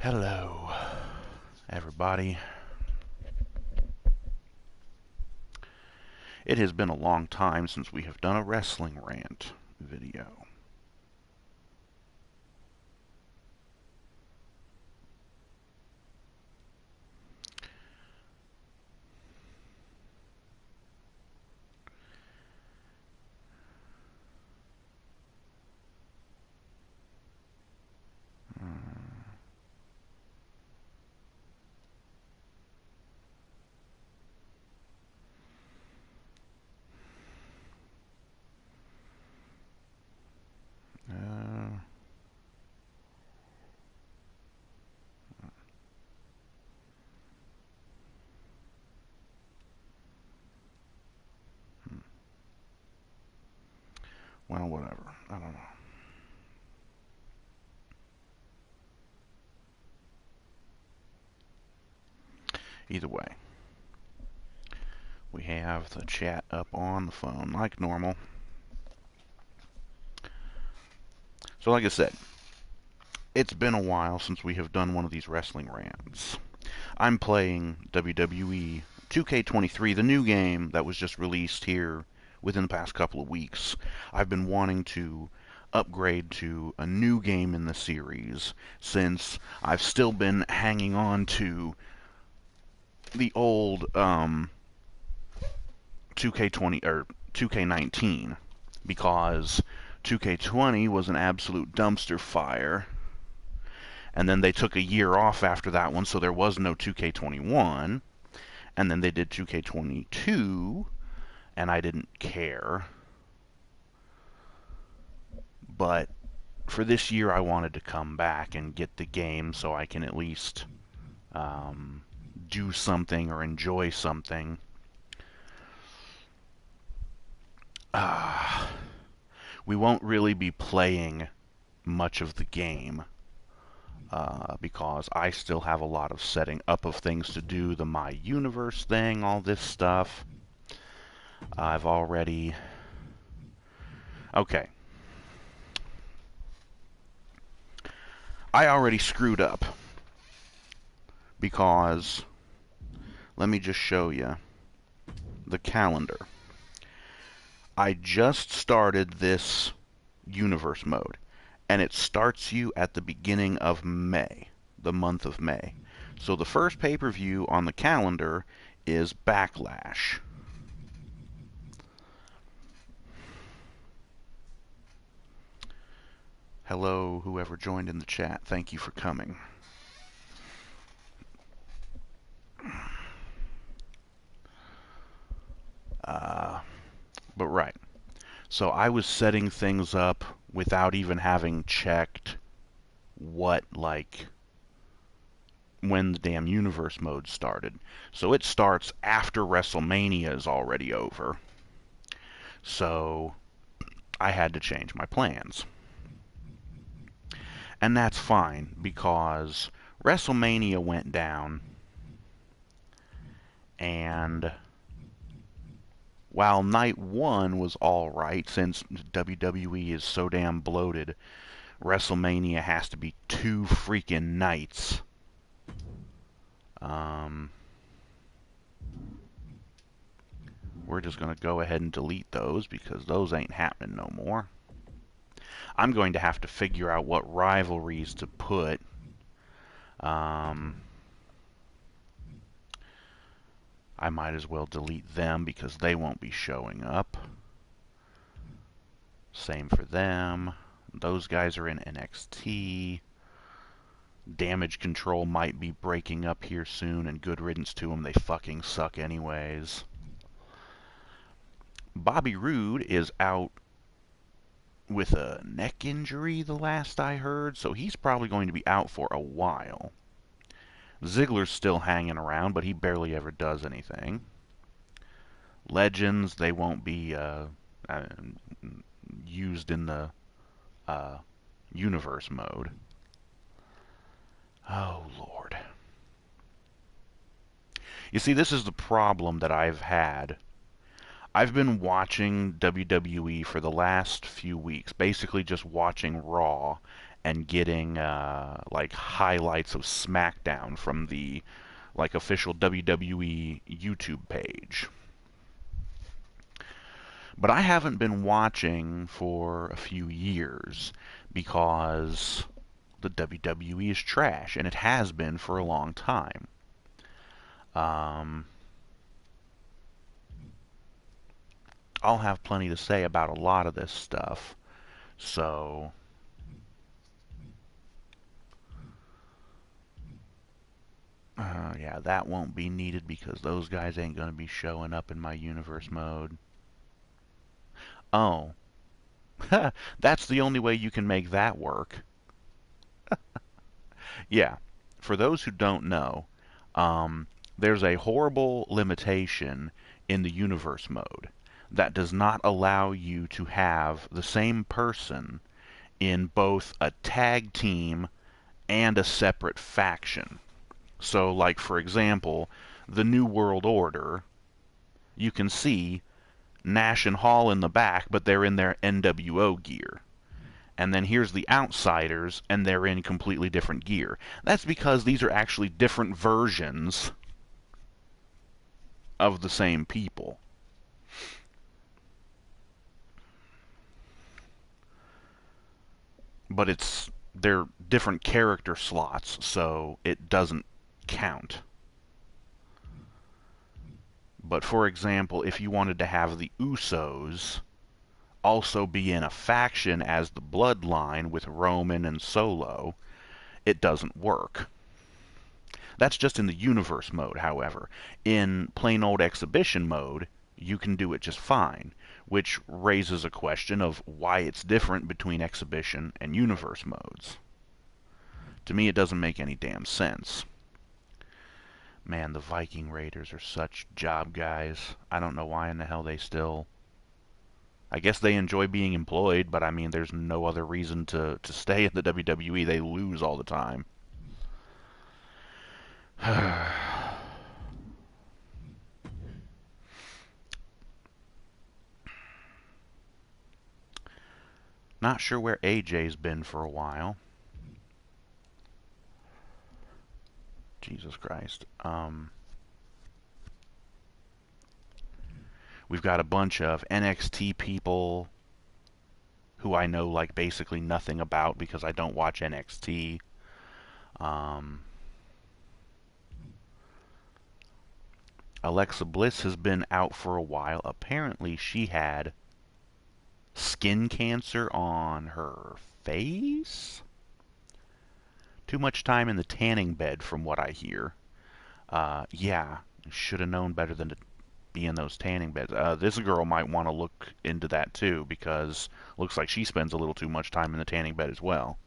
Hello, everybody. It has been a long time since we have done a Wrestling Rant video. Uh, well, whatever. I don't know. Either way, we have the chat up on the phone like normal. So, like I said, it's been a while since we have done one of these Wrestling Rants. I'm playing WWE 2K23, the new game that was just released here within the past couple of weeks. I've been wanting to upgrade to a new game in the series since I've still been hanging on to the old 2K20 or 2K19 because 2K20 was an absolute dumpster fire, and then they took a year off after that one, so there was no 2K21, and then they did 2K22, and I didn't care. But for this year, I wanted to come back and get the game so I can at least do something or enjoy something. We won't really be playing much of the game because I still have a lot of setting up of things to do, the My Universe thing, all this stuff. I've already... Okay. I already screwed up because... Let me just show you the calendar. I just started this universe mode, and it starts you at the beginning of May, the month of May. So the first pay-per-view on the calendar is Backlash. Hello, whoever joined in the chat. Thank you for coming. But right. So I was setting things up without even having checked what, like, when the damn universe mode started. So it starts after WrestleMania is already over. So I had to change my plans. And that's fine because WrestleMania went down, and while night one was alright, since WWE is so damn bloated, WrestleMania has to be 2 freaking nights. We're just going to go ahead and delete those because those ain't happening no more. I'm going to have to figure out what rivalries to put. I might as well delete them because they won't be showing up. Same for them. Those guys are in NXT. Damage Control might be breaking up here soon, and good riddance to them. They fucking suck anyways. Bobby Roode is out with a neck injury the last I heard, so he's probably going to be out for a while. Ziggler's still hanging around, but he barely ever does anything. Legends, they won't be used in the universe mode. Oh, Lord. You see, this is the problem that I've had. I've been watching WWE for the last few weeks, basically just watching Raw and getting like highlights of SmackDown from the like official WWE YouTube page. But I haven't been watching for a few years because the WWE is trash, and it has been for a long time. Um, I'll have plenty to say about a lot of this stuff. So, yeah, that won't be needed because those guys ain't going to be showing up in my universe mode. Oh, that's the only way you can make that work. Yeah, for those who don't know, um, there's a horrible limitation in the universe mode that does not allow you to have the same person in both a tag team and a separate faction. So, like, for example, the New World Order, you can see Nash and Hall in the back, but they're in their NWO gear. And then here's the Outsiders, and they're in completely different gear. That's because these are actually different versions of the same people. But they're different character slots, so it doesn't count. But for example, if you wanted to have the Usos also be in a faction as the Bloodline with Roman and Solo, it doesn't work. That's just in the universe mode, however. In plain old exhibition mode, you can do it just fine, which raises a question of why it's different between exhibition and universe modes. To me, it doesn't make any damn sense. Man, the Viking Raiders are such job guys. I don't know why in the hell they still... I guess they enjoy being employed, but I mean, there's no other reason to stay in the WWE. They lose all the time. Not sure where AJ's been for a while. Jesus Christ. We've got a bunch of NXT people who I know like basically nothing about because I don't watch NXT. Alexa Bliss has been out for a while. Apparently she had skin cancer on her face? Too much time in the tanning bed from what I hear. Yeah, should have known better than to be in those tanning beds. This girl might want to look into that too because looks like she spends a little too much time in the tanning bed as well.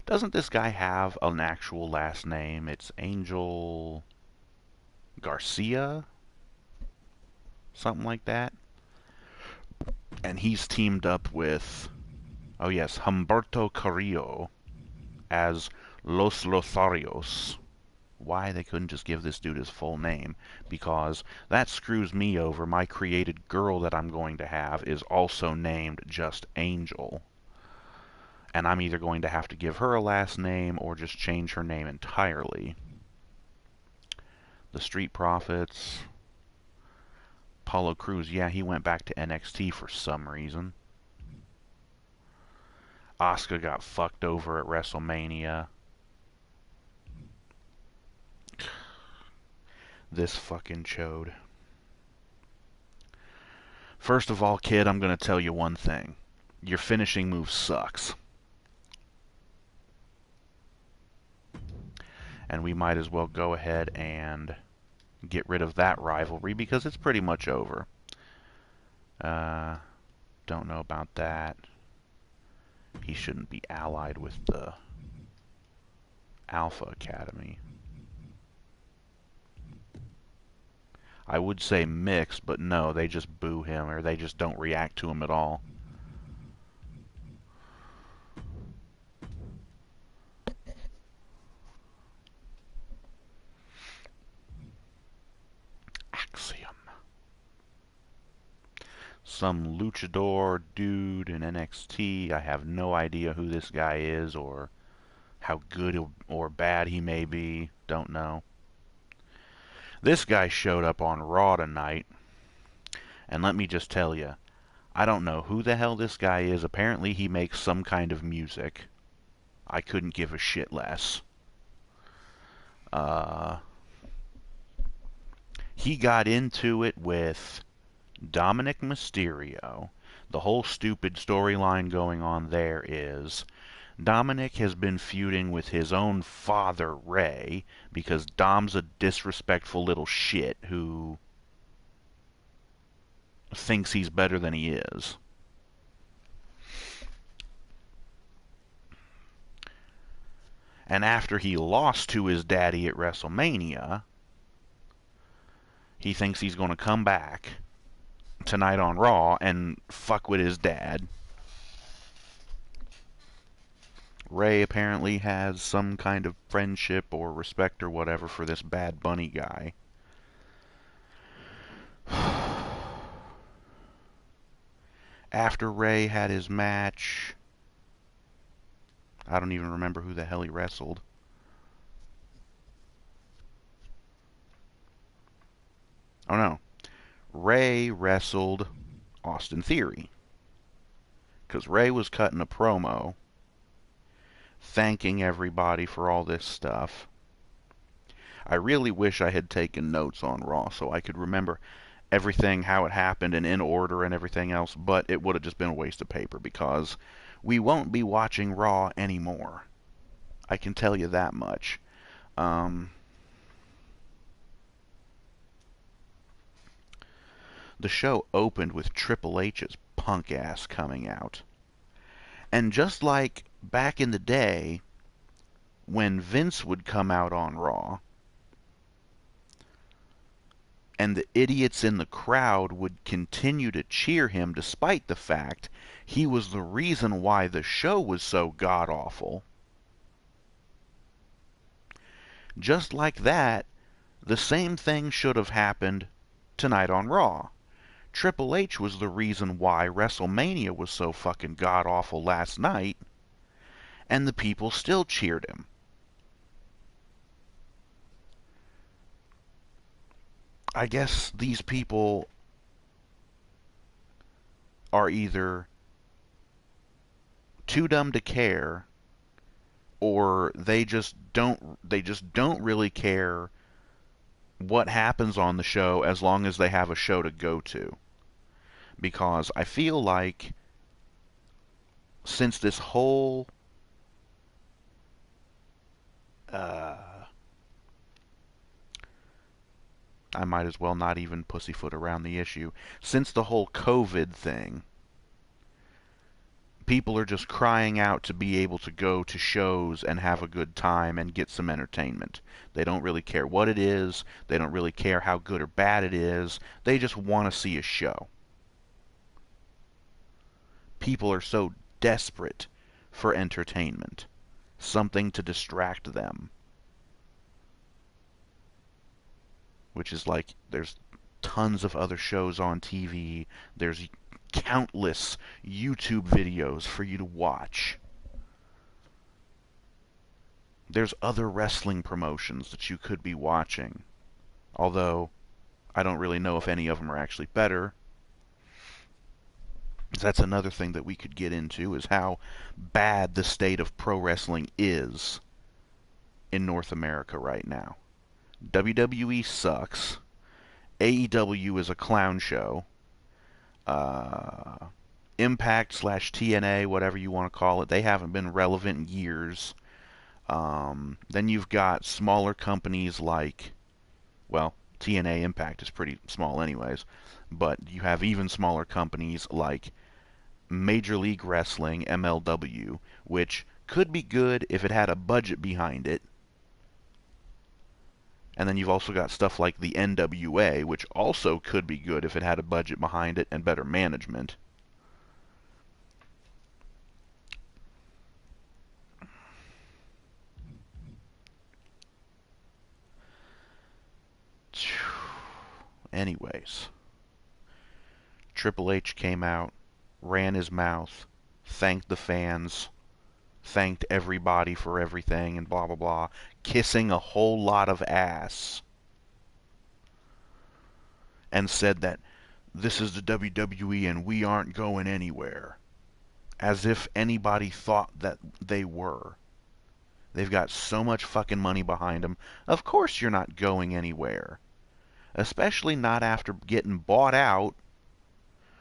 Doesn't this guy have an actual last name? It's Angel Garcia? Something like that. And he's teamed up with, oh yes, Humberto Carrillo as Los Lotharios. Why they couldn't just give this dude his full name, because that screws me over. My created girl that I'm going to have is also named just Angel. And I'm either going to have to give her a last name or just change her name entirely. The Street Profits. Paulo Cruz, yeah, he went back to NXT for some reason. Asuka got fucked over at WrestleMania. This fucking chode. First of all, kid, I'm going to tell you one thing. Your finishing move sucks. And we might as well go ahead and get rid of that rivalry because it's pretty much over. Don't know about that. He shouldn't be allied with the Alpha Academy. I would say mixed, but no, they just boo him or they just don't react to him at all. some luchador dude in NXT. I have no idea who this guy is or how good or bad he may be. Don't know. This guy showed up on Raw tonight, and let me just tell you, I don't know who the hell this guy is. Apparently he makes some kind of music. I couldn't give a shit less. He got into it with Dominic Mysterio. The whole stupid storyline going on there is Dominic has been feuding with his own father, Ray, because Dom's a disrespectful little shit who thinks he's better than he is. And after he lost to his daddy at WrestleMania, he thinks he's going to come back tonight on Raw and fuck with his dad. Ray apparently has some kind of friendship or respect or whatever for this Bad Bunny guy. After Ray had his match, I don't even remember who the hell he wrestled. Oh no. Ray wrestled Austin Theory. Because Ray was cutting a promo thanking everybody for all this stuff. I really wish I had taken notes on Raw so I could remember everything, how it happened, and in order and everything else, but it would have just been a waste of paper because we won't be watching Raw anymore. I can tell you that much. The show opened with Triple H's punk ass coming out. And just like back in the day, when Vince would come out on Raw, and the idiots in the crowd would continue to cheer him despite the fact he was the reason why the show was so god-awful. Just like that, the same thing should have happened tonight on Raw. Triple H was the reason why WrestleMania was so fucking god-awful last night, and the people still cheered him. I guess these people are either too dumb to care, or they just don't really care what happens on the show as long as they have a show to go to. Because I feel like since this whole I might as well not even pussyfoot around the issue. Since the whole COVID thing, people are just crying out to be able to go to shows and have a good time and get some entertainment. They don't really care what it is. They don't really care how good or bad it is. They just want to see a show. People are so desperate for entertainment, something to distract them. Which is like, there's tons of other shows on TV. There's countless YouTube videos for you to watch. There's other wrestling promotions that you could be watching. Although, I don't really know if any of them are actually better. That's another thing that we could get into, is how bad the state of pro wrestling is in North America right now. WWE sucks. AEW is a clown show. Impact / TNA, whatever you want to call it, they haven't been relevant in years. Then you've got smaller companies like, well, TNA Impact is pretty small anyways, but you have even smaller companies like Major League Wrestling, MLW, which could be good if it had a budget behind it. And then you've also got stuff like the NWA, which also could be good if it had a budget behind it and better management. Anyways, Triple H came out, ran his mouth, thanked the fans, thanked everybody for everything, and blah blah blah, kissing a whole lot of ass, and said that this is the WWE and we aren't going anywhere. As if anybody thought that they were. They've got so much fucking money behind them. Of course you're not going anywhere. Especially not after getting bought out,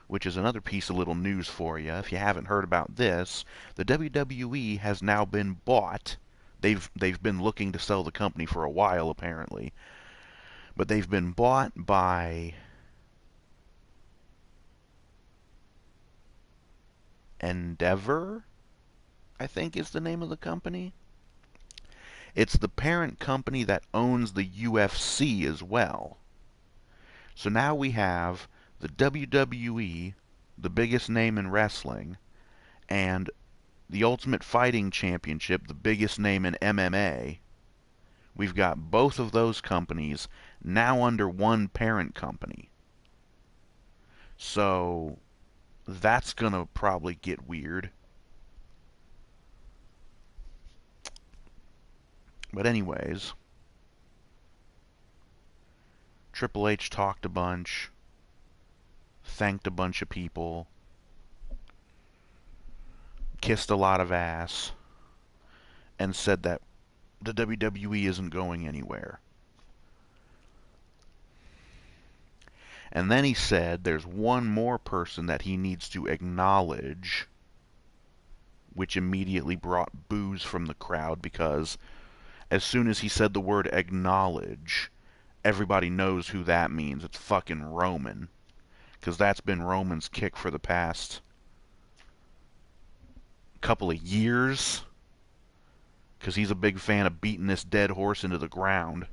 which is another piece of little news for you. If you haven't heard about this, the WWE has now been bought. They've been looking to sell the company for a while, apparently. But they've been bought by Endeavor, I think is the name of the company. It's the parent company that owns the UFC as well. So now we have the WWE, the biggest name in wrestling, and the Ultimate Fighting Championship, the biggest name in MMA. We've got both of those companies now under one parent company. So that's gonna probably get weird. But anyways, Triple H talked a bunch, thanked a bunch of people, kissed a lot of ass, and said that the WWE isn't going anywhere. And then he said there's one more person that he needs to acknowledge, which immediately brought boos from the crowd, because as soon as he said the word acknowledge, everybody knows who that means. It's fucking Roman. Because that's been Roman's kick for the past couple of years. Because he's a big fan of beating this dead horse into the ground.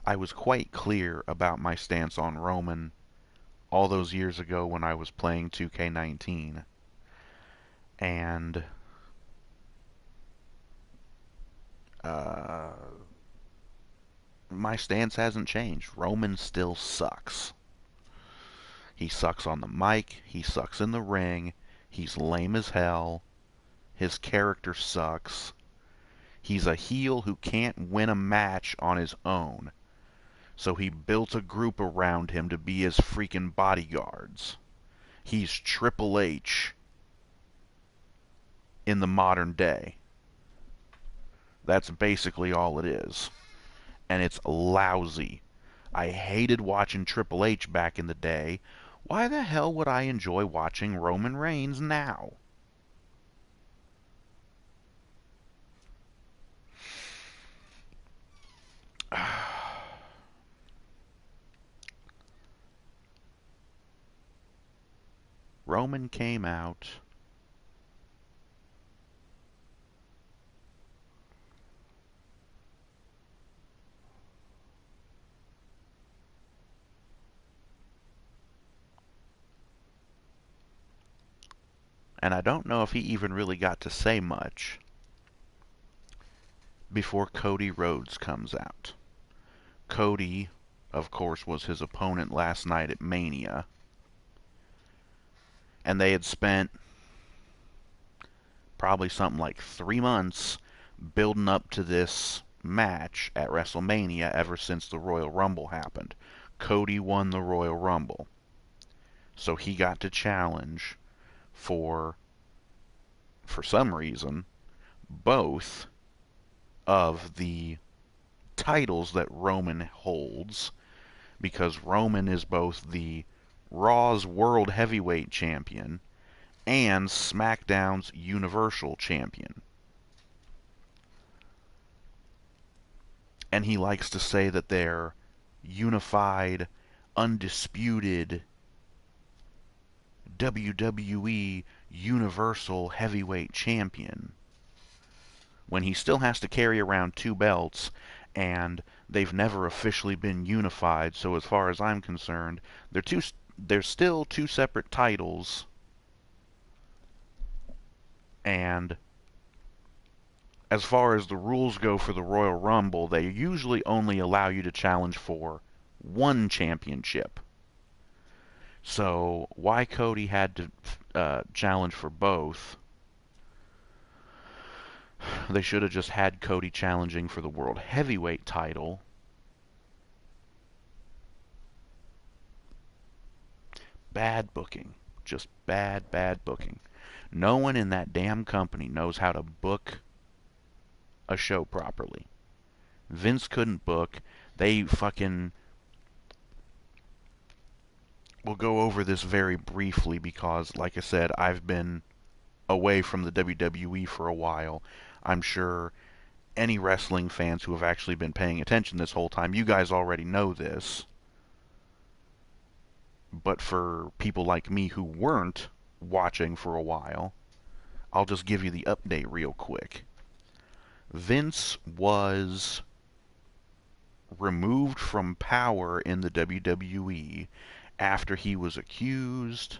I was quite clear about my stance on Roman all those years ago when I was playing 2K19. And my stance hasn't changed. Roman still sucks. He sucks on the mic, he sucks in the ring, he's lame as hell, his character sucks. He's a heel who can't win a match on his own. So he built a group around him to be his freaking bodyguards. He's Triple H in the modern day. That's basically all it is. And it's lousy. I hated watching Triple H back in the day. Why the hell would I enjoy watching Roman Reigns now? Roman came out. And I don't know if he even really got to say much before Cody Rhodes comes out. Cody, of course, was his opponent last night at Mania. And they had spent probably something like 3 months building up to this match at WrestleMania ever since the Royal Rumble happened. Cody won the Royal Rumble. So he got to challenge for some reason, both of the titles that Roman holds, because Roman is both the Raw's World Heavyweight Champion and SmackDown's Universal Champion. And he likes to say that they're unified, undisputed WWE Universal Heavyweight Champion, when he still has to carry around 2 belts, and they've never officially been unified. So as far as I'm concerned, they're still 2 separate titles, and as far as the rules go for the Royal Rumble, they usually only allow you to challenge for one championship. So why Cody had to challenge for both? They should have just had Cody challenging for the World Heavyweight title. Bad booking. Just bad, bad booking. No one in that damn company knows how to book a show properly. Vince couldn't book. They fucking... We'll go over this very briefly because, like I said, I've been away from the WWE for a while. I'm sure any wrestling fans who have actually been paying attention this whole time, you guys already know this. But for people like me who weren't watching for a while, I'll just give you the update real quick. Vince was removed from power in the WWE after he was accused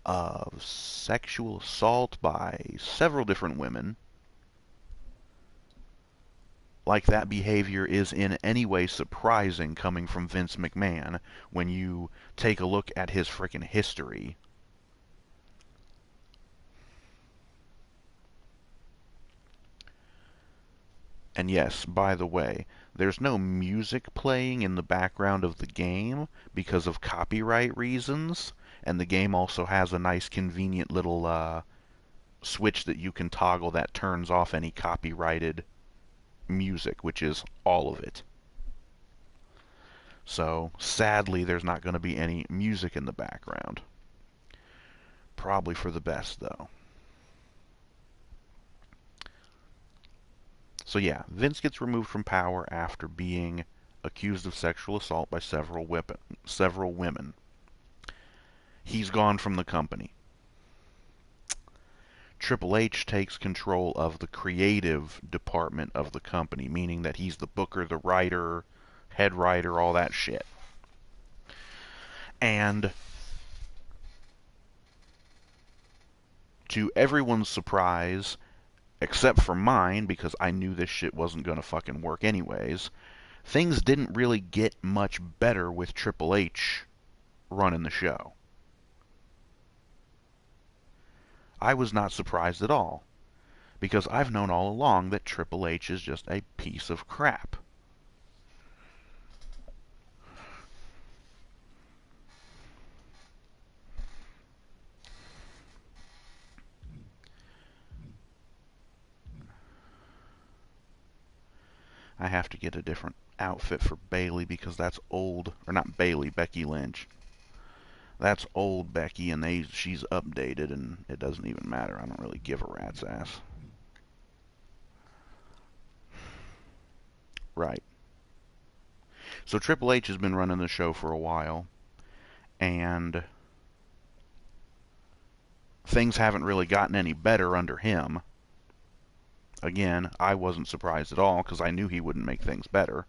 of sexual assault by several different women. Like that behavior is in any way surprising coming from Vince McMahon when you take a look at his frickin' history. And yes, by the way, there's no music playing in the background of the game because of copyright reasons, and the game also has a nice convenient little switch that you can toggle that turns off any copyrighted music, which is all of it. So, sadly, there's not going to be any music in the background. Probably for the best, though. So yeah, Vince gets removed from power after being accused of sexual assault by several women. He's gone from the company. Triple H takes control of the creative department of the company, meaning that he's the booker, the writer, head writer, all that shit. And to everyone's surprise, except for mine, because I knew this shit wasn't gonna fucking work anyways, things didn't really get much better with Triple H running the show. I was not surprised at all, because I've known all along that Triple H is just a piece of crap. I have to get a different outfit for Bayley because that's old, or not Bayley, Becky Lynch. That's old Becky, and she's updated, and it doesn't even matter. I don't really give a rat's ass. Right. So Triple H has been running the show for a while, and things haven't really gotten any better under him. Again, I wasn't surprised at all because I knew he wouldn't make things better.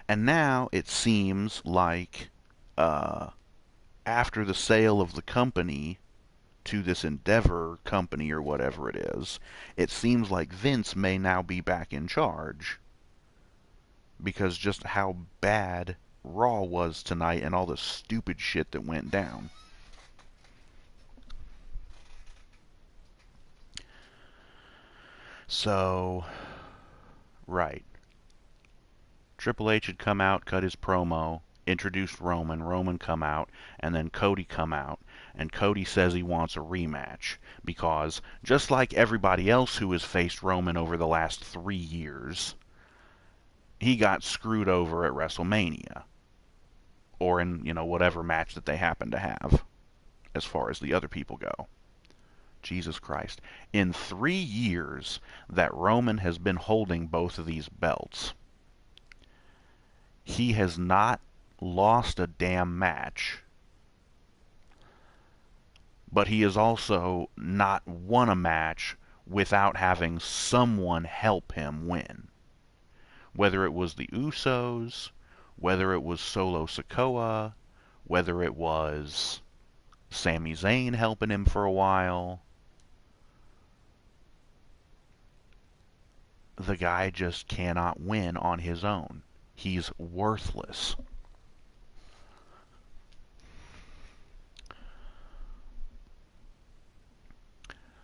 And now it seems like after the sale of the company to this Endeavor company or whatever it seems like Vince may now be back in charge. Because just how bad Raw was tonight and all the stupid shit that went down. So, right. Triple H had come out, cut his promo, introduced Roman come out, and then Cody come out, and Cody says he wants a rematch, because just like everybody else who has faced Roman over the last 3 years, he got screwed over at WrestleMania. Or in, whatever match that they happen to have, as far as the other people go. Jesus Christ. In 3 years that Roman has been holding both of these belts, he has not lost a damn match, but he has also not won a match without having someone help him win. Whether it was the Usos, whether it was Solo Sikoa, whether it was Sami Zayn helping him for a while, the guy just cannot win on his own. He's worthless.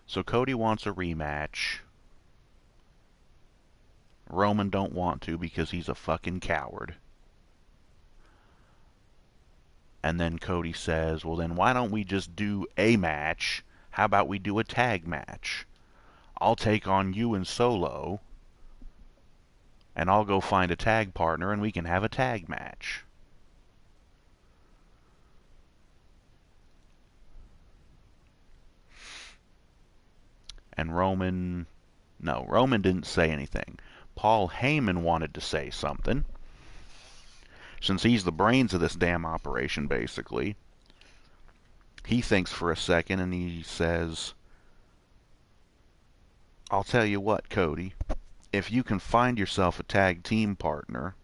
So Cody wants a rematch. Roman don't want to because he's a fucking coward. And then Cody says, well then why don't we just do a match? How about we do a tag match? I'll take on you and Solo, and I'll go find a tag partner and we can have a tag match. And Roman didn't say anything. Paul Heyman wanted to say something, since he's the brains of this damn operation, basically. He thinks for a second and he says, I'll tell you what, Cody, if you can find yourself a tag team partner,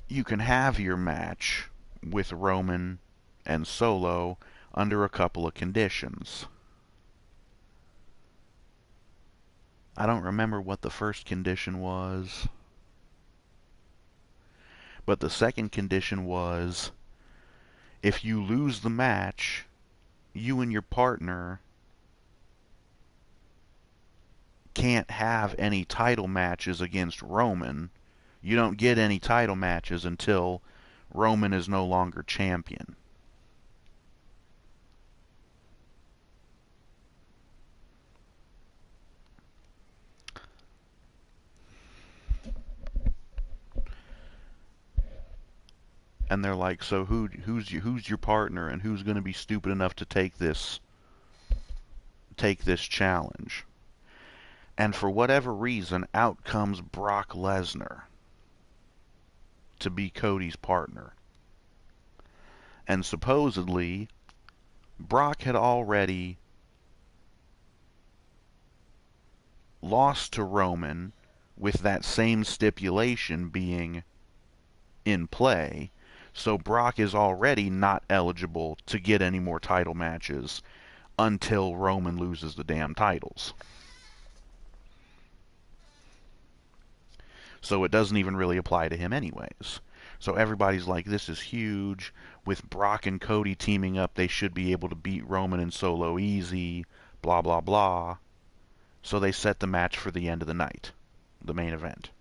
you can have your match with Roman and Solo under a couple of conditions. I don't remember what the first condition was, but the second condition was, if you lose the match, you and your partner can't have any title matches against Roman. You don't get any title matches until Roman is no longer champion. And they're like, so who's your partner, and who's going to be stupid enough to take this challenge? And for whatever reason, out comes Brock Lesnar to be Cody's partner. And supposedly, Brock had already lost to Roman with that same stipulation being in play, so Brock is already not eligible to get any more title matches until Roman loses the damn titles. So it doesn't even really apply to him anyways. So everybody's like, this is huge. With Brock and Cody teaming up, they should be able to beat Roman and Solo easy, blah blah blah. So they set the match for the end of the night, the main event.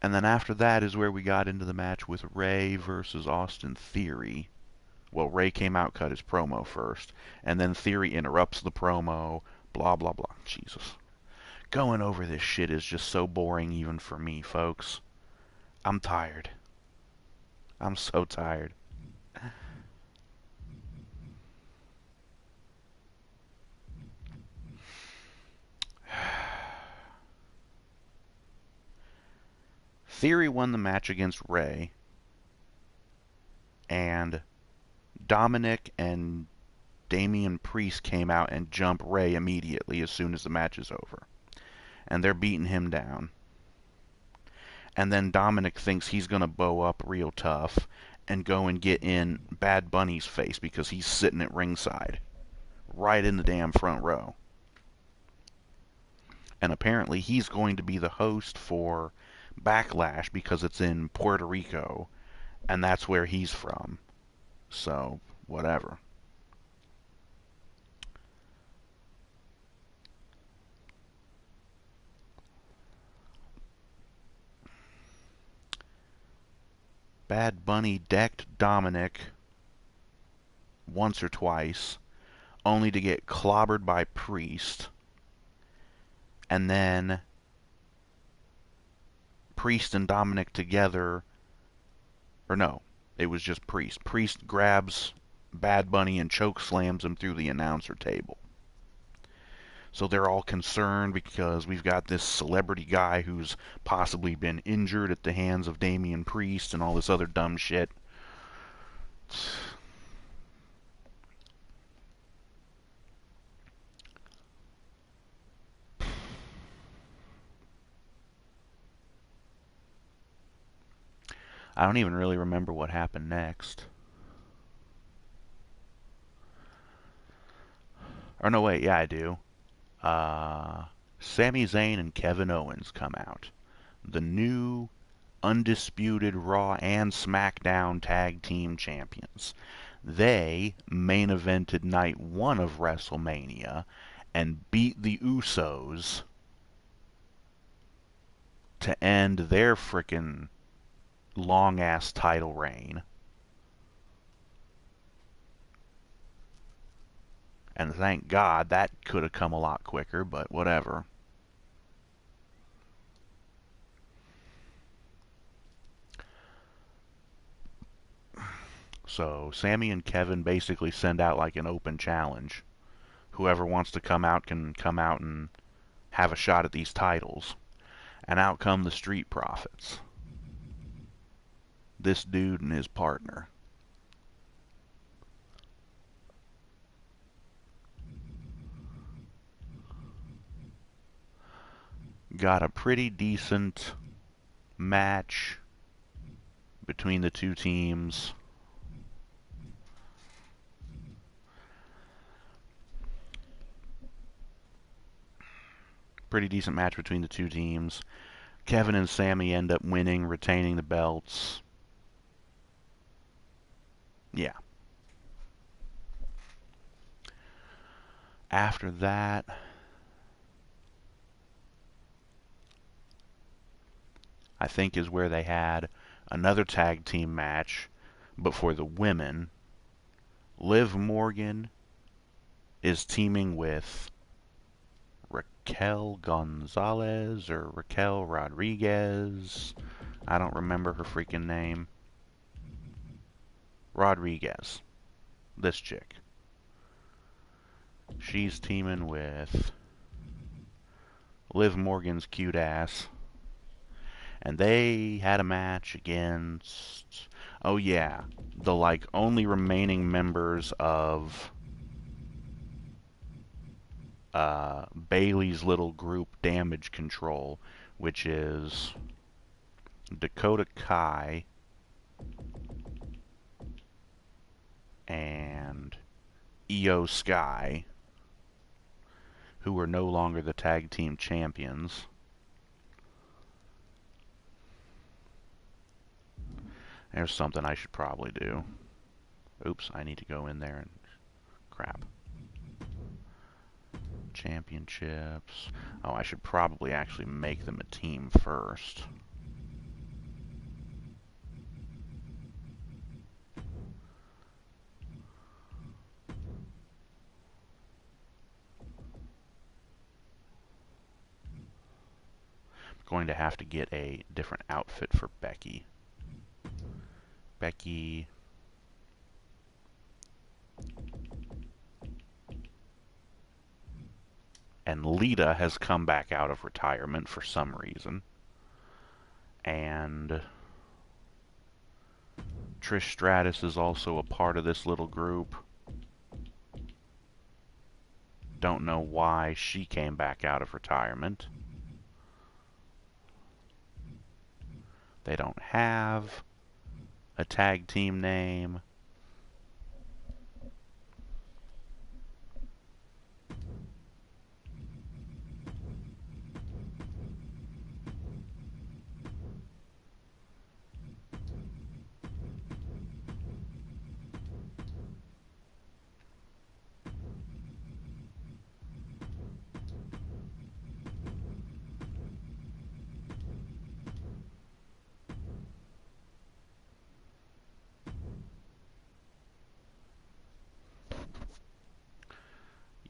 And then after that is where we got into the match with Ray versus Austin Theory. Well, Ray came out, cut his promo first, and then Theory interrupts the promo, blah blah blah. Jesus. Going over this shit is just so boring even for me, folks. I'm tired. I'm so tired. Theory won the match against Ray, and Dominic and Damian Priest came out and jump Ray immediately as soon as the match is over. And they're beating him down. And then Dominic thinks he's going to bow up real tough and go and get in Bad Bunny's face because he's sitting at ringside, right in the damn front row. And apparently he's going to be the host for Backlash because it's in Puerto Rico, and that's where he's from. So, whatever. Bad Bunny decked Dominic once or twice, only to get clobbered by Priest. And then Priest and Dominic together, or no, it was just Priest. Priest grabs Bad Bunny and choke slams him through the announcer table. So they're all concerned because we've got this celebrity guy who's possibly been injured at the hands of Damian Priest and all this other dumb shit. I don't even really remember what happened next. Or no, wait, yeah, I do. Uh, Sami Zayn and Kevin Owens come out. The new undisputed Raw and SmackDown Tag Team Champions. They main evented night one of WrestleMania and beat the Usos to end their frickin' long ass title reign. And thank God that could have come a lot quicker, but whatever. So Sammy and Kevin basically send out like an open challenge. Whoever wants to come out can come out and have a shot at these titles. And out come the Street Profits. This dude and his partner. Got a pretty decent match between the two teams. Pretty decent match between the two teams. Kevin and Sammy end up winning, retaining the belts. Yeah. After that, I think is where they had another tag team match, but for the women. Liv Morgan is teaming with Raquel Gonzalez or Raquel Rodriguez. I don't remember her freaking name. Rodriguez. This chick. She's teaming with Liv Morgan's cute ass. And they had a match against, oh yeah, the like only remaining members of Bailey's little group, Damage Control, which is Dakota Kai and Io Sky, who are no longer the tag team champions. There's something I should probably do. Oops, I need to go in there and crap. Championships. Oh, I should probably actually make them a team first. I'm going to have to get a different outfit for Becky. Becky. And Lita has come back out of retirement for some reason. And Trish Stratus is also a part of this little group. Don't know why she came back out of retirement. They don't have a tag team name.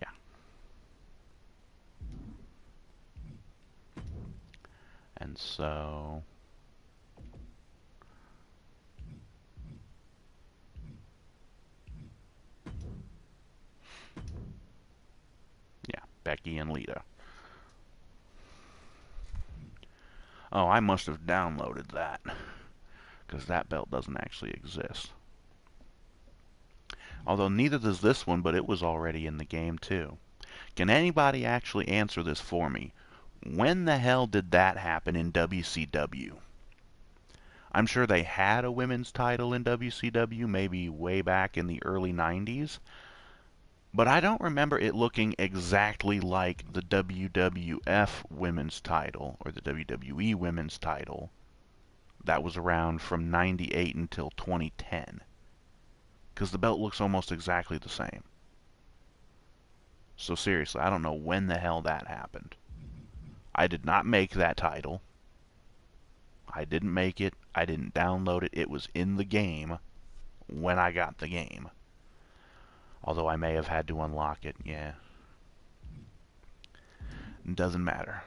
Yeah. And so yeah, Becky and Lita. Oh, I must have downloaded that, because that belt doesn't actually exist. Although neither does this one, but it was already in the game too. Can anybody actually answer this for me? When the hell did that happen in WCW? I'm sure they had a women's title in WCW maybe way back in the early 90s, but I don't remember it looking exactly like the WWF women's title or the WWE women's title that was around from 98 until 2010, because the belt looks almost exactly the same. So seriously, I don't know when the hell that happened. I did not make that title. I didn't make it. I didn't download it. It was in the game when I got the game. Although I may have had to unlock it. Yeah. It doesn't matter.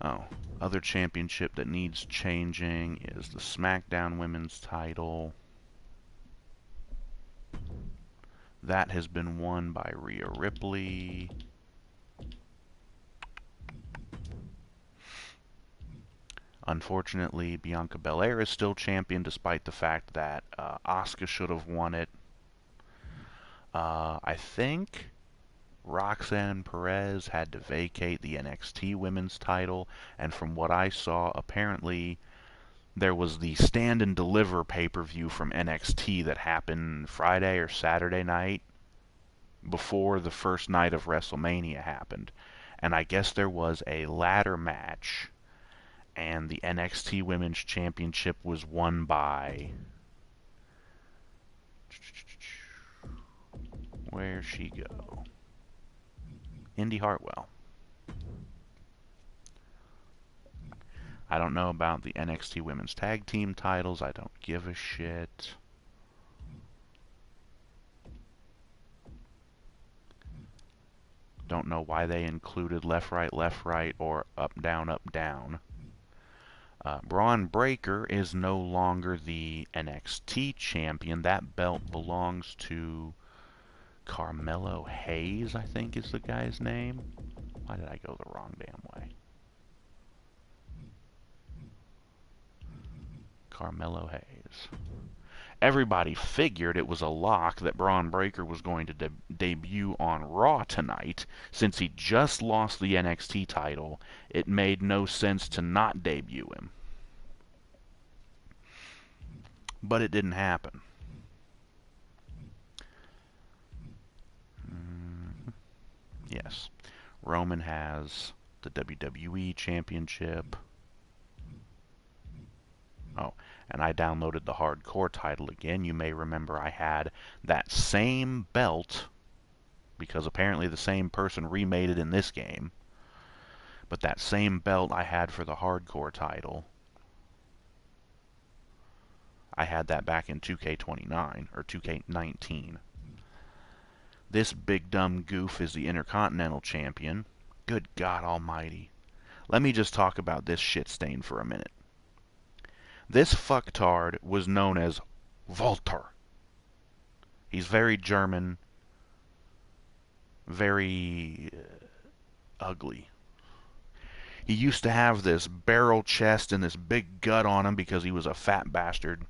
Oh, other championship that needs changing is the SmackDown Women's title. That has been won by Rhea Ripley. Unfortunately, Bianca Belair is still champion despite the fact that Asuka should have won it. I think Roxanne Perez had to vacate the NXT Women's title, and from what I saw, apparently there was the Stand and Deliver pay-per-view from NXT that happened Friday or Saturday night before the first night of WrestleMania happened. And I guess there was a ladder match, and the NXT Women's Championship was won by... Where'd she go? Indy Hartwell. I don't know about the NXT Women's Tag Team titles. I don't give a shit. Don't know why they included left, right, or up, down. Braun Breaker is no longer the NXT champion. That belt belongs to Carmelo Hayes, I think is the guy's name. Why did I go the wrong damn way? Carmelo Hayes. Everybody figured it was a lock that Braun Breaker was going to debut on Raw tonight. Since he just lost the NXT title, it made no sense to not debut him. But it didn't happen. Yes. Roman has the WWE Championship. Oh, and I downloaded the Hardcore title again. You may remember I had that same belt, because apparently the same person remade it in this game. But that same belt I had for the Hardcore title, I had that back in 2K29, or 2K19. This big dumb goof is the Intercontinental Champion. Good God Almighty. Let me just talk about this shit stain for a minute. This fucktard was known as Walter. He's very German, very ugly. He used to have this barrel chest and this big gut on him because he was a fat bastard.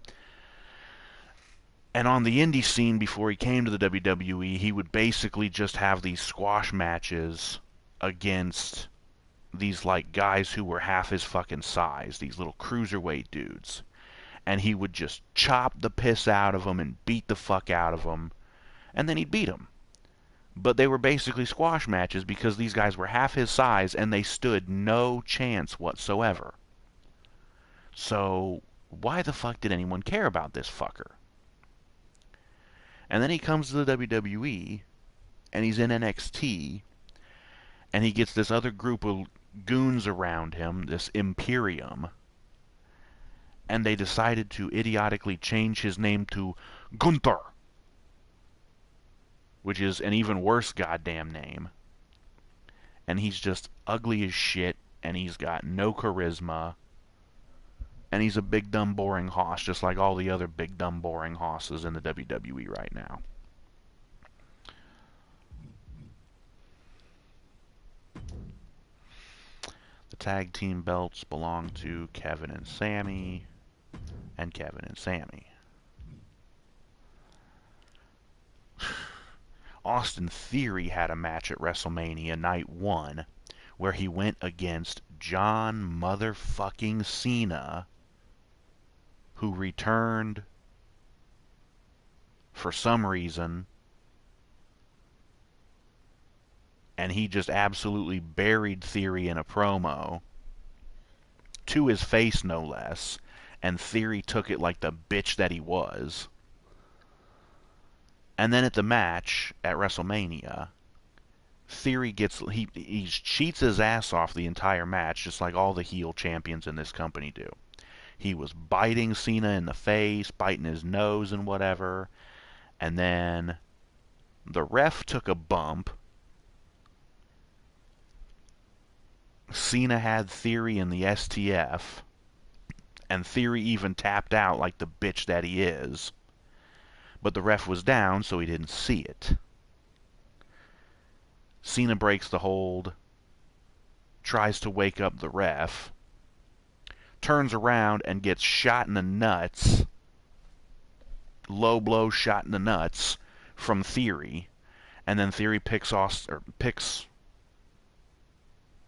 And on the indie scene before he came to the WWE, he would basically just have these squash matches against these like guys who were half his fucking size, these little cruiserweight dudes. And he would just chop the piss out of them and beat the fuck out of them, and then he'd beat them. But they were basically squash matches because these guys were half his size and they stood no chance whatsoever. So why the fuck did anyone care about this fucker? And then he comes to the WWE, and he's in NXT, and he gets this other group of goons around him, this Imperium, and they decided to idiotically change his name to Gunther, which is an even worse goddamn name. And he's just ugly as shit, and he's got no charisma, and he's a big dumb boring hoss, just like all the other big dumb boring hosses in the WWE right now. The tag team belts belong to Kevin and Sammy, and Kevin and Sammy. Austin Theory had a match at WrestleMania Night 1 where he went against John motherfucking Cena, who returned for some reason, and he just absolutely buried Theory in a promo, to his face no less, and Theory took it like the bitch that he was. And then at the match at WrestleMania, Theory gets he cheats his ass off the entire match, just like all the heel champions in this company do. He was biting Cena in the face, biting his nose and whatever, and then the ref took a bump. Cena had Theory in the STF, and Theory even tapped out like the bitch that he is. But the ref was down, so he didn't see it. Cena breaks the hold, tries to wake up the ref, turns around and gets shot in the nuts, low blow shot in the nuts from Theory, and then Theory picks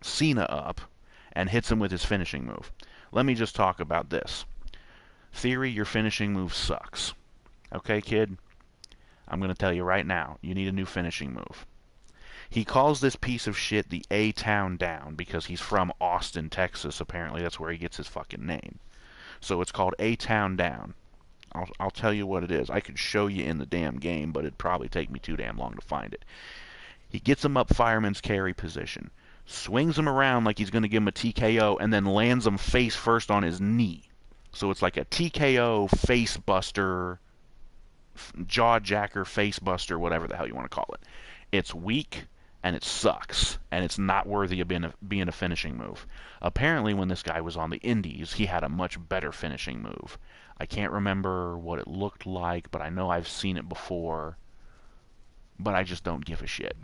Cena up and hits him with his finishing move. Let me just talk about this. Theory, your finishing move sucks. Okay, kid? I'm going to tell you right now, you need a new finishing move. He calls this piece of shit the A-Town Down because he's from Austin, Texas. Apparently, that's where he gets his fucking name. So it's called A-Town Down. I'll tell you what it is. I could show you in the damn game, but it'd probably take me too damn long to find it. He gets him up fireman's carry position, swings him around like he's going to give him a TKO, and then lands him face first on his knee. So it's like a TKO face buster, jaw jacker, face buster, whatever the hell you want to call it. It's weak, and it sucks, and it's not worthy of being a finishing move. Apparently, when this guy was on the Indies, he had a much better finishing move. I can't remember what it looked like, but I know I've seen it before, but I just don't give a shit.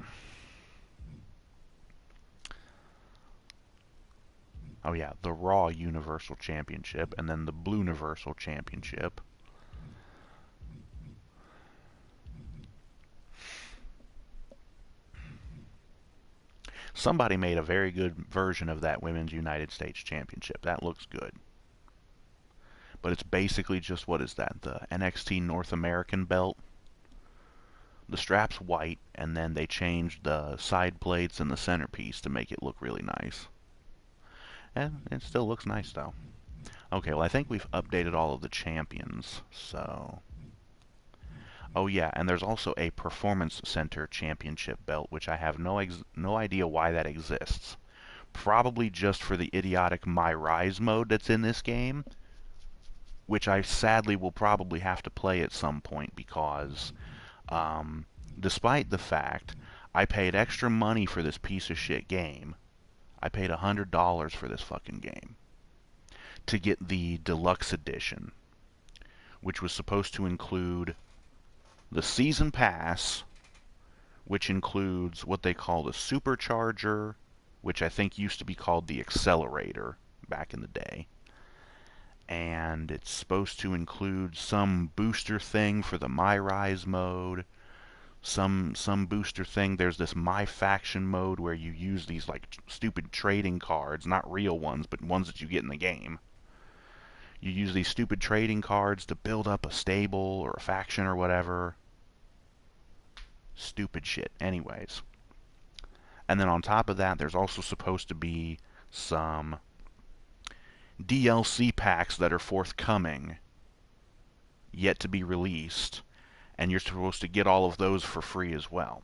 Oh yeah, the Raw Universal Championship, and then the Blue Universal Championship. Somebody made a very good version of that Women's United States Championship. That looks good. But it's basically just, what is that, the NXT North American belt? The strap's white, and then they changed the side plates and the centerpiece to make it look really nice. And it still looks nice, though. Okay, well, I think we've updated all of the champions, so... Oh yeah, and there's also a Performance Center Championship belt, which I have no idea why that exists. Probably just for the idiotic My Rise mode that's in this game, which I sadly will probably have to play at some point because, despite the fact I paid extra money for this piece of shit game, I paid $100 for this fucking game, to get the deluxe edition, which was supposed to include the season pass, which includes what they call the supercharger, which I think used to be called the accelerator back in the day. And it's supposed to include some booster thing for the My Rise mode, some booster thing. There's this My Faction mode where you use these like stupid trading cards, not real ones, but ones that you get in the game. You use these stupid trading cards to build up a stable or a faction or whatever. Stupid shit. Anyways. And then on top of that, there's also supposed to be some DLC packs that are forthcoming, yet to be released, and you're supposed to get all of those for free as well.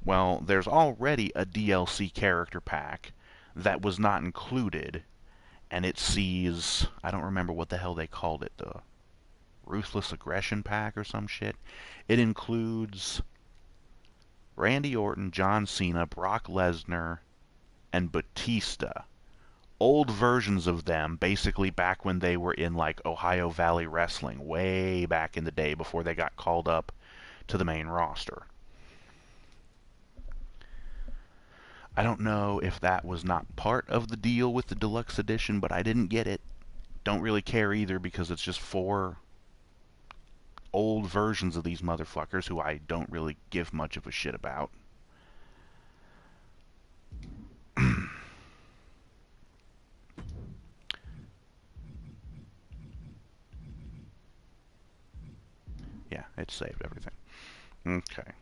Well, there's already a DLC character pack that was not included, and it sees, I don't remember what the hell they called it, the Ruthless Aggression pack or some shit. It includes Randy Orton, John Cena, Brock Lesnar, and Batista. Old versions of them, basically back when they were in like Ohio Valley Wrestling, way back in the day before they got called up to the main roster. I don't know if that was not part of the deal with the deluxe edition, but I didn't get it. Don't really care either because it's just 4 old versions of these motherfuckers who I don't really give much of a shit about. it saved everything. Okay.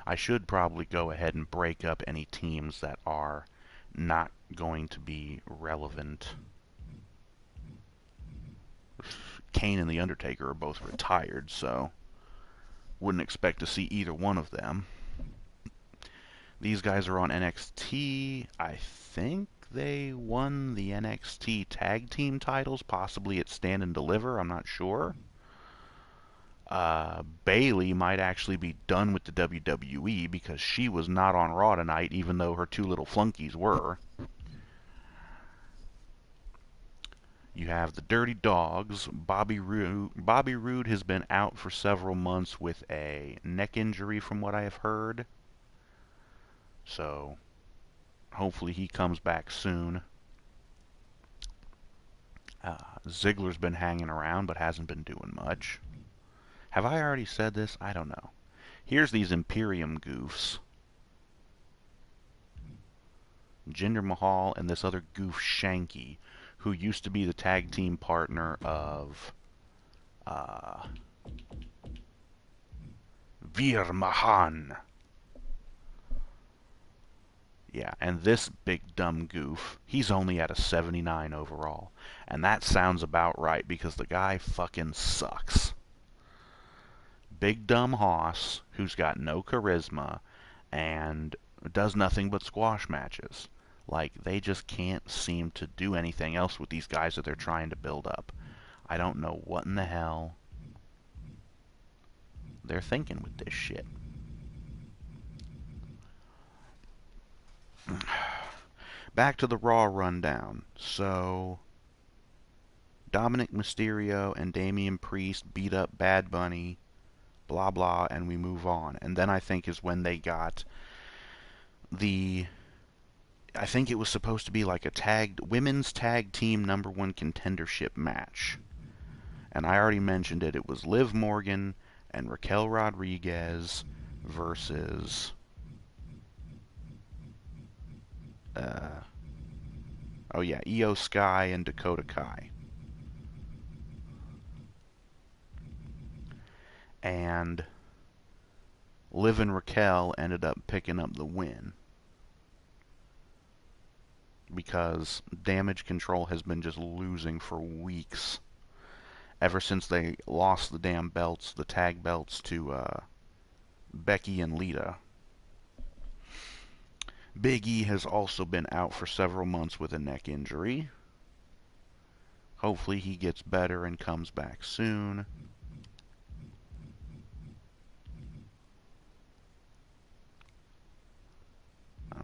I should probably go ahead and break up any teams that are not going to be relevant. Kane and The Undertaker are both retired, so wouldn't expect to see either one of them. These guys are on NXT. I think they won the NXT tag team titles, possibly at Stand and Deliver. I'm not sure. Bayley might actually be done with the WWE because she was not on Raw tonight, even though her two little flunkies were. You have the Dirty Dogs. Bobby Roode has been out for several months with a neck injury, from what I have heard. So hopefully he comes back soon. Ziggler's been hanging around but hasn't been doing much. Have I already said this? I don't know. Here's these Imperium goofs. Jinder Mahal and this other goof Shanky, who used to be the tag team partner of Veer Mahan. Yeah, and this big dumb goof, he's only at a 79 overall. And that sounds about right because the guy fucking sucks. Big dumb hoss who's got no charisma and does nothing but squash matches. Like, they just can't seem to do anything else with these guys that they're trying to build up. I don't know what in the hell they're thinking with this shit. Back to the Raw rundown. So, Dominic Mysterio and Damian Priest beat up Bad Bunny, blah blah, and we move on. And then I think is when they got I think it was supposed to be like a women's tag team #1 contendership match. And I already mentioned it. It was Liv Morgan and Raquel Rodriguez versus Io Sky and Dakota Kai. And Liv and Raquel ended up picking up the win because Damage Control has been just losing for weeks. Ever since they lost the damn belts, the tag belts, to Becky and Lita. Big E has also been out for several months with a neck injury. Hopefully he gets better and comes back soon. Oh.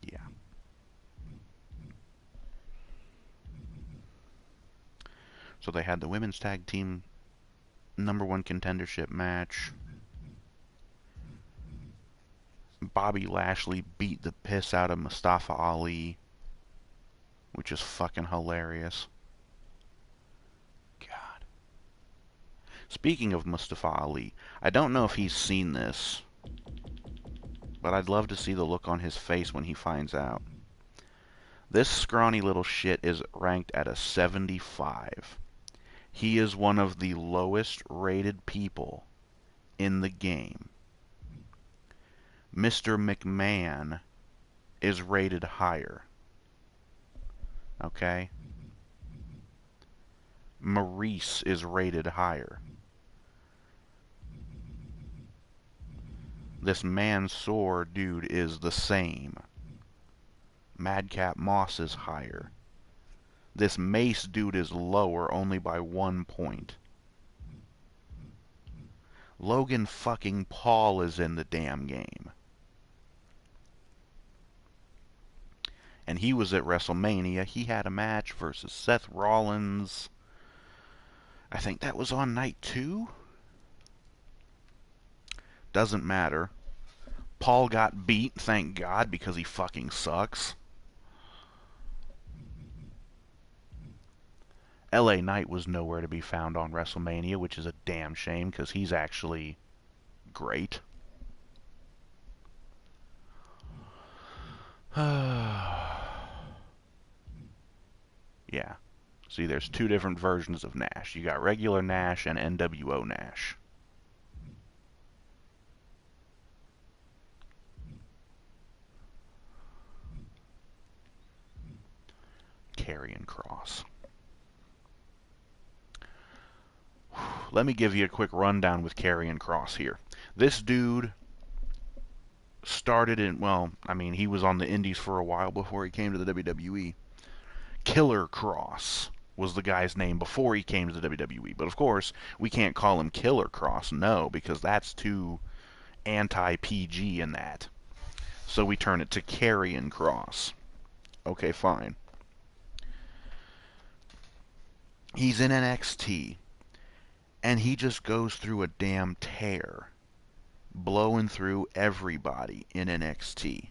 Yeah. So they had the women's tag team #1 contendership match. Bobby Lashley beat the piss out of Mustafa Ali, which is fucking hilarious. God. Speaking of Mustafa Ali, I don't know if he's seen this, but I'd love to see the look on his face when he finds out. This scrawny little shit is ranked at a 75. He is one of the lowest rated people in the game. Mr. McMahon is rated higher. Okay? Maurice is rated higher. This Mansoor dude is the same. Madcap Moss is higher. This Mace dude is lower only by 1 point. Logan fucking Paul is in the damn game. And he was at WrestleMania. He had a match versus Seth Rollins. I think that was on night 2? Doesn't matter. Paul got beat, thank God, because he fucking sucks. LA Knight was nowhere to be found on WrestleMania, which is a damn shame because he's actually great. Yeah. See, there's two different versions of Nash. You got regular Nash and NWO Nash. Karrion Kross. Let me give you a quick rundown with Karrion Kross here. This dude started in, well, I mean, he was on the indies for a while before he came to the WWE. Killer Kross was the guy's name before he came to the WWE. But of course, we can't call him Killer Kross, no, because that's too anti-PG in that. So we turn it to Karrion Kross. Okay, fine. He's in NXT, and he just goes through a damn tear, blowing through everybody in NXT.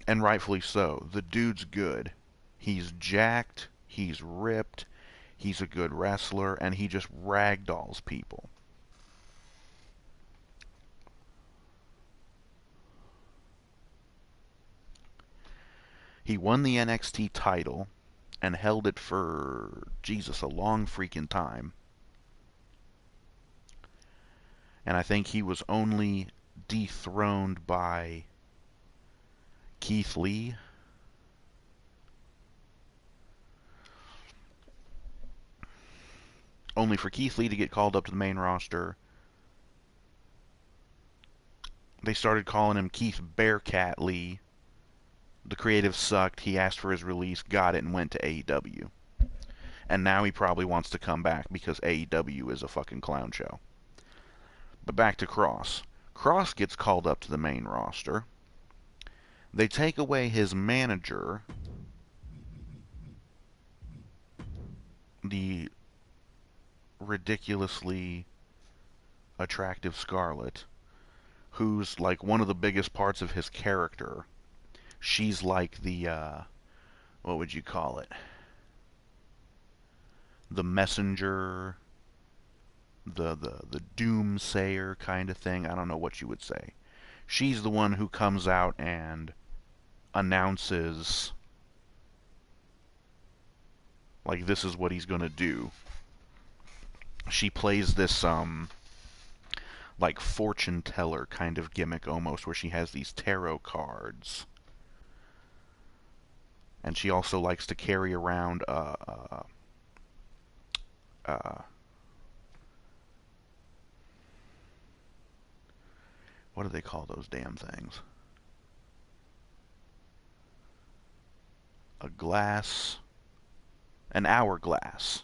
And rightfully so. The dude's good. He's jacked, he's ripped, he's a good wrestler, and he just ragdolls people. He won the NXT title and held it for, Jesus, a long freaking time. And I think he was only dethroned by Keith Lee. Only for Keith Lee to get called up to the main roster. They started calling him Keith Bearcat Lee. The creative sucked. He asked for his release, got it, and went to AEW. And now he probably wants to come back because AEW is a fucking clown show. But back to Kross. Kross gets called up to the main roster. They take away his manager, the ridiculously attractive Scarlett, who's like one of the biggest parts of his character. She's like the, what would you call it? The messenger, the doomsayer kind of thing. I don't know what you would say. She's the one who comes out and announces, like, this is what he's gonna do. She plays this, like, fortune teller kind of gimmick almost, where she has these tarot cards. And she also likes to carry around, what do they call those damn things? A glass, an hourglass,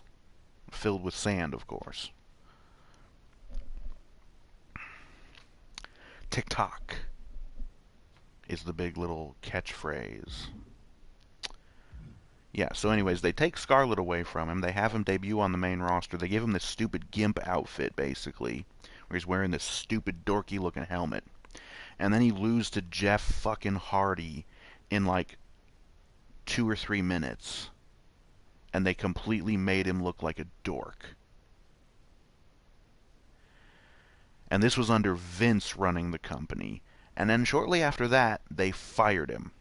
filled with sand, of course. TikTok is the big little catchphrase. Yeah, so anyways, they take Scarlett away from him. They have him debut on the main roster. They give him this stupid gimp outfit, basically, where he's wearing this stupid dorky-looking helmet. And then he loses to Jeff fucking Hardy in like 2 or 3 minutes. And they completely made him look like a dork. And this was under Vince running the company. And then shortly after that, they fired him.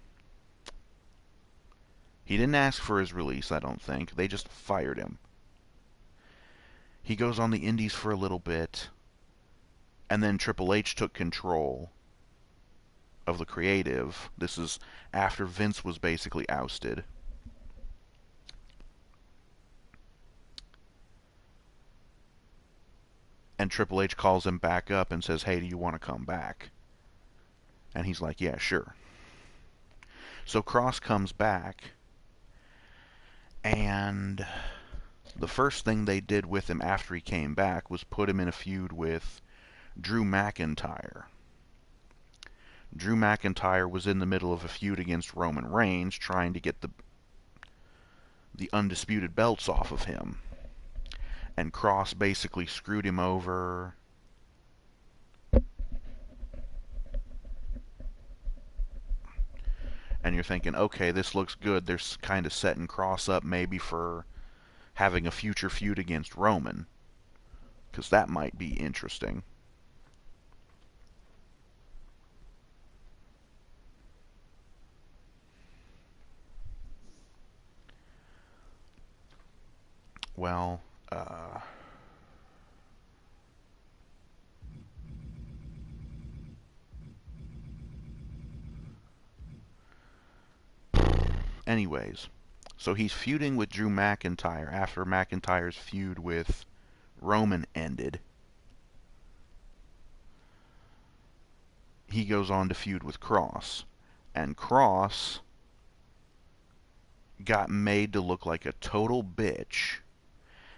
He didn't ask for his release, I don't think. They just fired him. He goes on the indies for a little bit. And then Triple H took control of the creative. This is after Vince was basically ousted. And Triple H calls him back up and says, hey, do you want to come back? And he's like, yeah, sure. So Kross comes back, and the first thing they did with him after he came back was put him in a feud with Drew McIntyre. Drew McIntyre was in the middle of a feud against Roman Reigns, trying to get the undisputed belts off of him. And Kross basically screwed him over. And you're thinking, okay, this looks good. They're kind of setting Kross up maybe for having a future feud against Roman, because that might be interesting. Well, uh, anyways, so he's feuding with Drew McIntyre after McIntyre's feud with Roman ended. He goes on to feud with Cross, and Cross got made to look like a total bitch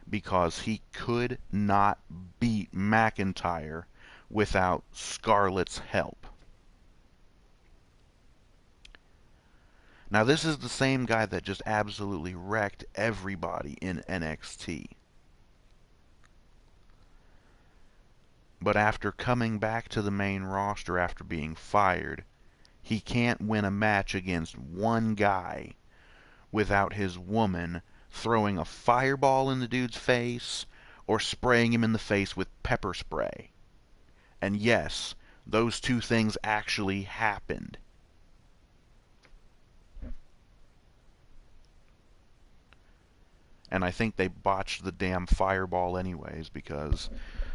because he could not beat McIntyre without Scarlett's help. Now, this is the same guy that just absolutely wrecked everybody in NXT. But after coming back to the main roster after being fired, he can't win a match against one guy without his woman throwing a fireball in the dude's face or spraying him in the face with pepper spray. And yes, those two things actually happened. And I think they botched the damn fireball anyways because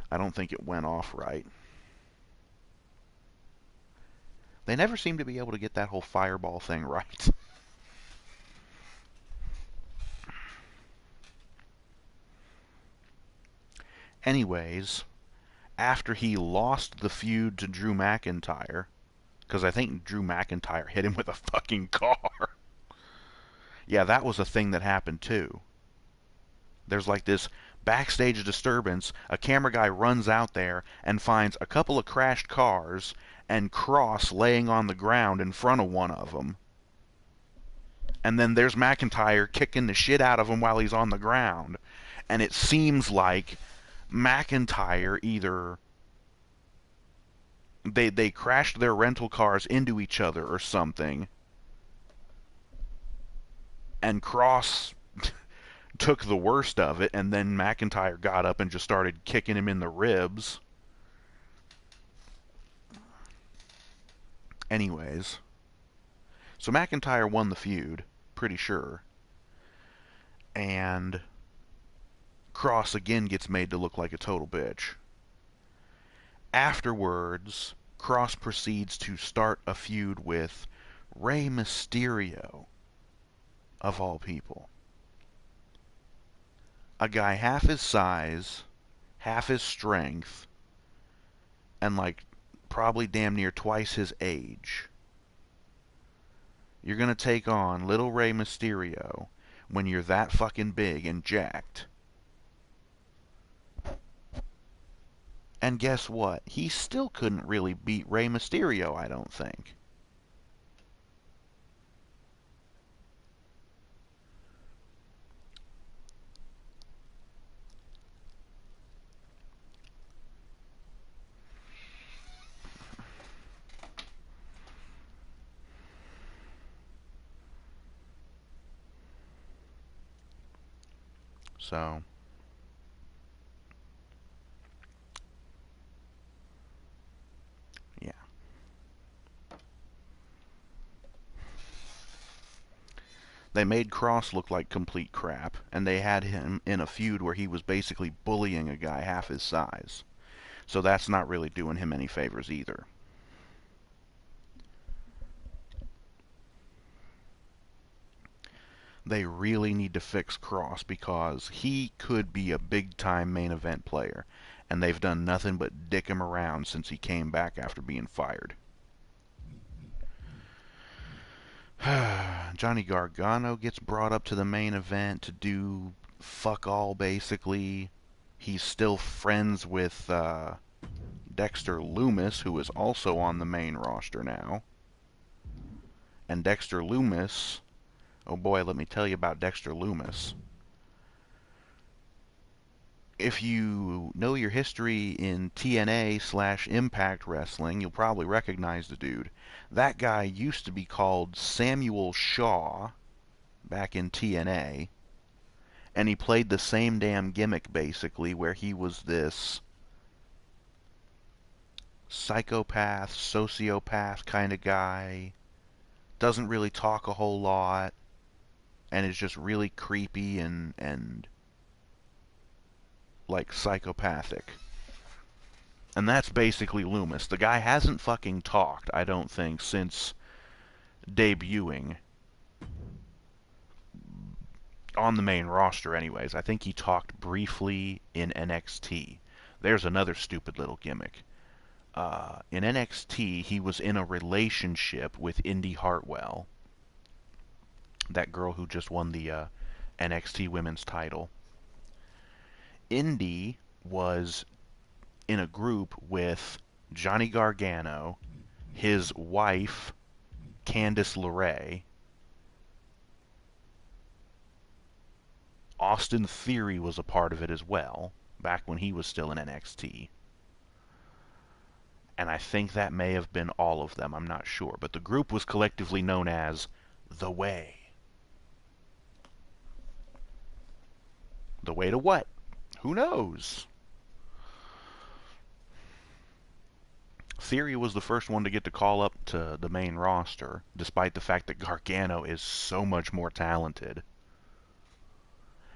I don't think it went off right. They never seem to be able to get that whole fireball thing right. Anyways, after he lost the feud to Drew McIntyre, because I think Drew McIntyre hit him with a fucking car. Yeah, that was a thing that happened too. There's like this backstage disturbance. A camera guy runs out there and finds a couple of crashed cars and Cross laying on the ground in front of one of them. And then there's McIntyre kicking the shit out of him while he's on the ground. And it seems like McIntyre either they crashed their rental cars into each other or something, and Cross took the worst of it, and then McIntyre got up and just started kicking him in the ribs. Anyways, so McIntyre won the feud, pretty sure, and Cross again gets made to look like a total bitch. Afterwards, Cross proceeds to start a feud with Rey Mysterio, of all people. A guy half his size, half his strength, and like probably damn near twice his age. You're gonna take on little Rey Mysterio when you're that fucking big and jacked. And guess what? He still couldn't really beat Rey Mysterio, I don't think. So, yeah. They made Cross look like complete crap, and they had him in a feud where he was basically bullying a guy half his size. So that's not really doing him any favors either. They really need to fix Cross because he could be a big-time main event player, and they've done nothing but dick him around since he came back after being fired. Johnny Gargano gets brought up to the main event to do fuck all, basically. He's still friends with Dexter Lumis, who is also on the main roster now. And Dexter Lumis, oh boy, let me tell you about Dexter Lumis. If you know your history in TNA/Impact Wrestling, you'll probably recognize the dude. That guy used to be called Samuel Shaw back in TNA, and he played the same damn gimmick basically, where he was this psychopath, sociopath kind of guy, doesn't really talk a whole lot, and is just really creepy and like, psychopathic. And that's basically Loomis. The guy hasn't fucking talked, I don't think, since debuting on the main roster anyways. I think he talked briefly in NXT. There's another stupid little gimmick. In NXT, he was in a relationship with Indy Hartwell, that girl who just won the NXT Women's title. Indy was in a group with Johnny Gargano, his wife, Candice LeRae. Austin Theory was a part of it as well, back when he was still in NXT. And I think that may have been all of them, I'm not sure. But the group was collectively known as The Way. The way to what? Who knows? Theory was the first one to get to call up to the main roster, despite the fact that Gargano is so much more talented.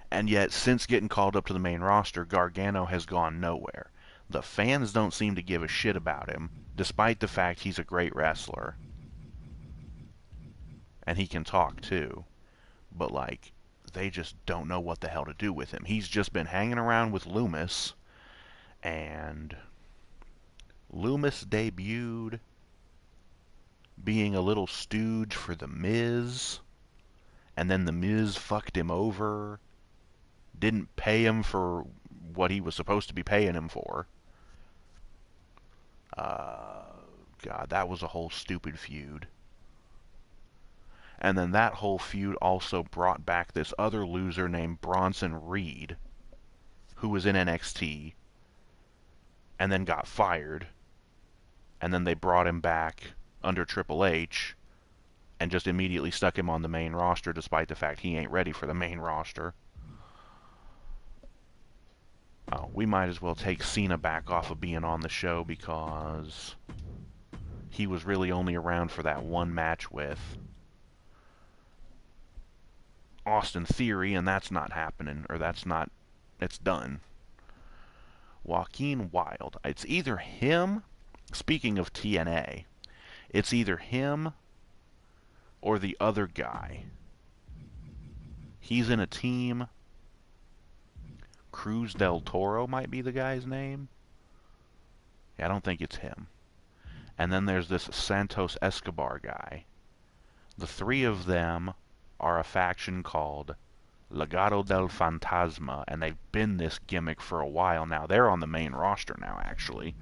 And yet, since getting called up to the main roster, Gargano has gone nowhere. The fans don't seem to give a shit about him, despite the fact he's a great wrestler. And he can talk too. But, like, they just don't know what the hell to do with him. He's just been hanging around with Loomis, and Loomis debuted being a little stooge for The Miz, and then The Miz fucked him over, didn't pay him for what he was supposed to be paying him for. God, that was a whole stupid feud. And then that whole feud also brought back this other loser named Bronson Reed, who was in NXT, and then got fired. And then they brought him back under Triple H, and just immediately stuck him on the main roster, despite the fact he ain't ready for the main roster. Oh, we might as well take Cena back off of being on the show, because he was really only around for that one match with Austin Theory, and that's not happening, or it's done. Joaquin Wilde. It's either him, speaking of TNA, it's either him or the other guy. He's in a team. Cruz del Toro might be the guy's name. Yeah, I don't think it's him. And then there's this Santos Escobar guy. The three of them are a faction called Legado del Fantasma, and they've been this gimmick for a while now. They're on the main roster now, actually.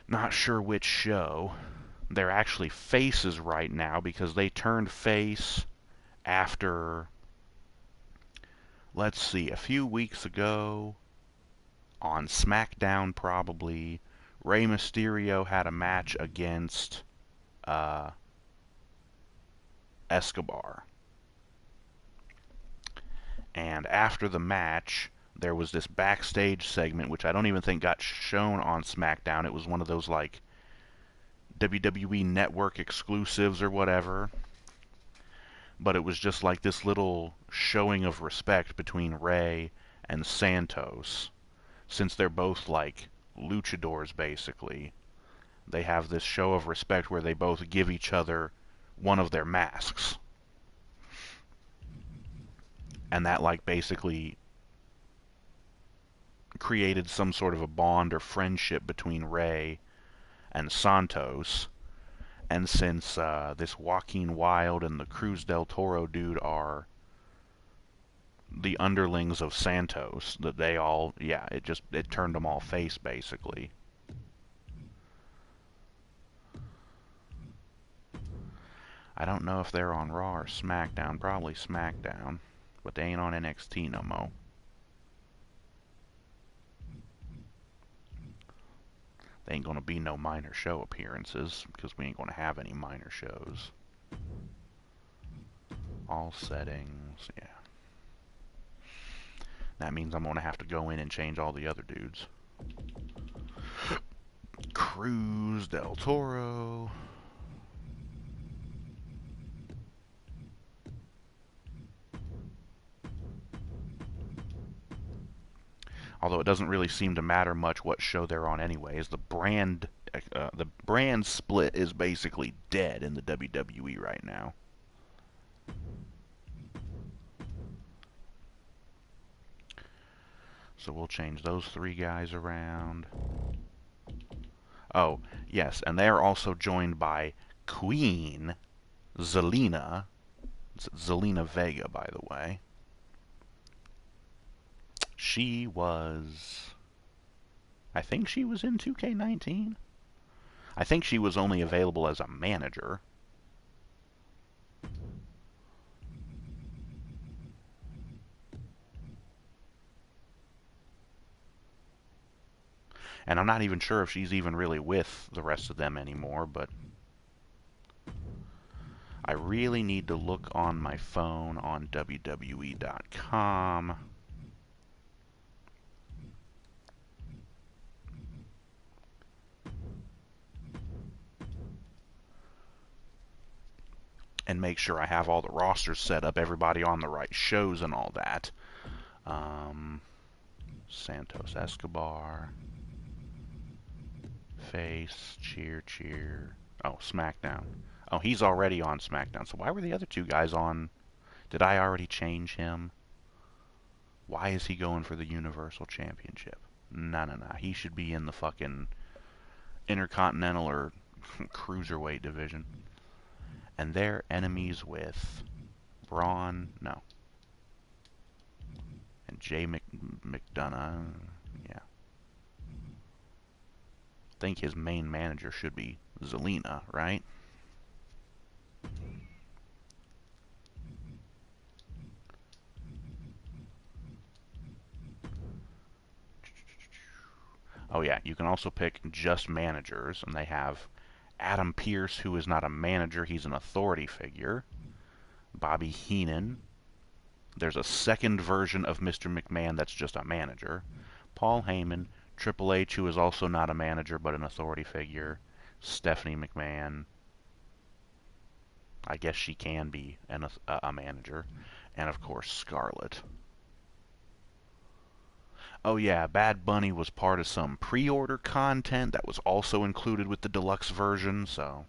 Not sure which show. They're actually faces right now, because they turned face after, let's see, a few weeks ago, on SmackDown probably, Rey Mysterio had a match against Escobar. And after the match, there was this backstage segment, which I don't even think got shown on SmackDown. It was one of those, like, WWE Network exclusives or whatever. But it was just like this little showing of respect between Rey and Santos. Since they're both, like, luchadors, basically. They have this show of respect where they both give each other one of their masks. And that, like, basically created some sort of a bond or friendship between Rey and Santos. And since this Joaquin Wilde and the Cruz del Toro dude are the underlings of Santos, that they all, yeah, it turned them all face, basically. I don't know if they're on Raw or SmackDown. Probably SmackDown. But they ain't on NXT no more. They ain't gonna be no minor show appearances, because we ain't gonna have any minor shows. All settings, yeah. That means I'm gonna have to go in and change all the other dudes. Cruz del Toro. Although it doesn't really seem to matter much what show they're on anyways. The brand split is basically dead in the WWE right now. So we'll change those three guys around. Oh, yes, and they are also joined by Queen Zelina. It's Zelina Vega, by the way. She was... I think she was in 2K19. I think she was only available as a manager. And I'm not even sure if she's even really with the rest of them anymore, but I really need to look on my phone on WWE.com. And make sure I have all the rosters set up, everybody on the right shows and all that. Santos Escobar. Face, cheer, cheer. Oh, SmackDown. Oh, he's already on SmackDown. So why were the other two guys on? Did I already change him? Why is he going for the Universal Championship? No. He should be in the fucking Intercontinental or Cruiserweight division. And they're enemies with Braun, no. And Jay McDonough, yeah. I think his main manager should be Zelina, right? Oh yeah, you can also pick just managers, and they have Adam Pearce, who is not a manager, he's an authority figure. Bobby Heenan. There's a second version of Mr. McMahon that's just a manager. Paul Heyman. Triple H, who is also not a manager but an authority figure. Stephanie McMahon. I guess she can be a manager. And of course, Scarlett. Oh yeah, Bad Bunny was part of some pre-order content that was also included with the deluxe version, so...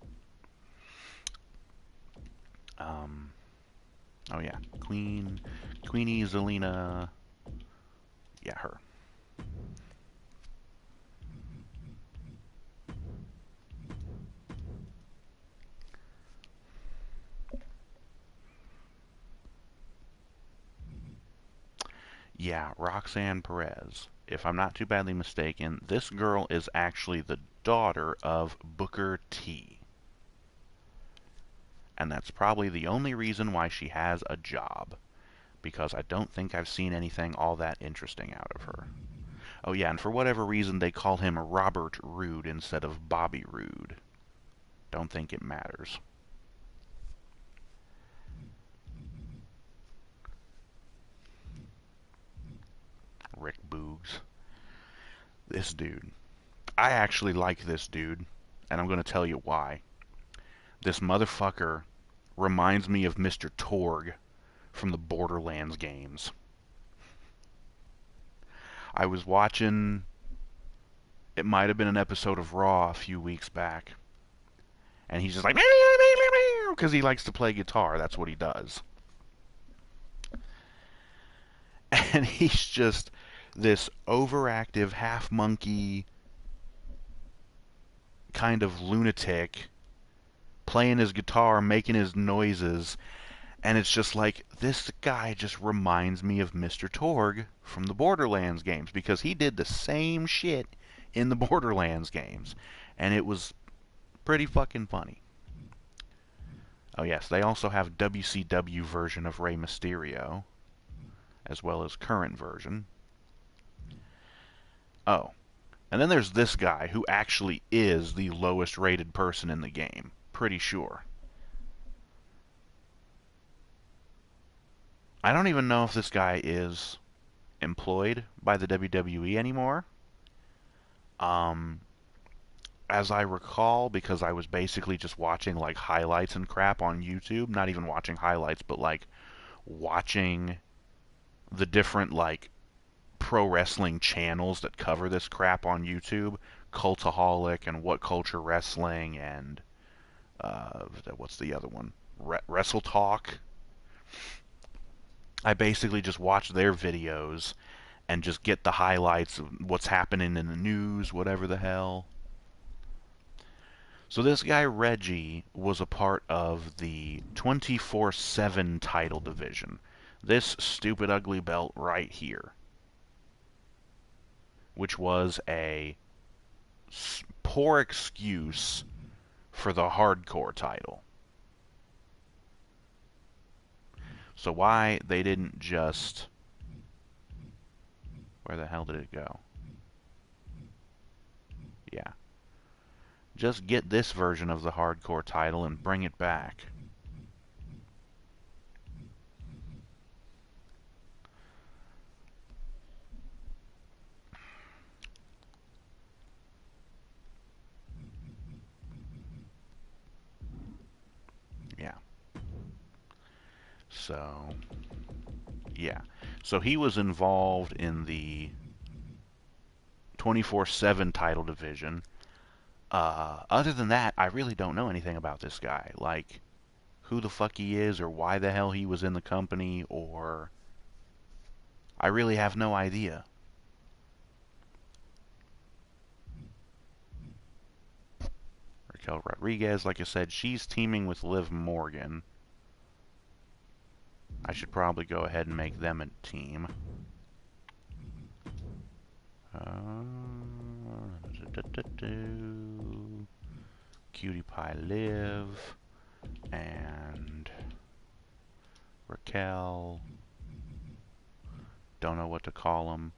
oh yeah, Queenie Zelina... Yeah, her. Yeah, Roxanne Perez. If I'm not too badly mistaken, this girl is actually the daughter of Booker T. And that's probably the only reason why she has a job. Because I don't think I've seen anything all that interesting out of her. Oh yeah, and for whatever reason they call him Robert Roode instead of Bobby Roode. Don't think it matters. Rick Boogs. This dude. I actually like this dude, and I'm going to tell you why. This motherfucker reminds me of Mr. Torg from the Borderlands games. I was watching, it might have been an episode of Raw a few weeks back, and he's just like, because he likes to play guitar, that's what he does. And he's just this overactive half monkey kind of lunatic playing his guitar, making his noises, and it's just like, this guy just reminds me of Mr. Torg from the Borderlands games, because he did the same shit in the Borderlands games, and it was pretty fucking funny. Oh yes, they also have WCW version of Rey Mysterio, as well as current version. Oh, and then there's this guy who actually is the lowest rated person in the game. Pretty sure. I don't even know if this guy is employed by the WWE anymore. As I recall, because I was basically just watching like highlights and crap on YouTube, not even watching highlights, but like watching the different like pro wrestling channels that cover this crap on YouTube. Cultaholic and What Culture Wrestling and what's the other one? Wrestle Talk. I basically just watch their videos and just get the highlights of what's happening in the news, whatever the hell. So this guy Reggie was a part of the 24/7 title division. This stupid ugly belt right here, which was a poor excuse for the hardcore title. So why they didn't just... Where the hell did it go? Yeah. Just get this version of the hardcore title and bring it back. Yeah. So, yeah. So he was involved in the 24/7 title division. Other than that, I really don't know anything about this guy. Like, who the fuck he is, or why the hell he was in the company, or... I really have no idea. Raquel Rodriguez, like I said, she's teaming with Liv Morgan. I should probably go ahead and make them a team. Cutie Pie Liv and Raquel. Don't know what to call them.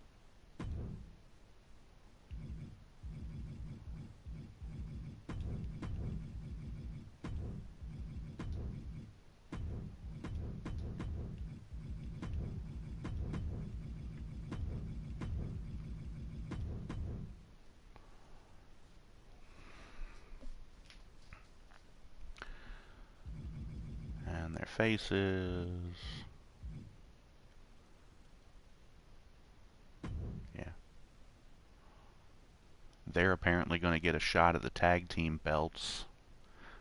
And their faces. Yeah. They're apparently going to get a shot at the tag team belts.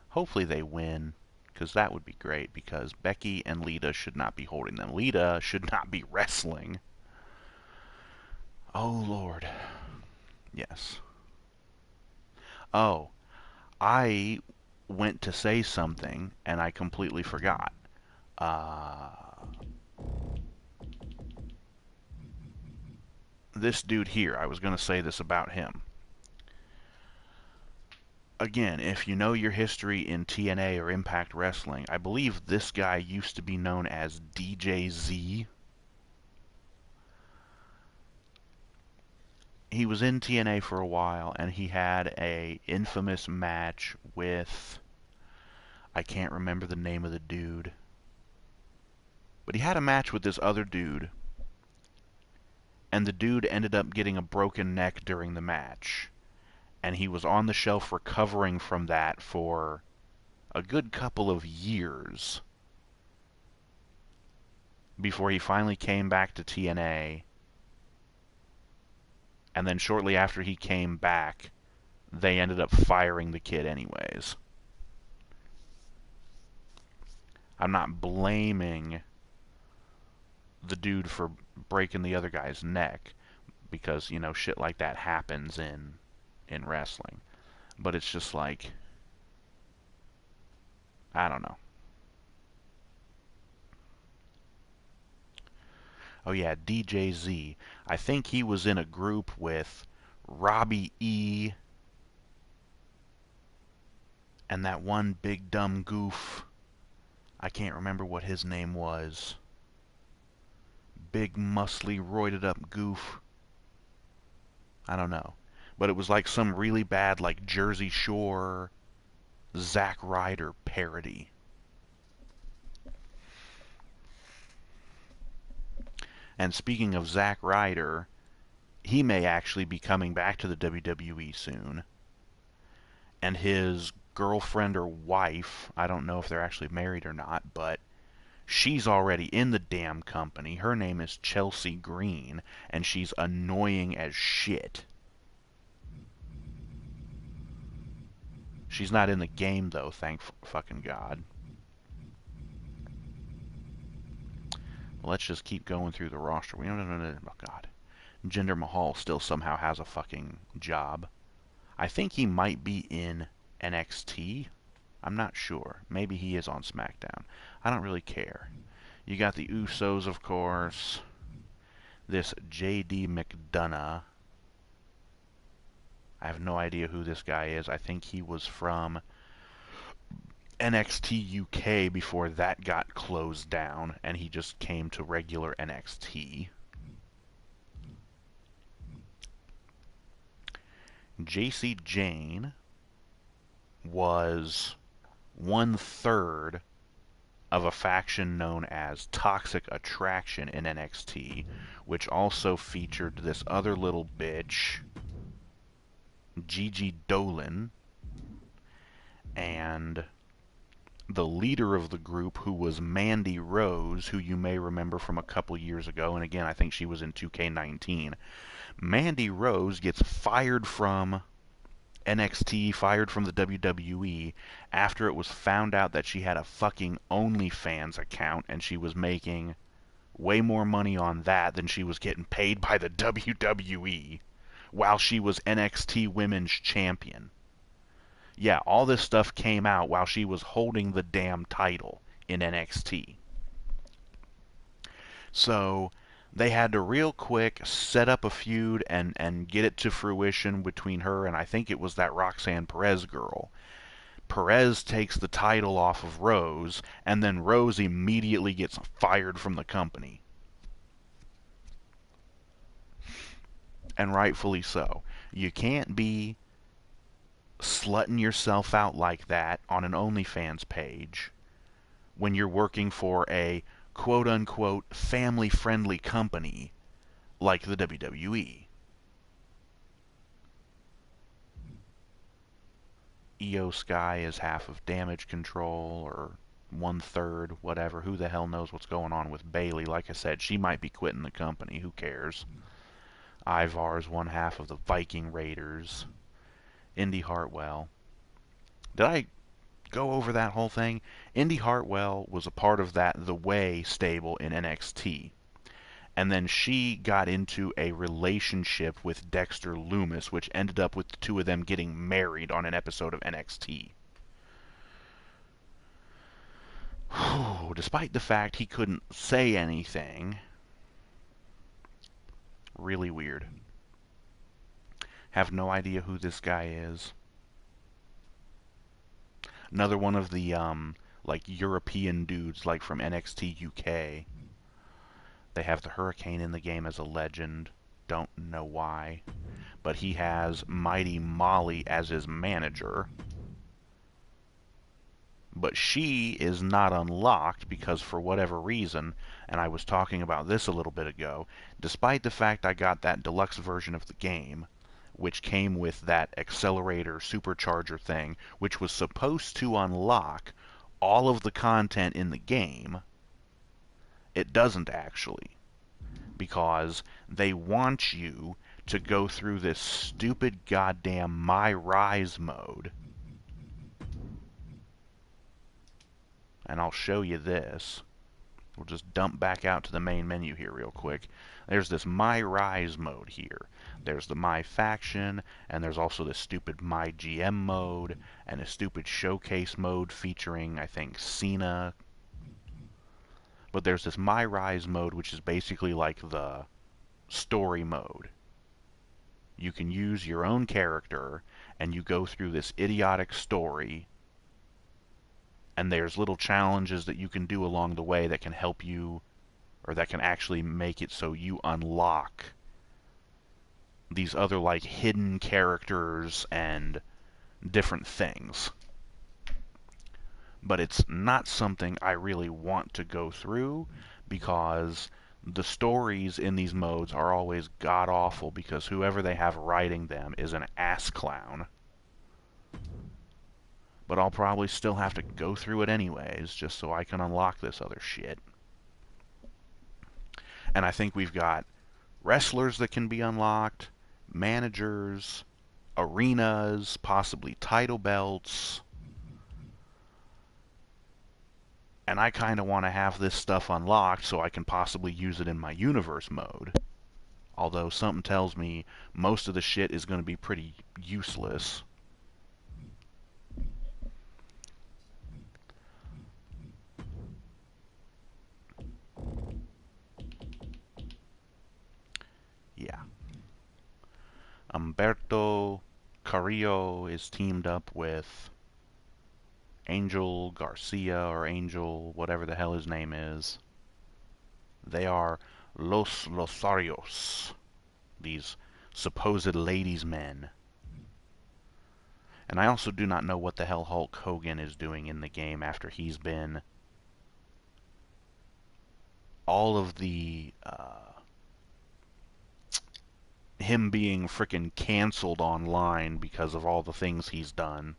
Hopefully they win, because that would be great, because Becky and Lita should not be holding them. Lita should not be wrestling. Oh, Lord. Yes. Oh, I went to say something, and I completely forgot. This dude here, I was going to say this about him. Again, if you know your history in TNA or Impact Wrestling, I believe this guy used to be known as DJZ. He was in TNA for a while, and he had a infamous match with... I can't remember the name of the dude. But he had a match with this other dude, and the dude ended up getting a broken neck during the match. And he was on the shelf recovering from that for a good couple of years before he finally came back to TNA. And then shortly after he came back, they ended up firing the kid anyways. I'm not blaming the dude for breaking the other guy's neck, because, you know, shit like that happens in wrestling. But it's just like, I don't know. Oh yeah, DJZ. I think he was in a group with Robbie E. and that one big dumb goof. I can't remember what his name was. Big, muscly, roided up goof. I don't know. But it was like some really bad, like, Jersey Shore Zack Ryder parody. And speaking of Zack Ryder, he may actually be coming back to the WWE soon. And his girlfriend or wife, I don't know if they're actually married or not, but She's already in the damn company. Her name is Chelsea Green, and she's annoying as shit. She's not in the game, though, thank fucking God. Let's just keep going through the roster. Oh, God. Jinder Mahal still somehow has a fucking job. I think he might be in NXT. I'm not sure. Maybe he is on SmackDown. I don't really care. You got the Usos, of course. This J.D. McDonough. I have no idea who this guy is. I think he was from NXT UK before that got closed down, and he just came to regular NXT. JC Jane was 1/3 of a faction known as Toxic Attraction in NXT, which also featured this other little bitch, Gigi Dolan, and the leader of the group, who was Mandy Rose, who you may remember from a couple years ago, and again, I think she was in 2K19. Mandy Rose gets fired from NXT, fired from the WWE, after it was found out that she had a fucking OnlyFans account, and she was making way more money on that than she was getting paid by the WWE, while she was NXT Women's Champion. Yeah, all this stuff came out while she was holding the damn title in NXT. So they had to real quick set up a feud and get it to fruition between her and I think it was that Roxanne Perez girl. Perez takes the title off of Rose, and then Rose immediately gets fired from the company. And rightfully so. You can't be slutting yourself out like that on an OnlyFans page when you're working for a quote-unquote family-friendly company like the WWE. Io Sky is half of Damage Control, or 1/3, whatever. Who the hell knows what's going on with Bayley? Like I said, she might be quitting the company. Who cares? Ivar's one half of the Viking Raiders. Indy Hartwell. Did I go over that whole thing? Indy Hartwell was a part of that The Way stable in NXT. And then she got into a relationship with Dexter Lumis, which ended up with the two of them getting married on an episode of NXT. Despite the fact he couldn't say anything. Really weird. Have no idea who this guy is. Another one of the, like, European dudes, like from NXT UK. They have the Hurricane in the game as a legend. Don't know why. But he has Mighty Molly as his manager. But she is not unlocked because for whatever reason, and I was talking about this a little bit ago, despite the fact I got that deluxe version of the game, which came with that accelerator supercharger thing, which was supposed to unlock all of the content in the game, it doesn't actually. Because they want you to go through this stupid goddamn My Rise mode. And I'll show you this. We'll just dump back out to the main menu here real quick. There's this My Rise mode here. There's the My Faction, and there's also the stupid My GM mode, and a stupid Showcase mode featuring, I think, Cena. But there's this My Rise mode, which is basically like the story mode. You can use your own character, and you go through this idiotic story, and there's little challenges that you can do along the way that can help you, or that can actually make it so you unlock these other, like, hidden characters and different things. But it's not something I really want to go through, because the stories in these modes are always god-awful, because whoever they have writing them is an ass clown. but I'll probably still have to go through it anyways, just so I can unlock this other shit. And I think we've got wrestlers that can be unlocked, managers, arenas, possibly title belts. And I kind of want to have this stuff unlocked so I can possibly use it in my universe mode. Although something tells me most of the shit is going to be pretty useless. Yeah. Humberto Carrillo is teamed up with Angel Garcia, or Angel, whatever the hell his name is. They are Los Losarios, these supposed ladies' men. And I also do not know what the hell Hulk Hogan is doing in the game after he's been all of the him being frickin' canceled online because of all the things he's done.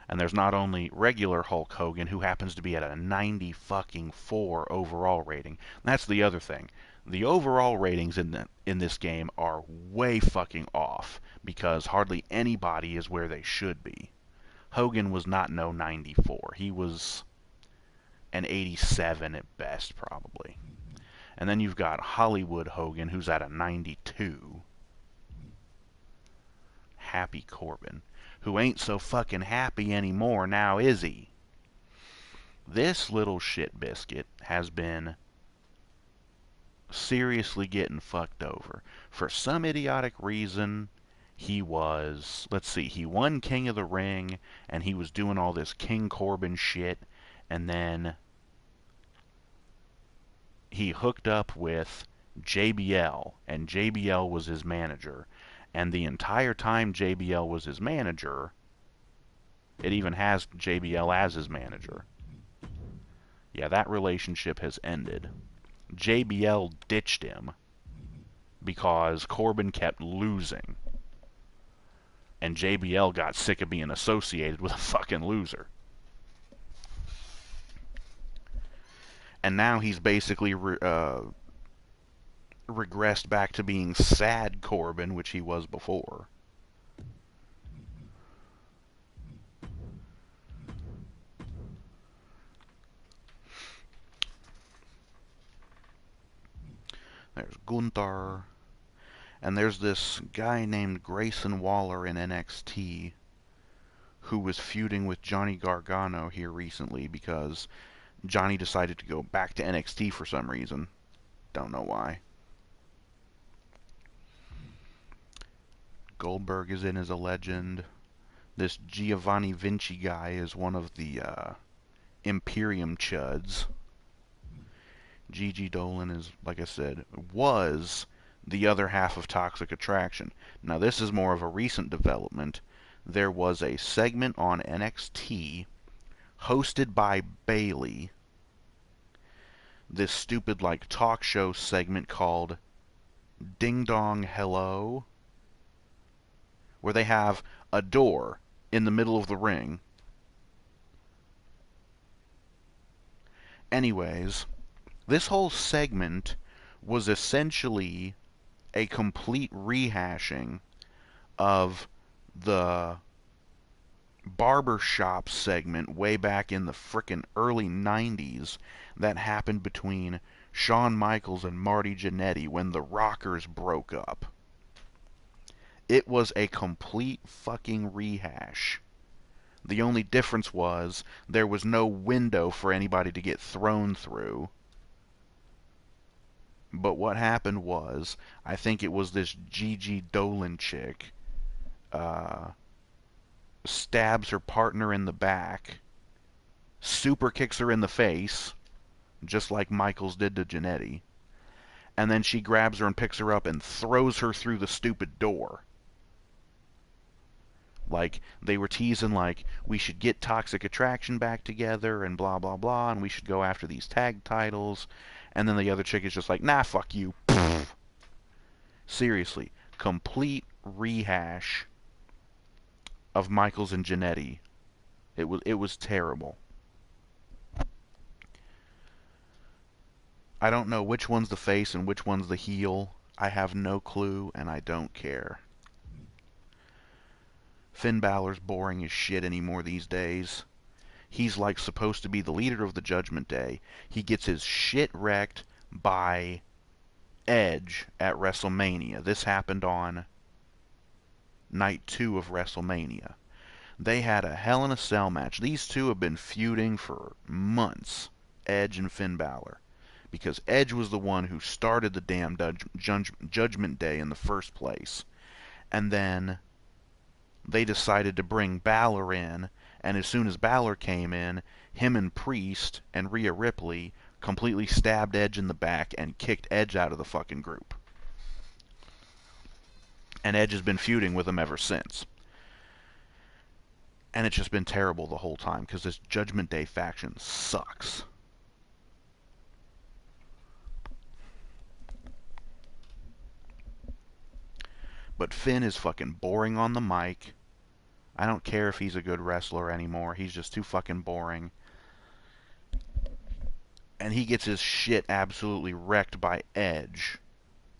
And there's not only regular Hulk Hogan, who happens to be at a 90 fucking 4 overall rating. That's the other thing. The overall ratings in this game are way fucking off, because hardly anybody is where they should be. Hogan was not no 94. He was an 87 at best, probably. And then you've got Hollywood Hogan, who's at a 92. Happy Corbin, who ain't so fucking happy anymore now, is he? This little shit biscuit has been seriously getting fucked over. For some idiotic reason, he was, let's see, he won King of the Ring, and he was doing all this King Corbin shit, and then he hooked up with JBL, and JBL was his manager. And the entire time JBL was his manager, it even has JBL as his manager. Yeah, that relationship has ended. JBL ditched him because Corbin kept losing. And JBL got sick of being associated with a fucking loser. And now he's basically regressed back to being sad Corbin, which he was before. There's Gunther. And there's this guy named Grayson Waller in NXT who was feuding with Johnny Gargano here recently because Johnny decided to go back to NXT for some reason. Don't know why. Goldberg is in as a legend. This Giovanni Vinci guy is one of the Imperium Chuds. Gigi Dolan is, like I said, was the other half of Toxic Attraction. Now this is more of a recent development. There was a segment on NXT hosted by Bayley. This stupid like talk show segment called Ding Dong Hello, where they have a door in the middle of the ring. Anyways, this whole segment was essentially a complete rehashing of the barbershop segment way back in the frickin' early 90s that happened between Shawn Michaels and Marty Jannetty when the Rockers broke up. It was a complete fucking rehash. The only difference was there was no window for anybody to get thrown through. But what happened was, I think it was this Gigi Dolan chick stabs her partner in the back, super kicks her in the face, just like Michaels did to Jannetty, and then she grabs her and picks her up and throws her through the stupid door. Like, they were teasing, like, we should get Toxic Attraction back together and blah, blah, blah, and we should go after these tag titles. And then the other chick is just like, nah, fuck you. Seriously, complete rehash of Michaels and Jannetty It was terrible. I don't know which one's the face and which one's the heel. I have no clue, and I don't care. Finn Balor's boring as shit anymore these days. He's like supposed to be the leader of the Judgment Day. He gets his shit wrecked by Edge at WrestleMania. This happened on night 2 of WrestleMania. They had a Hell in a Cell match. These two have been feuding for months, Edge and Finn Balor, because Edge was the one who started the damn Judgment Day in the first place. And then they decided to bring Balor in, and as soon as Balor came in, him and Priest and Rhea Ripley completely stabbed Edge in the back and kicked Edge out of the fucking group. And Edge has been feuding with them ever since. And it's just been terrible the whole time, because this Judgment Day faction sucks. But Finn is fucking boring on the mic. I don't care if he's a good wrestler anymore. He's just too fucking boring. And he gets his shit absolutely wrecked by Edge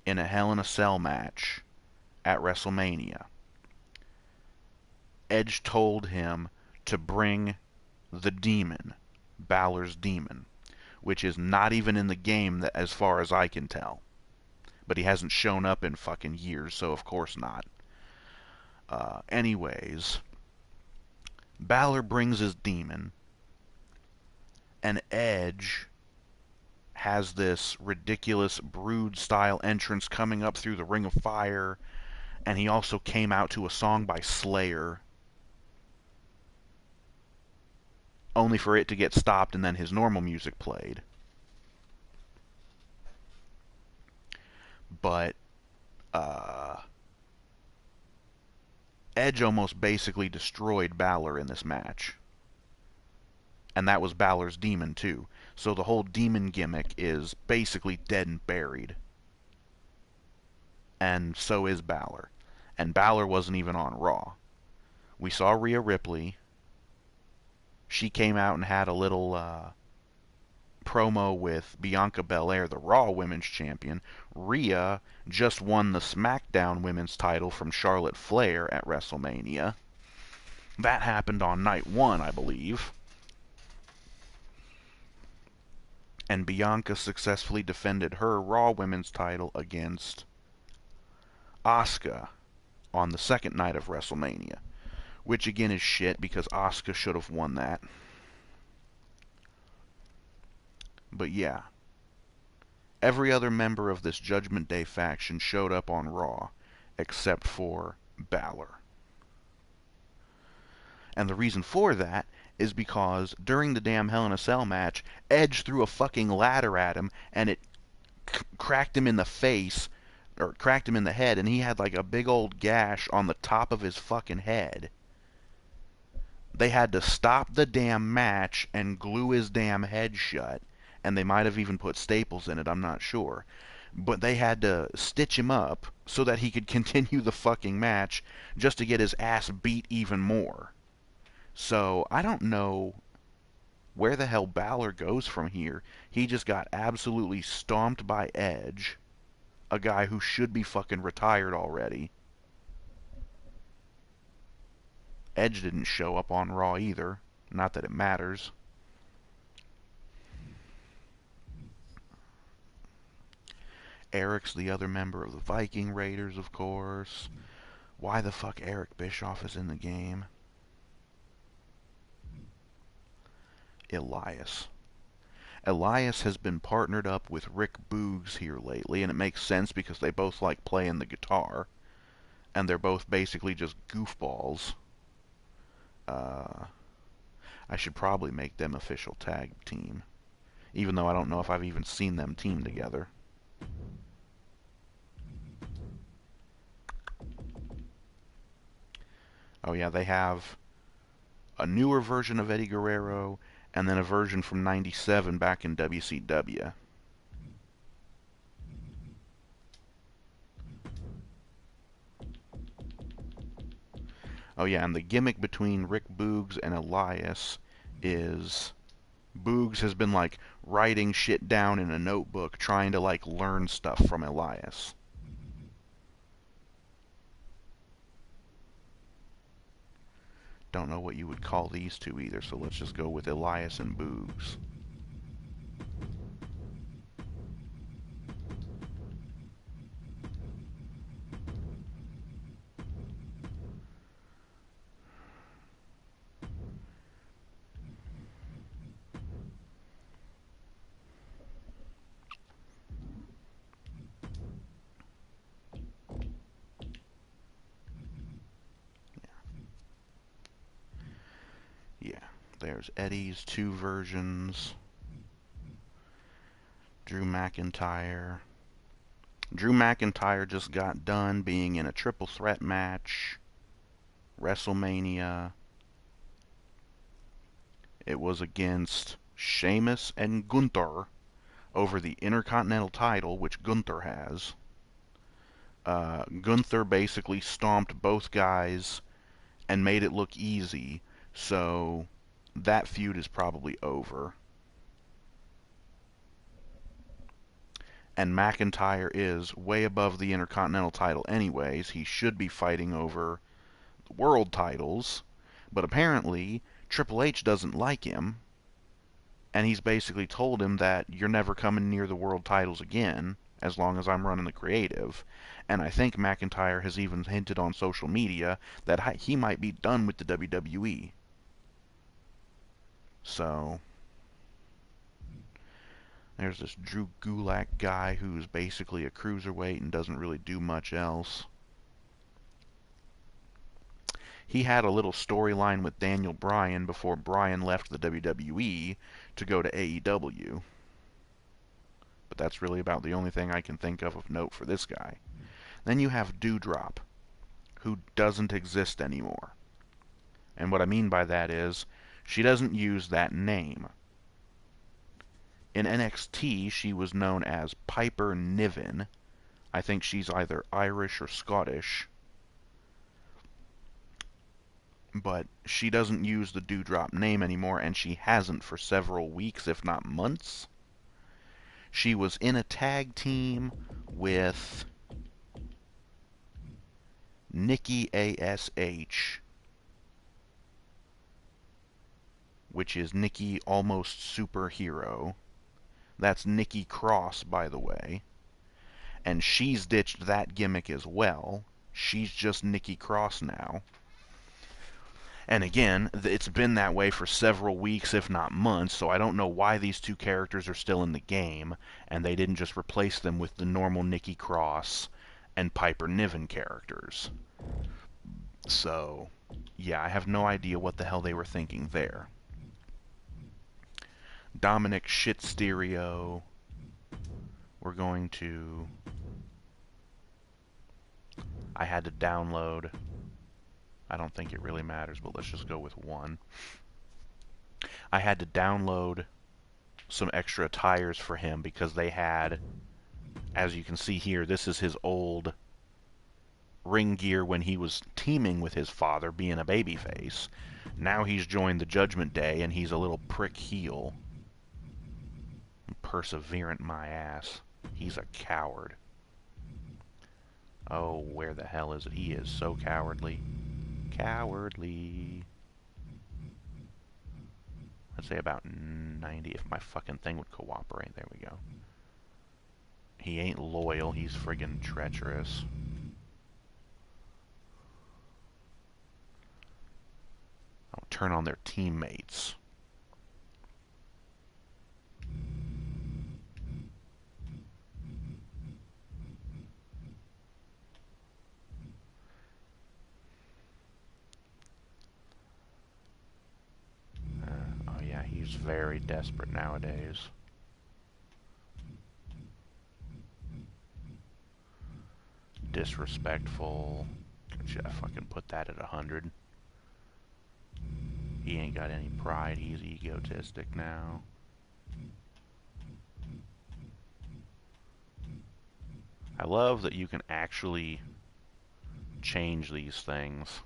in a Hell in a Cell match at WrestleMania. Edge told him to bring the demon, Balor's demon, which is not even in the game that, as far as I can tell. But he hasn't shown up in fucking years, so of course not. Anyways, Balor brings his demon, and Edge has this ridiculous Brood-style entrance coming up through the Ring of Fire, and he also came out to a song by Slayer, only for it to get stopped and then his normal music played. But Edge almost basically destroyed Balor in this match. And that was Balor's demon too. So the whole demon gimmick is basically dead and buried. And so is Balor. And Balor wasn't even on Raw. We saw Rhea Ripley. She came out and had a little promo with Bianca Belair, the Raw Women's Champion. Rhea just won the SmackDown Women's title from Charlotte Flair at WrestleMania. That happened on night 1, I believe. And Bianca successfully defended her Raw Women's title against Asuka on the second night of WrestleMania. Which again is shit, because Asuka should have won that. But yeah. Every other member of this Judgment Day faction showed up on Raw, except for Balor. And the reason for that is because during the damn Hell in a Cell match, Edge threw a fucking ladder at him, and it cracked him in the face, or cracked him in the head, and he had like a big old gash on the top of his fucking head. They had to stop the damn match and glue his damn head shut, and they might have even put staples in it, I'm not sure. But they had to stitch him up so that he could continue the fucking match just to get his ass beat even more. So, I don't know where the hell Balor goes from here. He just got absolutely stomped by Edge, a guy who should be fucking retired already. Edge didn't show up on Raw either. Not that it matters. Eric's the other member of the Viking Raiders, of course. Why the fuck Eric Bischoff is in the game? Elias. Elias has been partnered up with Rick Boogs here lately, and it makes sense because they both like playing the guitar. And they're both basically just goofballs. I should probably make them official tag team. Even though I don't know if I've even seen them team together. Oh yeah, they have a newer version of Eddie Guerrero, and then a version from '97 back in WCW. Oh yeah, and the gimmick between Rick Boogs and Elias is Boogs has been like writing shit down in a notebook, trying to like learn stuff from Elias. Don't know what you would call these two either, so let's just go with Elias and Boogs. Yeah, there's Eddie's two versions. Drew McIntyre. Drew McIntyre just got done being in a triple threat match. WrestleMania. It was against Sheamus and Gunther over the Intercontinental title, which Gunther has. Gunther basically stomped both guys and made it look easy, so that feud is probably over. And McIntyre is way above the Intercontinental title anyways. He should be fighting over the world titles, but apparently Triple H doesn't like him, and he's basically told him that you're never coming near the world titles again as long as I'm running the creative. And I think McIntyre has even hinted on social media that he might be done with the WWE. So there's this Drew Gulak guy who's basically a cruiserweight and doesn't really do much else. He had a little storyline with Daniel Bryan before Bryan left the WWE to go to AEW. But that's really about the only thing I can think of note for this guy. Then you have Doudrop, who doesn't exist anymore. And what I mean by that is, she doesn't use that name. In NXT, she was known as Piper Niven. I think she's either Irish or Scottish. But she doesn't use the Doudrop name anymore, and she hasn't for several weeks, if not months. She was in a tag team with Nikki ASH, which is Nikki Almost Superhero. That's Nikki Cross, by the way. And she's ditched that gimmick as well. She's just Nikki Cross now. And again, it's been that way for several weeks, if not months, so I don't know why these two characters are still in the game, and they didn't just replace them with the normal Nikki Cross and Piper Niven characters. So, yeah, I have no idea what the hell they were thinking there. Dominic Shit Stereo. We're going to... I had to download... I don't think it really matters, but let's just go with one. I had to download some extra tires for him because they had, as you can see here, this is his old ring gear when he was teaming with his father, being a babyface. Now he's joined the Judgment Day, and he's a little prick heel. Perseverant my ass. He's a coward. Oh, where the hell is it? He is so cowardly. Cowardly. I'd say about 90 if my fucking thing would cooperate. There we go. He ain't loyal. He's friggin' treacherous. I'll turn on their teammates. Oh yeah, he's very desperate nowadays. Disrespectful. Should I fucking put that at 100? He ain't got any pride. He's egotistic now. I love that you can actually change these things.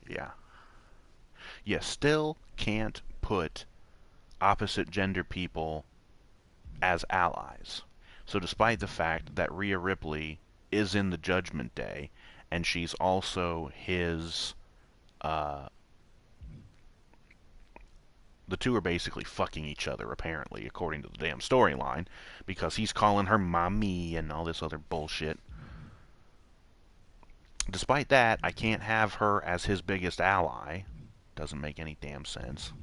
Yeah. You still can't put opposite gender people as allies. So despite the fact that Rhea Ripley is in the Judgment Day, and she's also his, uh, the two are basically fucking each other, apparently, according to the damn storyline, because he's calling her mommy and all this other bullshit. Despite that, I can't have her as his biggest ally. Doesn't make any damn sense.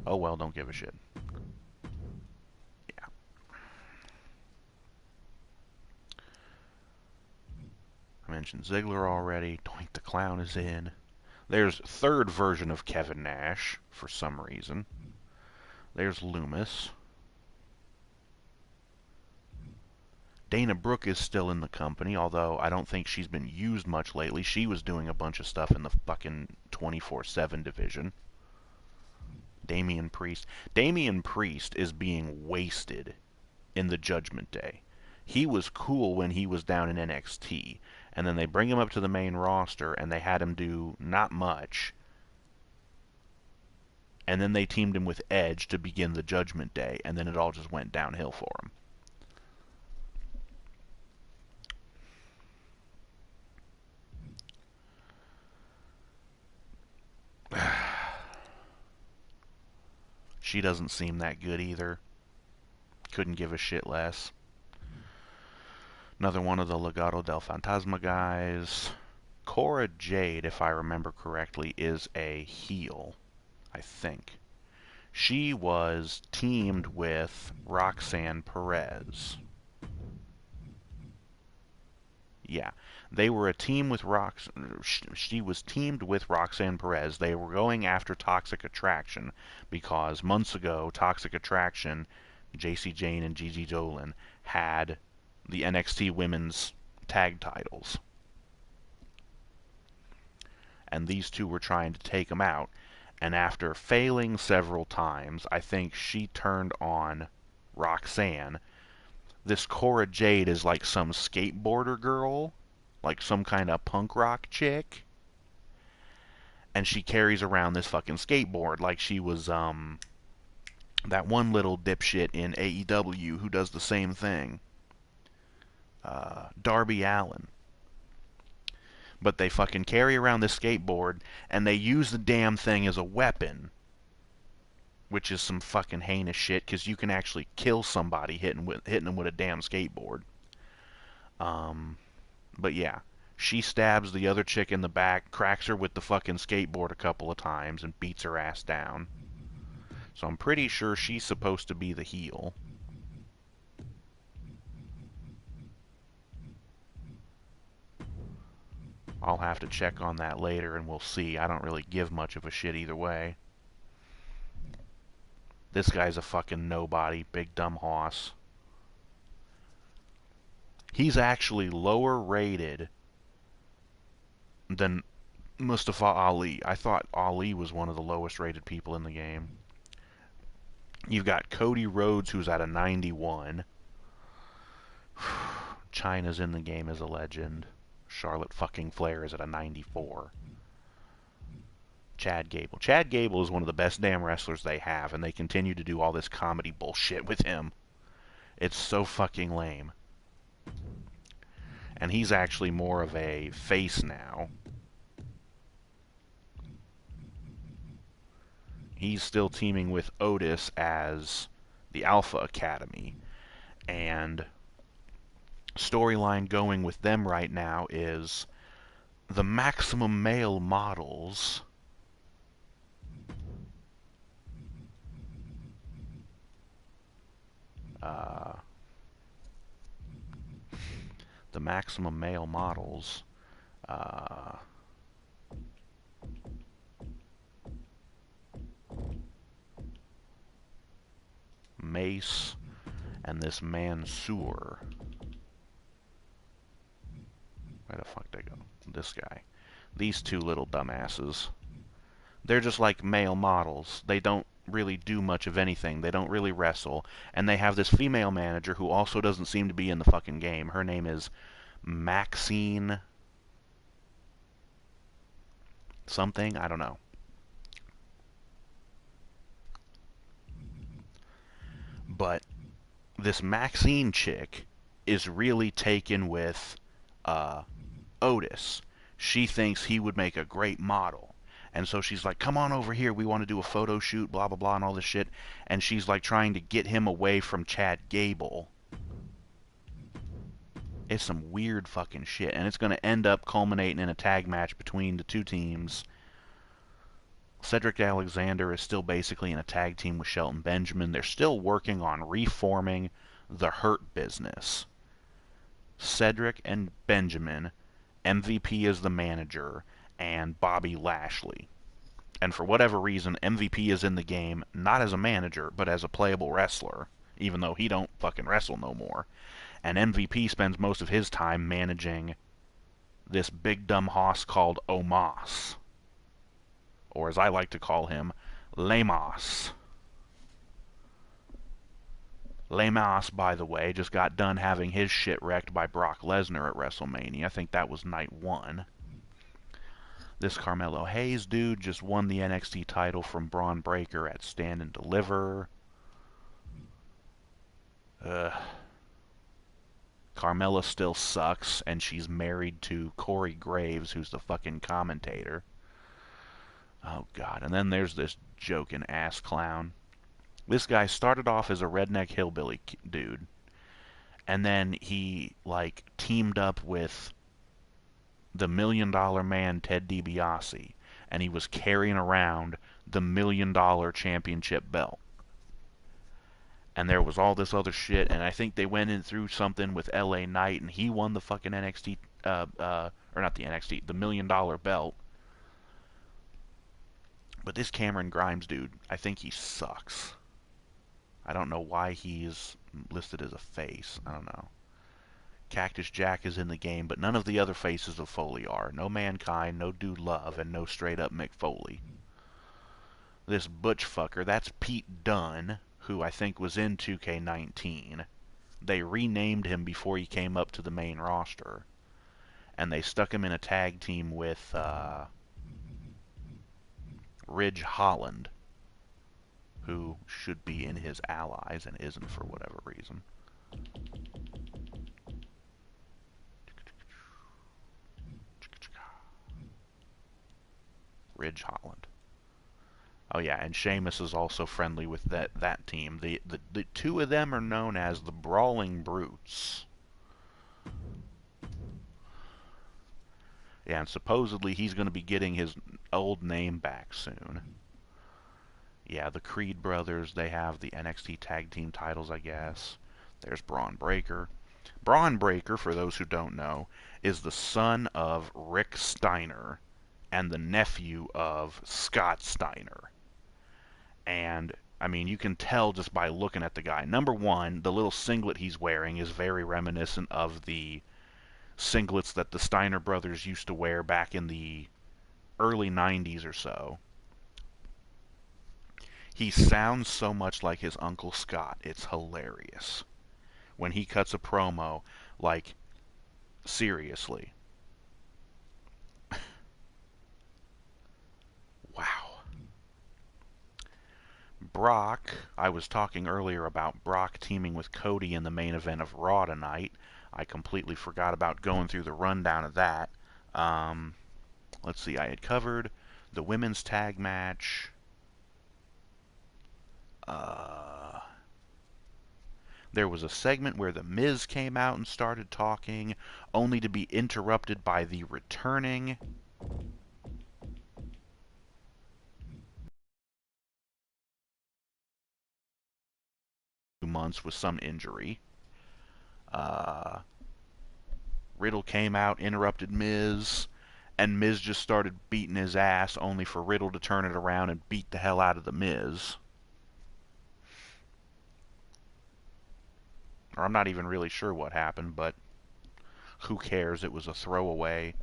Oh well, don't give a shit. Yeah. I mentioned Ziggler already. Doink the Clown is in. There's third version of Kevin Nash, for some reason. There's Loomis. Dana Brooke is still in the company, although I don't think she's been used much lately. She was doing a bunch of stuff in the fucking 24/7 division. Damian Priest. Damian Priest is being wasted in the Judgment Day. He was cool when he was down in NXT, and then they bring him up to the main roster, and they had him do not much. And then they teamed him with Edge to begin the Judgment Day, and then it all just went downhill for him. She doesn't seem that good either. Couldn't give a shit less. Another one of the Legado del Fantasma guys. Cora Jade, if I remember correctly, is a heel, I think. She was teamed with Roxanne Perez. Yeah, they were a team with She was teamed with Roxanne Perez. They were going after Toxic Attraction because months ago, Toxic Attraction, JC Jane and Gigi Dolan had the NXT Women's Tag titles, and these two were trying to take them out. And after failing several times, I think she turned on Roxanne. This Cora Jade is like some skateboarder girl, like some kind of punk rock chick, and she carries around this fucking skateboard like she was that one little dipshit in AEW who does the same thing, Darby Allin. But they fucking carry around this skateboard, and they use the damn thing as a weapon, which is some fucking heinous shit, because you can actually kill somebody hitting them with a damn skateboard. But yeah, she stabs the other chick in the back, cracks her with the fucking skateboard a couple of times, and beats her ass down. So I'm pretty sure she's supposed to be the heel. I'll have to check on that later, and we'll see. I don't really give much of a shit either way. This guy's a fucking nobody, big dumb hoss. He's actually lower rated than Mustafa Ali. I thought Ali was one of the lowest rated people in the game. You've got Cody Rhodes, who's at a 91. Chyna's in the game as a legend. Charlotte fucking Flair is at a 94. Chad Gable. Chad Gable is one of the best damn wrestlers they have, and they continue to do all this comedy bullshit with him. It's so fucking lame. And he's actually more of a face now. He's still teaming with Otis as the Alpha Academy. And storyline going with them right now is the Maximum Male models the Maximum Male models Mace and this Mansoor. Where the fuck they go? This guy. These two little dumbasses. They're just like male models. They don't really do much of anything. They don't really wrestle. And they have this female manager who also doesn't seem to be in the fucking game. Her name is Maxine something, I don't know. But this Maxine chick is really taken with uh, Otis. She thinks he would make a great model. And so she's like, come on over here. We want to do a photo shoot, blah, blah, blah, and all this shit. And she's like trying to get him away from Chad Gable. It's some weird fucking shit. And it's going to end up culminating in a tag match between the two teams. Cedric Alexander is still basically in a tag team with Shelton Benjamin. They're still working on reforming the Hurt Business. Cedric and Benjamin, MVP is the manager, and Bobby Lashley. And for whatever reason, MVP is in the game, not as a manager, but as a playable wrestler, even though he don't fucking wrestle no more. And MVP spends most of his time managing this big dumb hoss called Omos. Or as I like to call him, Lemos. Lemos, by the way, just got done having his shit wrecked by Brock Lesnar at WrestleMania. I think that was night 1. This Carmelo Hayes dude just won the NXT title from Braun Breaker at Stand and Deliver. Carmella still sucks, and she's married to Corey Graves, who's the fucking commentator. Oh, God. And then there's this joking ass clown. This guy started off as a redneck hillbilly dude, and then he, like, teamed up with the $1 Million Man Ted DiBiase, and he was carrying around the $1 Million Championship belt. And there was all this other shit, and I think they went in through something with LA Knight, and he won the fucking NXT, or not the NXT, the $1 Million belt. But this Cameron Grimes dude, I think he sucks. I don't know why he's listed as a face. I don't know. Cactus Jack is in the game, but none of the other faces of Foley are. No Mankind, no Dude Love, and no straight up Mick Foley. This Butch fucker, that's Pete Dunne, who I think was in 2K19. They renamed him before he came up to the main roster. And they stuck him in a tag team with Ridge Holland, who should be in his allies and isn't for whatever reason. Ridge Holland. Oh yeah, and Sheamus is also friendly with that team. The two of them are known as the Brawling Brutes. Yeah, and supposedly he's going to be getting his old name back soon. Yeah, the Creed brothers, they have the NXT tag team titles, I guess. There's Braun Breaker. Braun Breaker, for those who don't know, is the son of Rick Steiner and the nephew of Scott Steiner. And, I mean, you can tell just by looking at the guy. Number one, the little singlet he's wearing is very reminiscent of the singlets that the Steiner brothers used to wear back in the early 90s or so. He sounds so much like his Uncle Scott. It's hilarious. When he cuts a promo, like, seriously. Wow. Brock, I was talking earlier about Brock teaming with Cody in the main event of Raw tonight. I completely forgot about going through the rundown of that. Let's see, I had covered the women's tag match. There was a segment where The Miz came out and started talking, only to be interrupted by the returning months with some injury. Riddle came out, interrupted Miz, and Miz just started beating his ass, only for Riddle to turn it around and beat the hell out of the Miz. Or I'm not even really sure what happened, but who cares? It was a throwaway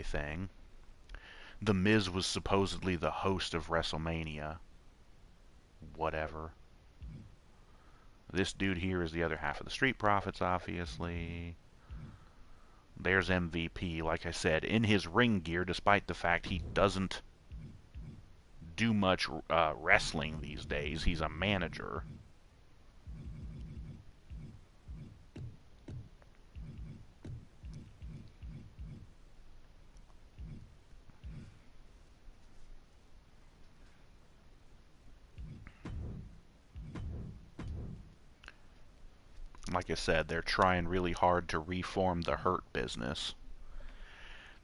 thing. The Miz was supposedly the host of WrestleMania. Whatever. This dude here is the other half of the Street Profits, obviously. There's MVP, like I said, in his ring gear, despite the fact he doesn't do much wrestling these days. He's a manager. Like I said, they're trying really hard to reform the Hurt business.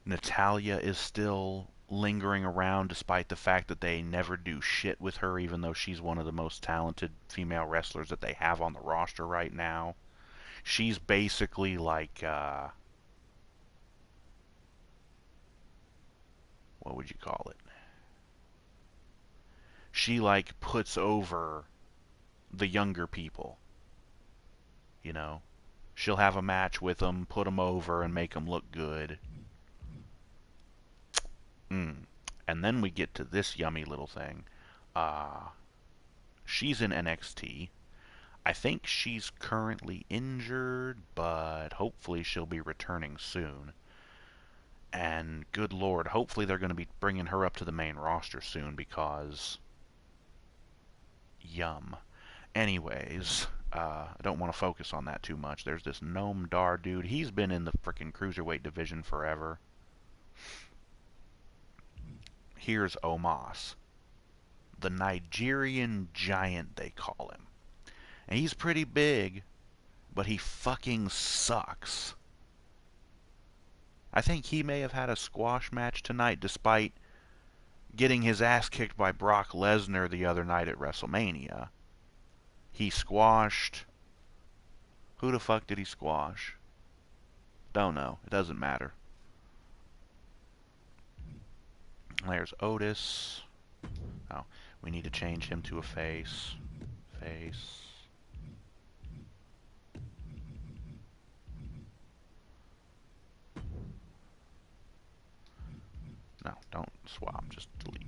Natalia is still lingering around despite the fact that they never do shit with her, even though she's one of the most talented female wrestlers that they have on the roster right now. She's basically like, what would you call it? She like puts over the younger people, you know. She'll have a match with them, put them over, and make them look good. Mm. And then we get to this yummy little thing. Uh, she's in NXT. I think she's currently injured, but hopefully she'll be returning soon. And good lord, hopefully they're going to be bringing her up to the main roster soon because yum. Anyways, I don't want to focus on that too much. There's this Noam Dar dude. He's been in the frickin' cruiserweight division forever. Here's Omos, the Nigerian giant, they call him. And he's pretty big, but he fucking sucks. I think he may have had a squash match tonight despite getting his ass kicked by Brock Lesnar the other night at WrestleMania. He squashed... Who the fuck did he squash? Don't know. It doesn't matter. There's Otis. Oh, we need to change him to a face. Face. No, don't swap. Just delete.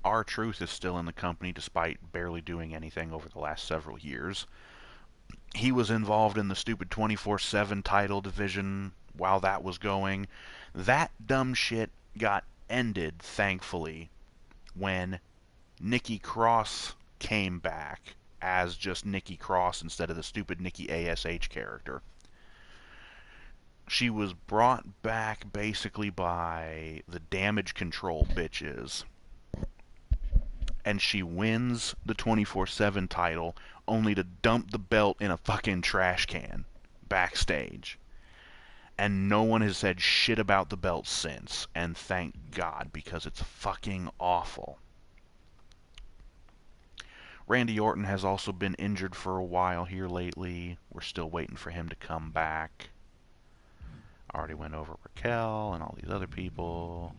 R-Truth is still in the company despite barely doing anything over the last several years. He was involved in the stupid 24/7 title division while that was going. That dumb shit got ended, thankfully, when Nikki Cross came back as just Nikki Cross instead of the stupid Nikki ASH character. She was brought back basically by the Damage Control bitches, and she wins the 24/7 title only to dump the belt in a fucking trash can backstage. And no one has said shit about the belt since, and thank God, because it's fucking awful. Randy Orton has also been injured for a while here lately. We're still waiting for him to come back. Already went over Raquel and all these other people.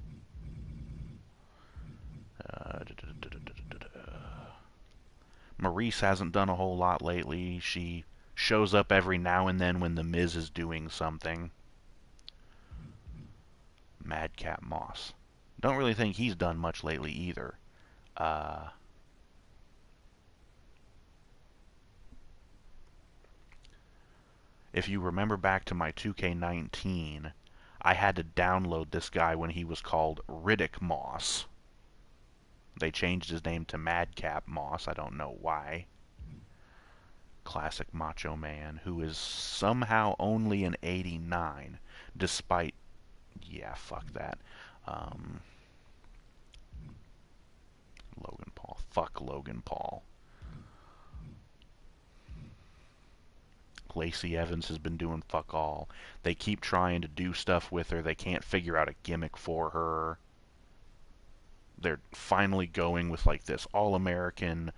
Maurice hasn't done a whole lot lately. She shows up every now and then when The Miz is doing something. Madcap Moss. Don't really think he's done much lately either. If you remember back to my 2K19, I had to download this guy when he was called Riddick Moss. They changed his name to Madcap Moss. I don't know why. Classic Macho Man, who is somehow only an 89, despite... Yeah, fuck that. Logan Paul. Fuck Logan Paul. Lacey Evans has been doing fuck all. They keep trying to do stuff with her. They can't figure out a gimmick for her. They're finally going with like this all-American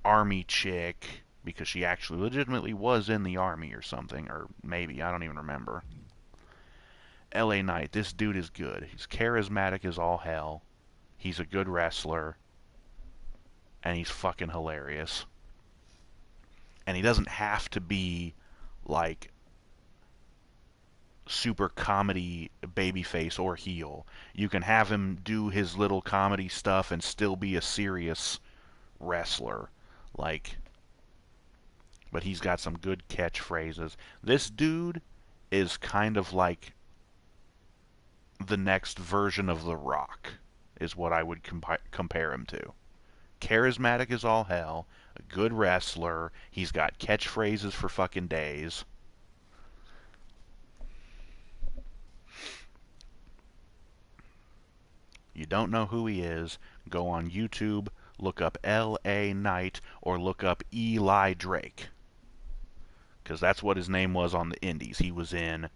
army chick because she actually legitimately was in the army or something, or maybe, I don't even remember. LA Knight, this dude is good. He's charismatic as all hell. He's a good wrestler. And he's fucking hilarious. And he doesn't have to be like super comedy babyface or heel. You can have him do his little comedy stuff and still be a serious wrestler. Like, but he's got some good catchphrases. This dude is kind of like the next version of The Rock, is what I would compare him to. Charismatic as all hell, a good wrestler, he's got catchphrases for fucking days. You don't know who he is, go on YouTube, look up L.A. Knight, or look up Eli Drake. Because that's what his name was on the indies. He was in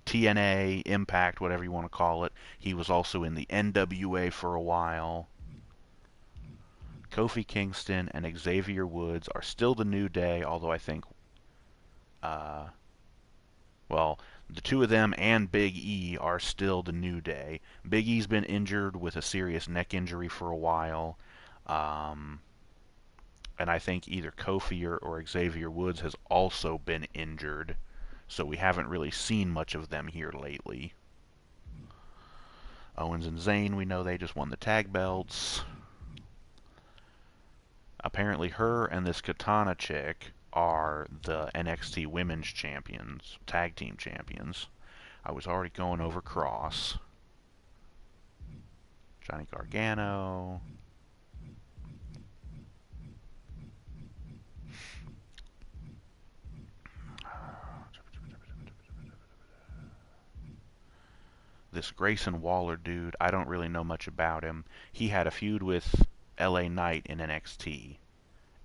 TNA, Impact, whatever you want to call it. He was also in the NWA for a while. Kofi Kingston and Xavier Woods are still the New Day, although I think, well, the two of them and Big E are still the New Day. Big E's been injured with a serious neck injury for a while. And I think either Kofi or Xavier Woods has also been injured, so we haven't really seen much of them here lately. Owens and Zayn, we know they just won the tag belts. Apparently her and this Katana chick are the NXT Women's Champions, Tag Team Champions. I was already going over Cross. Johnny Gargano. This Grayson Waller dude, I don't really know much about him. He had a feud with LA Knight in NXT.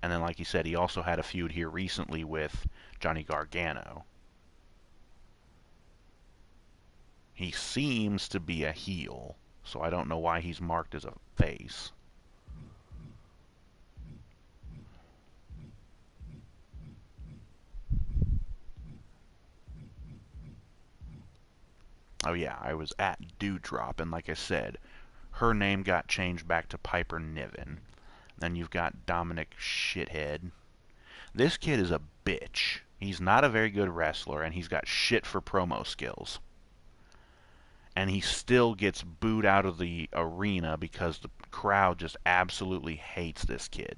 And then, like he said, he also had a feud here recently with Johnny Gargano. He seems to be a heel, so I don't know why he's marked as a face. Oh yeah, I was at Dewdrop, and like I said, her name got changed back to Piper Niven. Then you've got Dominic Shithead. This kid is a bitch. He's not a very good wrestler, and he's got shit for promo skills. And he still gets booed out of the arena because the crowd just absolutely hates this kid.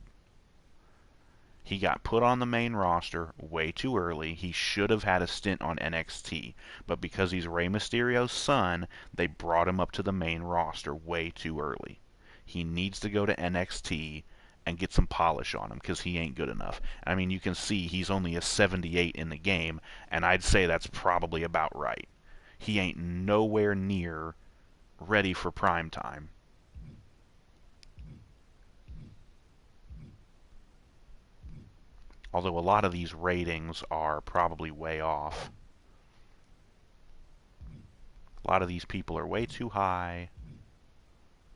He got put on the main roster way too early. He should have had a stint on NXT. But because he's Rey Mysterio's son, they brought him up to the main roster way too early. He needs to go to NXT and get some polish on him because he ain't good enough. I mean, you can see he's only a 78 in the game, and I'd say that's probably about right. He ain't nowhere near ready for prime time. Although a lot of these ratings are probably way off. A lot of these people are way too high,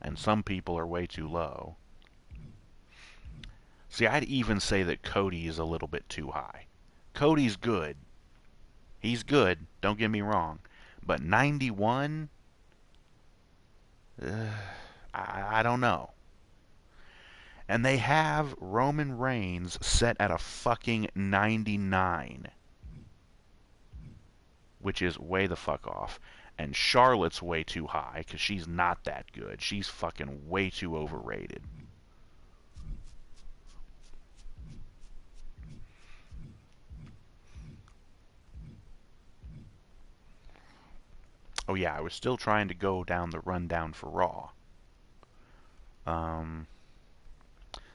and some people are way too low. See, I'd even say that Cody is a little bit too high. Cody's good. He's good, don't get me wrong. But 91? I don't know. And they have Roman Reigns set at a fucking 99. Which is way the fuck off. And Charlotte's way too high, because she's not that good. She's fucking way too overrated. Oh yeah, I was still trying to go down the rundown for Raw.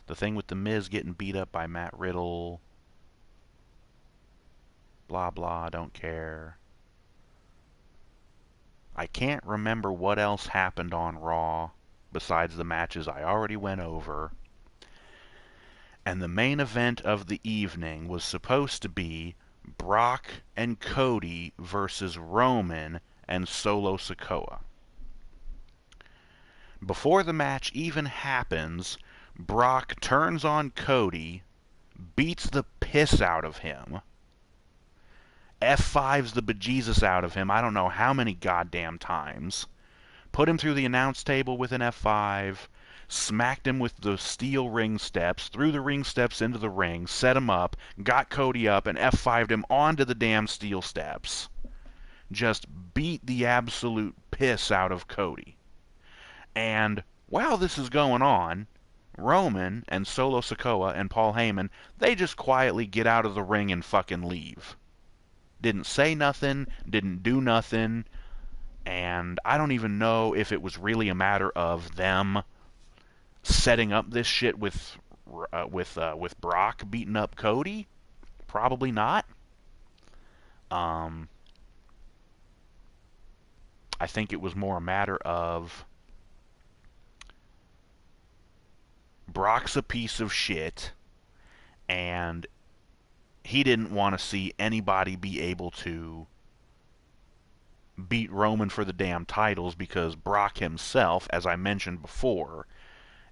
The thing with The Miz getting beat up by Matt Riddle. Blah blah, don't care. I can't remember what else happened on Raw besides the matches I already went over. And the main event of the evening was supposed to be Brock and Cody versus Roman and Solo Sikoa. Before the match even happens, Brock turns on Cody, beats the piss out of him, F5's the bejesus out of him I don't know how many goddamn times, put him through the announce table with an F5, smacked him with the steel ring steps, threw the ring steps into the ring, set him up, got Cody up, and F5'd him onto the damn steel steps. just beat the absolute piss out of Cody. And while this is going on, Roman and Solo Sikoa and Paul Heyman, they just quietly get out of the ring and fucking leave. Didn't say nothing, didn't do nothing, and I don't even know if it was really a matter of them setting up this shit with Brock beating up Cody. Probably not. Um, I think it was more a matter of Brock's a piece of shit, and he didn't want to see anybody be able to beat Roman for the damn titles because Brock himself, as I mentioned before,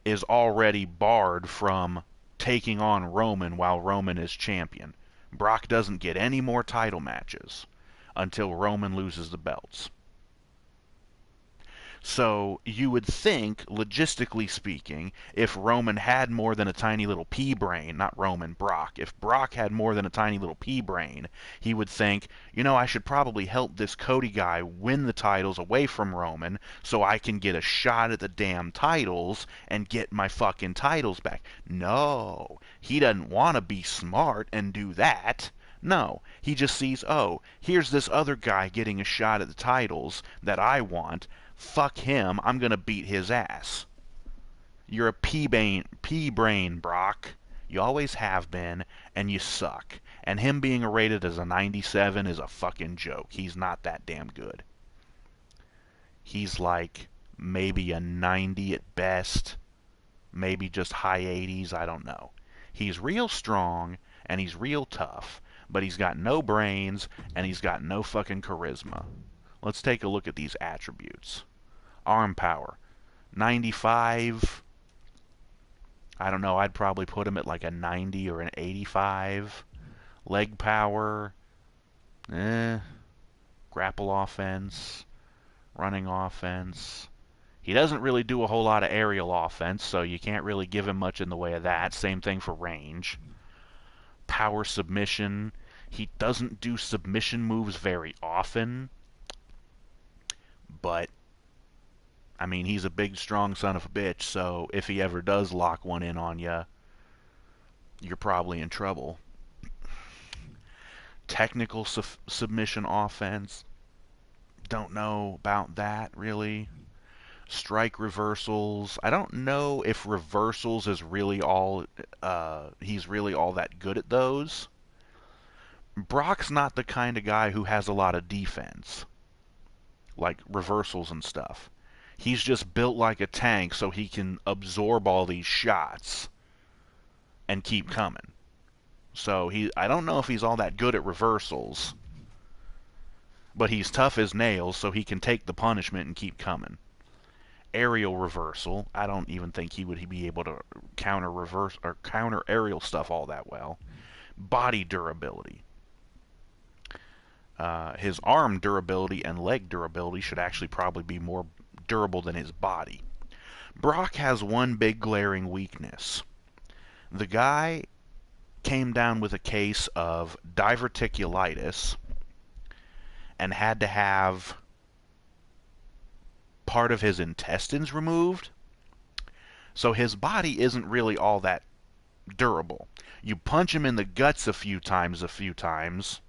is already barred from taking on Roman while Roman is champion. Brock doesn't get any more title matches until Roman loses the belts. So you would think, logistically speaking, if Roman had more than a tiny little pea brain, not Roman, Brock, if Brock had more than a tiny little pea brain, he would think, you know, I should probably help this Cody guy win the titles away from Roman so I can get a shot at the damn titles and get my fucking titles back. No, he doesn't want to be smart and do that. No, he just sees, oh, here's this other guy getting a shot at the titles that I want. Fuck him, I'm gonna beat his ass. You're a pea brain, Brock. You always have been, and you suck. And him being rated as a 97 is a fucking joke. He's not that damn good. He's like maybe a 90 at best, maybe just high 80s, I don't know. He's real strong, and he's real tough, but he's got no brains, and he's got no fucking charisma. Let's take a look at these attributes. Arm power, 95. I don't know, I'd probably put him at like a 90 or an 85. Leg power, grapple offense, running offense. He doesn't really do a whole lot of aerial offense, so you can't really give him much in the way of that. Same thing for range. Power submission. He doesn't do submission moves very often, but I mean, he's a big, strong son of a bitch, so if he ever does lock one in on you, you're probably in trouble. Technical submission offense. Don't know about that, really. Strike reversals. I don't know if reversals is really all, he's really all that good at those. Brock's not the kind of guy who has a lot of defense, like reversals and stuff. He's just built like a tank so he can absorb all these shots and keep coming. So I don't know if he's all that good at reversals, but he's tough as nails so he can take the punishment and keep coming. Aerial reversal, I don't even think he would be able to counter aerial stuff all that well. Body durability. His arm durability and leg durability should actually probably be more durable than his body. Brock has one big glaring weakness. The guy came down with a case of diverticulitis and had to have part of his intestines removed. So his body isn't really all that durable. You punch him in the guts a few times.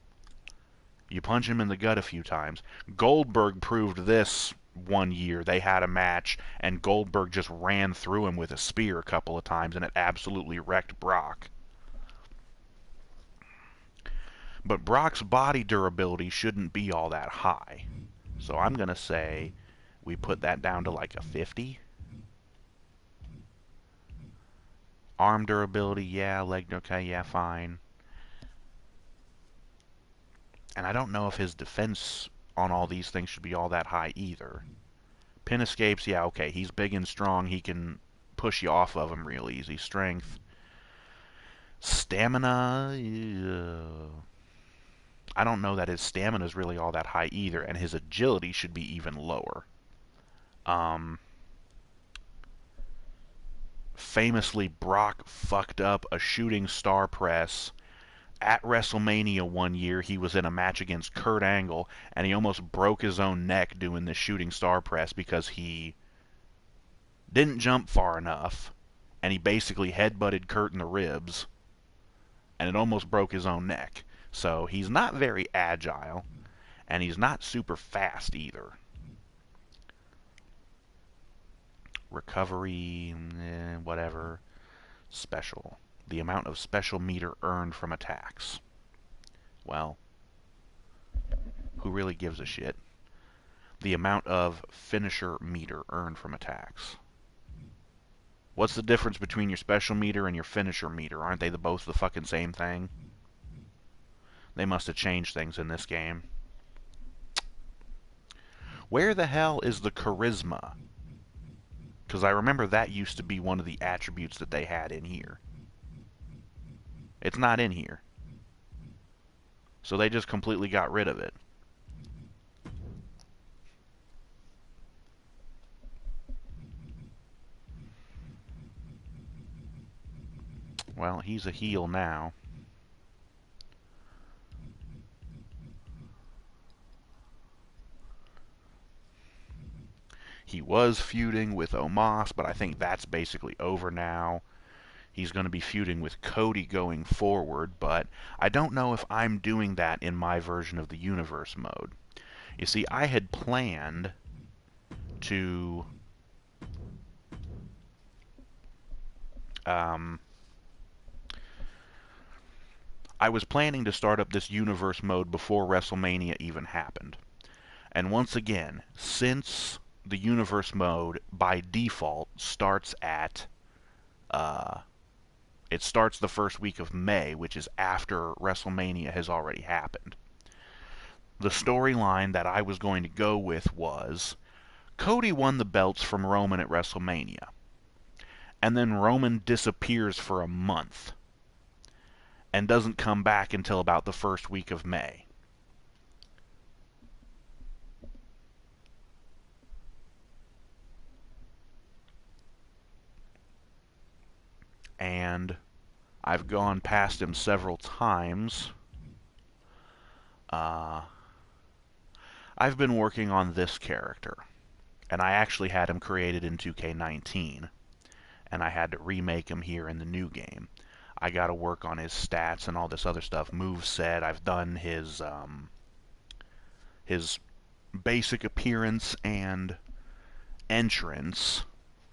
You punch him in the gut a few times. Goldberg proved this one year. They had a match, and Goldberg just ran through him with a spear a couple of times, and it absolutely wrecked Brock. But Brock's body durability shouldn't be all that high. So I'm going to say we put that down to like a 50. Arm durability, yeah. Leg, okay, yeah, fine. And I don't know if his defense on all these things should be all that high either. Pin escapes, yeah, okay. He's big and strong. He can push you off of him real easy. Strength. Stamina, I don't know that his stamina is really all that high either, and his agility should be even lower. Famously, Brock fucked up a shooting star press at WrestleMania one year, he was in a match against Kurt Angle, and he almost broke his own neck doing the shooting star press because he didn't jump far enough, and he basically headbutted Kurt in the ribs, and it almost broke his own neck. So he's not very agile, and he's not super fast either. Recovery, whatever. Special. The amount of special meter earned from attacks. Well, who really gives a shit? The amount of finisher meter earned from attacks. What's the difference between your special meter and your finisher meter? Aren't they both the fucking same thing? They must have changed things in this game. Where the hell is the charisma? Because I remember that used to be one of the attributes that they had in here. It's not in here. So they just completely got rid of it. Well, he's a heel now. He was feuding with Omos, but I think that's basically over now. He's going to be feuding with Cody going forward, but I don't know if I'm doing that in my version of the universe mode. You see, I had planned to I was planning to start up this universe mode before WrestleMania even happened. And once again, since the universe mode by default starts at it starts the first week of May, which is after WrestleMania has already happened. The storyline that I was going to go with was Cody won the belts from Roman at WrestleMania, and then Roman disappears for a month and doesn't come back until about the first week of May. And I've gone past him several times. I've been working on this character, and I actually had him created in 2K19, and I had to remake him here in the new game. I got to work on his stats and all this other stuff. Moveset, I've done his basic appearance and entrance.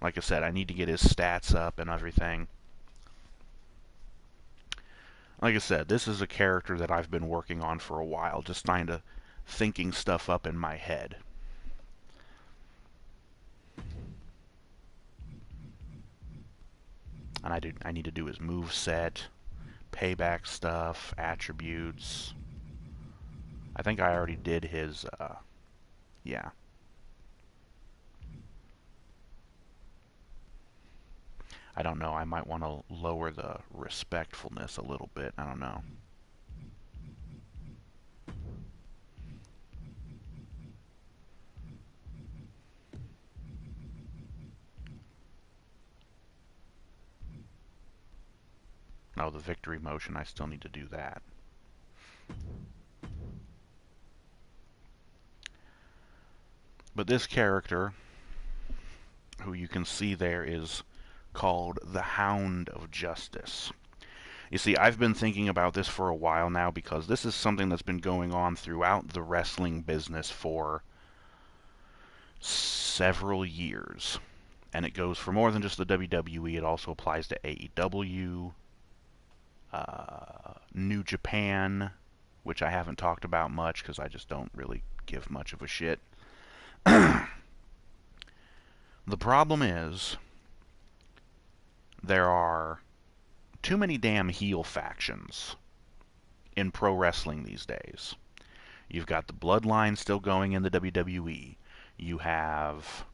Like I said, I need to get his stats up and everything. Like I said, this is a character that I've been working on for a while, just kind of thinking stuff up in my head. And I need to do his moveset, payback stuff, attributes. I think I already did his, yeah. I don't know, I might want to lower the respectfulness a little bit, I don't know. Oh, the victory motion, I still need to do that. But this character, who you can see there, is called the Hound of Justice. You see, I've been thinking about this for a while now because this is something that's been going on throughout the wrestling business for several years. And it goes for more than just the WWE, it also applies to AEW, New Japan, which I haven't talked about much because I just don't really give much of a shit. The problem is there are too many damn heel factions in pro wrestling these days. You've got the Bloodline still going in the WWE. You have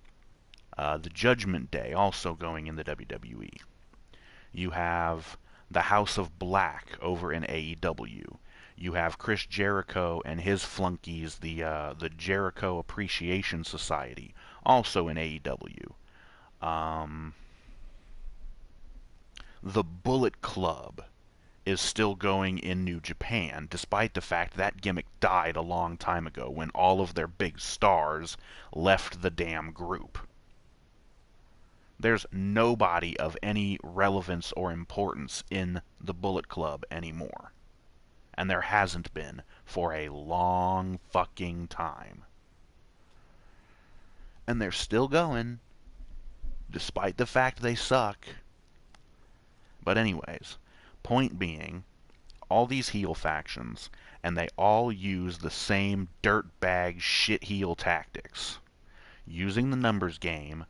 the Judgment Day also going in the WWE. You have the House of Black over in AEW. You have Chris Jericho and his flunkies, the Jericho Appreciation Society, also in AEW. The Bullet Club is still going in New Japan, despite the fact that gimmick died a long time ago when all of their big stars left the damn group. There's nobody of any relevance or importance in the Bullet Club anymore. And there hasn't been for a long fucking time. And they're still going, despite the fact they suck. But anyways, point being, all these heel factions, and they all use the same dirtbag shit heel tactics. Using the numbers game,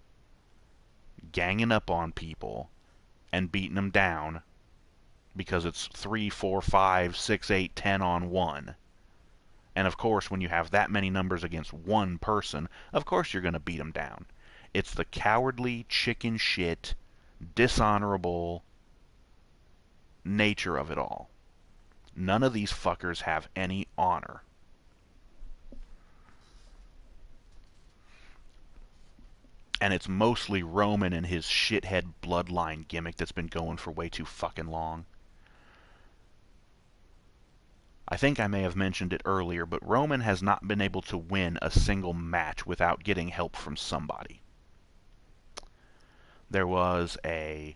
ganging up on people, and beating them down because it's 3, 4, 5, 6, 8, 10 on 1. And of course, when you have that many numbers against one person, of course you're going to beat them down. It's the cowardly, chicken shit, dishonorable nature of it all. None of these fuckers have any honor. And it's mostly Roman and his shithead bloodline gimmick that's been going for way too fucking long. I think I may have mentioned it earlier, but Roman has not been able to win a single match without getting help from somebody. There was they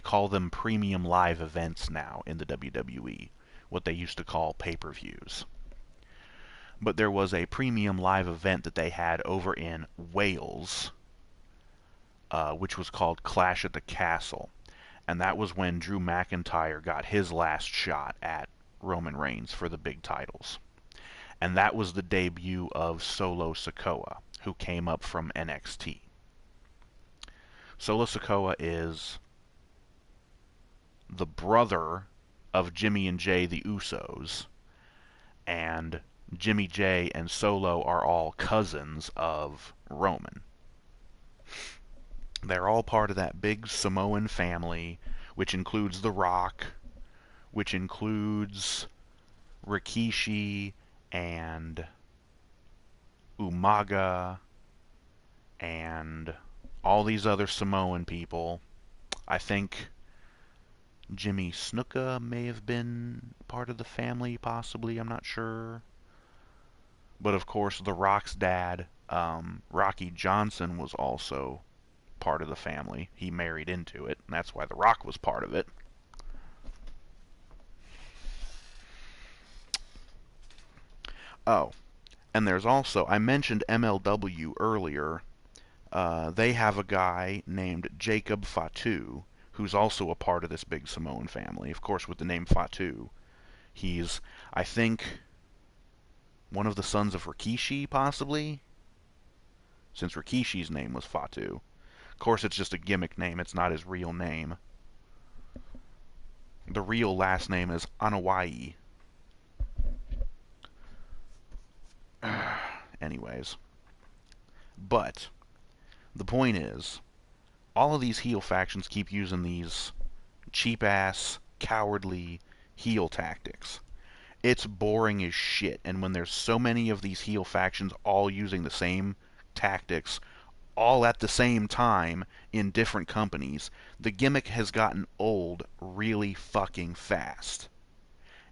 call them premium live events now in the WWE, what they used to call pay-per-views. But there was a premium live event that they had over in Wales, which was called Clash at the Castle. And that was when Drew McIntyre got his last shot at Roman Reigns for the big titles. And that was the debut of Solo Sikoa, who came up from NXT. Solo Sikoa is the brother of Jimmy and Jay the Usos, and Jimmy J and Solo are all cousins of Roman. They're all part of that big Samoan family, which includes The Rock, which includes Rikishi and Umaga and all these other Samoan people. I think Jimmy Snuka may have been part of the family, possibly, I'm not sure. But of course, The Rock's dad, Rocky Johnson, was also part of the family. He married into it, and that's why The Rock was part of it. Oh, and there's also, I mentioned MLW earlier. They have a guy named Jacob Fatu, who's also a part of this big Samoan family. Of course, with the name Fatu, he's, I think, one of the sons of Rikishi, possibly? Since Rikishi's name was Fatu. Of course, it's just a gimmick name. It's not his real name. The real last name is Anawai. Anyways. But the point is, all of these heel factions keep using these cheap-ass, cowardly heel tactics. It's boring as shit, and when there's so many of these heel factions all using the same tactics, all at the same time in different companies, the gimmick has gotten old really fucking fast.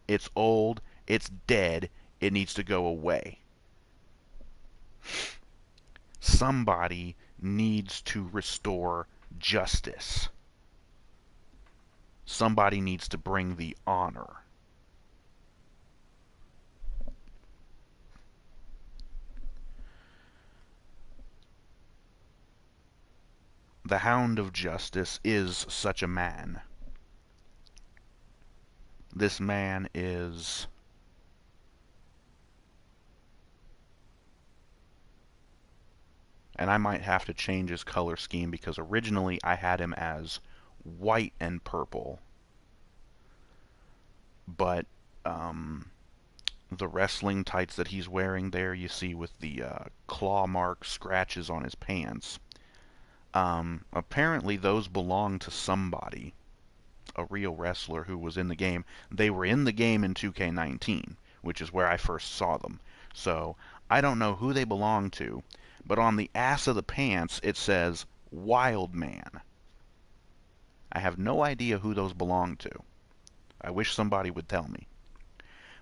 It's old, it's dead, it needs to go away. Somebody needs to restore justice. Somebody needs to bring the honor. The Hound of Justice is such a man. This man is... and I might have to change his color scheme because originally I had him as white and purple. But the wrestling tights that he's wearing there, you see with the claw mark scratches on his pants. Apparently those belong to somebody, a real wrestler who was in the game. They were in the game in 2K19, which is where I first saw them. So I don't know who they belong to, but on the ass of the pants it says Wild Man. I have no idea who those belong to. I wish somebody would tell me.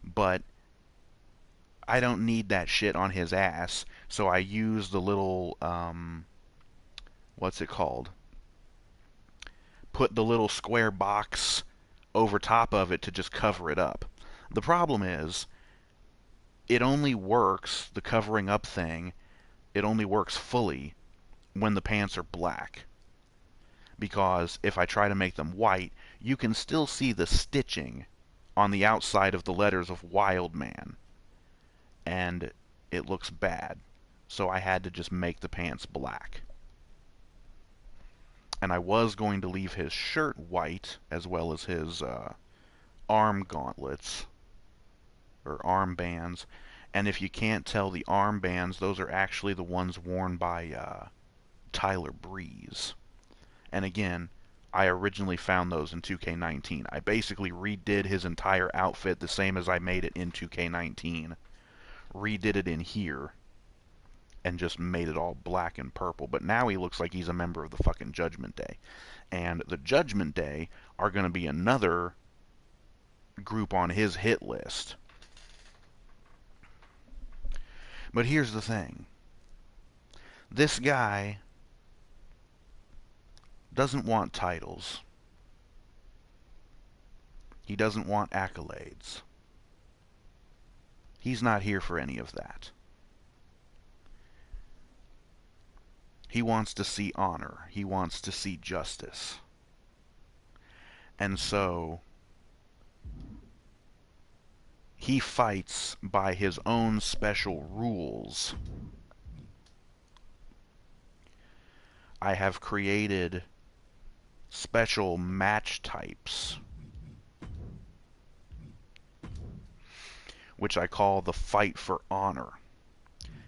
But I don't need that shit on his ass, so I use the little, what's it called? Put the little square box over top of it to just cover it up. The problem is, it only works, the covering up thing, it only works fully when the pants are black. Because if I try to make them white, you can still see the stitching on the outside of the letters of Wildman. And it looks bad. So I had to just make the pants black. And I was going to leave his shirt white, as well as his arm gauntlets, or armbands. And if you can't tell, the armbands, those are actually the ones worn by Tyler Breeze. And again, I originally found those in 2K19. I basically redid his entire outfit the same as I made it in 2K19. Redid it in here, and just made it all black and purple. But now he looks like he's a member of the fucking Judgment Day. And the Judgment Day are going to be another group on his hit list. But here's the thing. This guy doesn't want titles. He doesn't want accolades. He's not here for any of that. He wants to see honor. He wants to see justice. And so he fights by his own special rules. I have created special match types, which I call the Fight for Honor.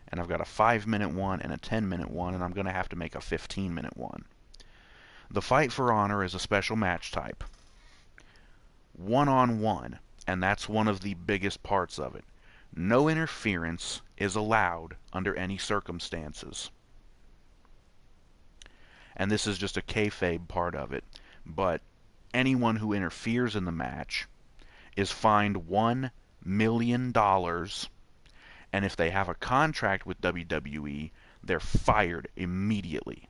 And I've got a 5-minute one and a 10-minute one, and I'm going to have to make a 15-minute one. The Fight for Honor is a special match type. One-on-one, and that's one of the biggest parts of it. No interference is allowed under any circumstances. And this is just a kayfabe part of it, but anyone who interferes in the match is fined $1 million, and if they have a contract with WWE, they're fired immediately.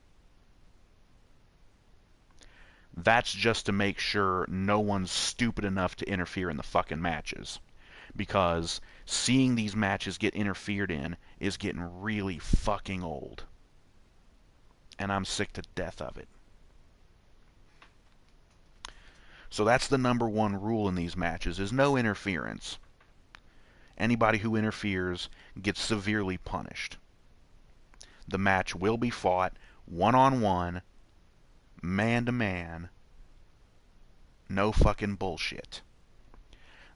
That's just to make sure no one's stupid enough to interfere in the fucking matches. Because seeing these matches get interfered in is getting really fucking old. And I'm sick to death of it. So that's the number one rule in these matches, is no interference. Anybody who interferes gets severely punished. The match will be fought one-on-one, man-to-man, no fucking bullshit.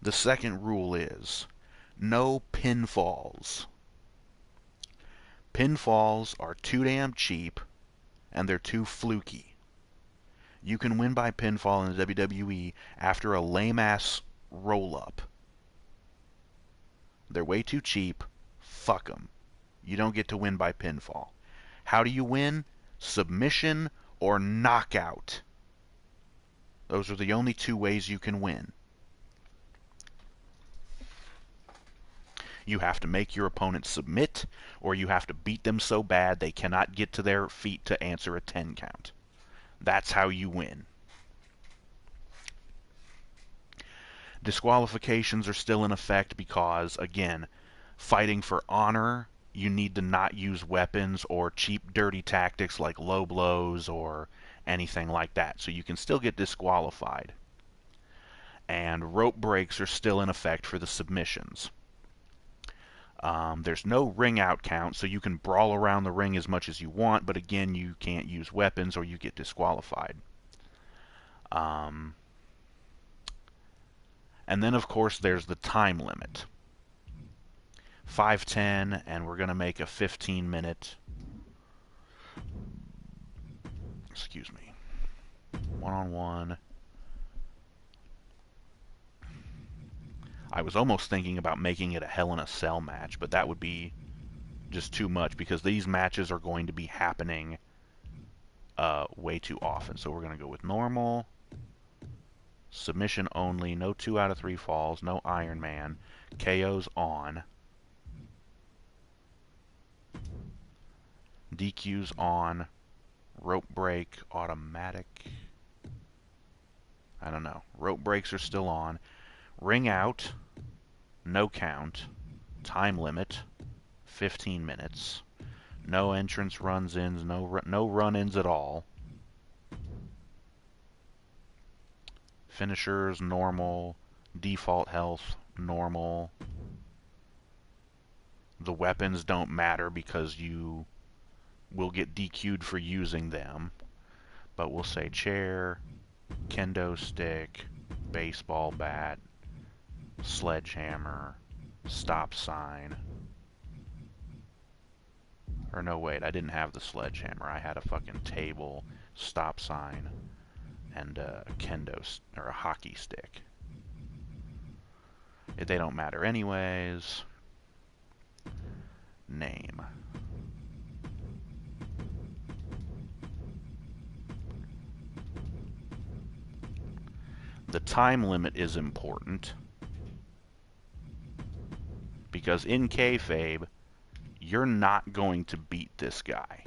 The second rule is no pinfalls. Pinfalls are too damn cheap, and they're too fluky. You can win by pinfall in the WWE after a lame-ass roll-up. They're way too cheap. Fuck them. You don't get to win by pinfall. How do you win? Submission or knockout. Those are the only two ways you can win. You have to make your opponent submit, or you have to beat them so bad they cannot get to their feet to answer a 10 count. That's how you win. Disqualifications are still in effect because, again, fighting for honor, you need to not use weapons or cheap, dirty tactics like low blows or anything like that. So you can still get disqualified. And rope breaks are still in effect for the submissions. There's no ring out count, so you can brawl around the ring as much as you want, but again, you can't use weapons or you get disqualified. And then, of course, there's the time limit. 5:10, and we're going to make a 15-minute, excuse me, one-on-one. I was almost thinking about making it a Hell in a Cell match, but that would be just too much because these matches are going to be happening way too often. So we're going to go with normal. Submission only, no 2 out of 3 falls, no Iron Man. KO's on. DQ's on. Rope break, automatic. I don't know. Rope breaks are still on. Ring out, no count. Time limit, 15 minutes. No entrance runs-ins, no run-ins at all. Finishers, normal. Default health, normal. The weapons don't matter because you will get DQ'd for using them. But we'll say chair, kendo stick, baseball bat, sledgehammer, stop sign. Or no, wait, I didn't have the sledgehammer. I had a fucking table, stop sign, and a or a hockey stick. They don't matter anyways. Name. The time limit is important because in kayfabe, you're not going to beat this guy.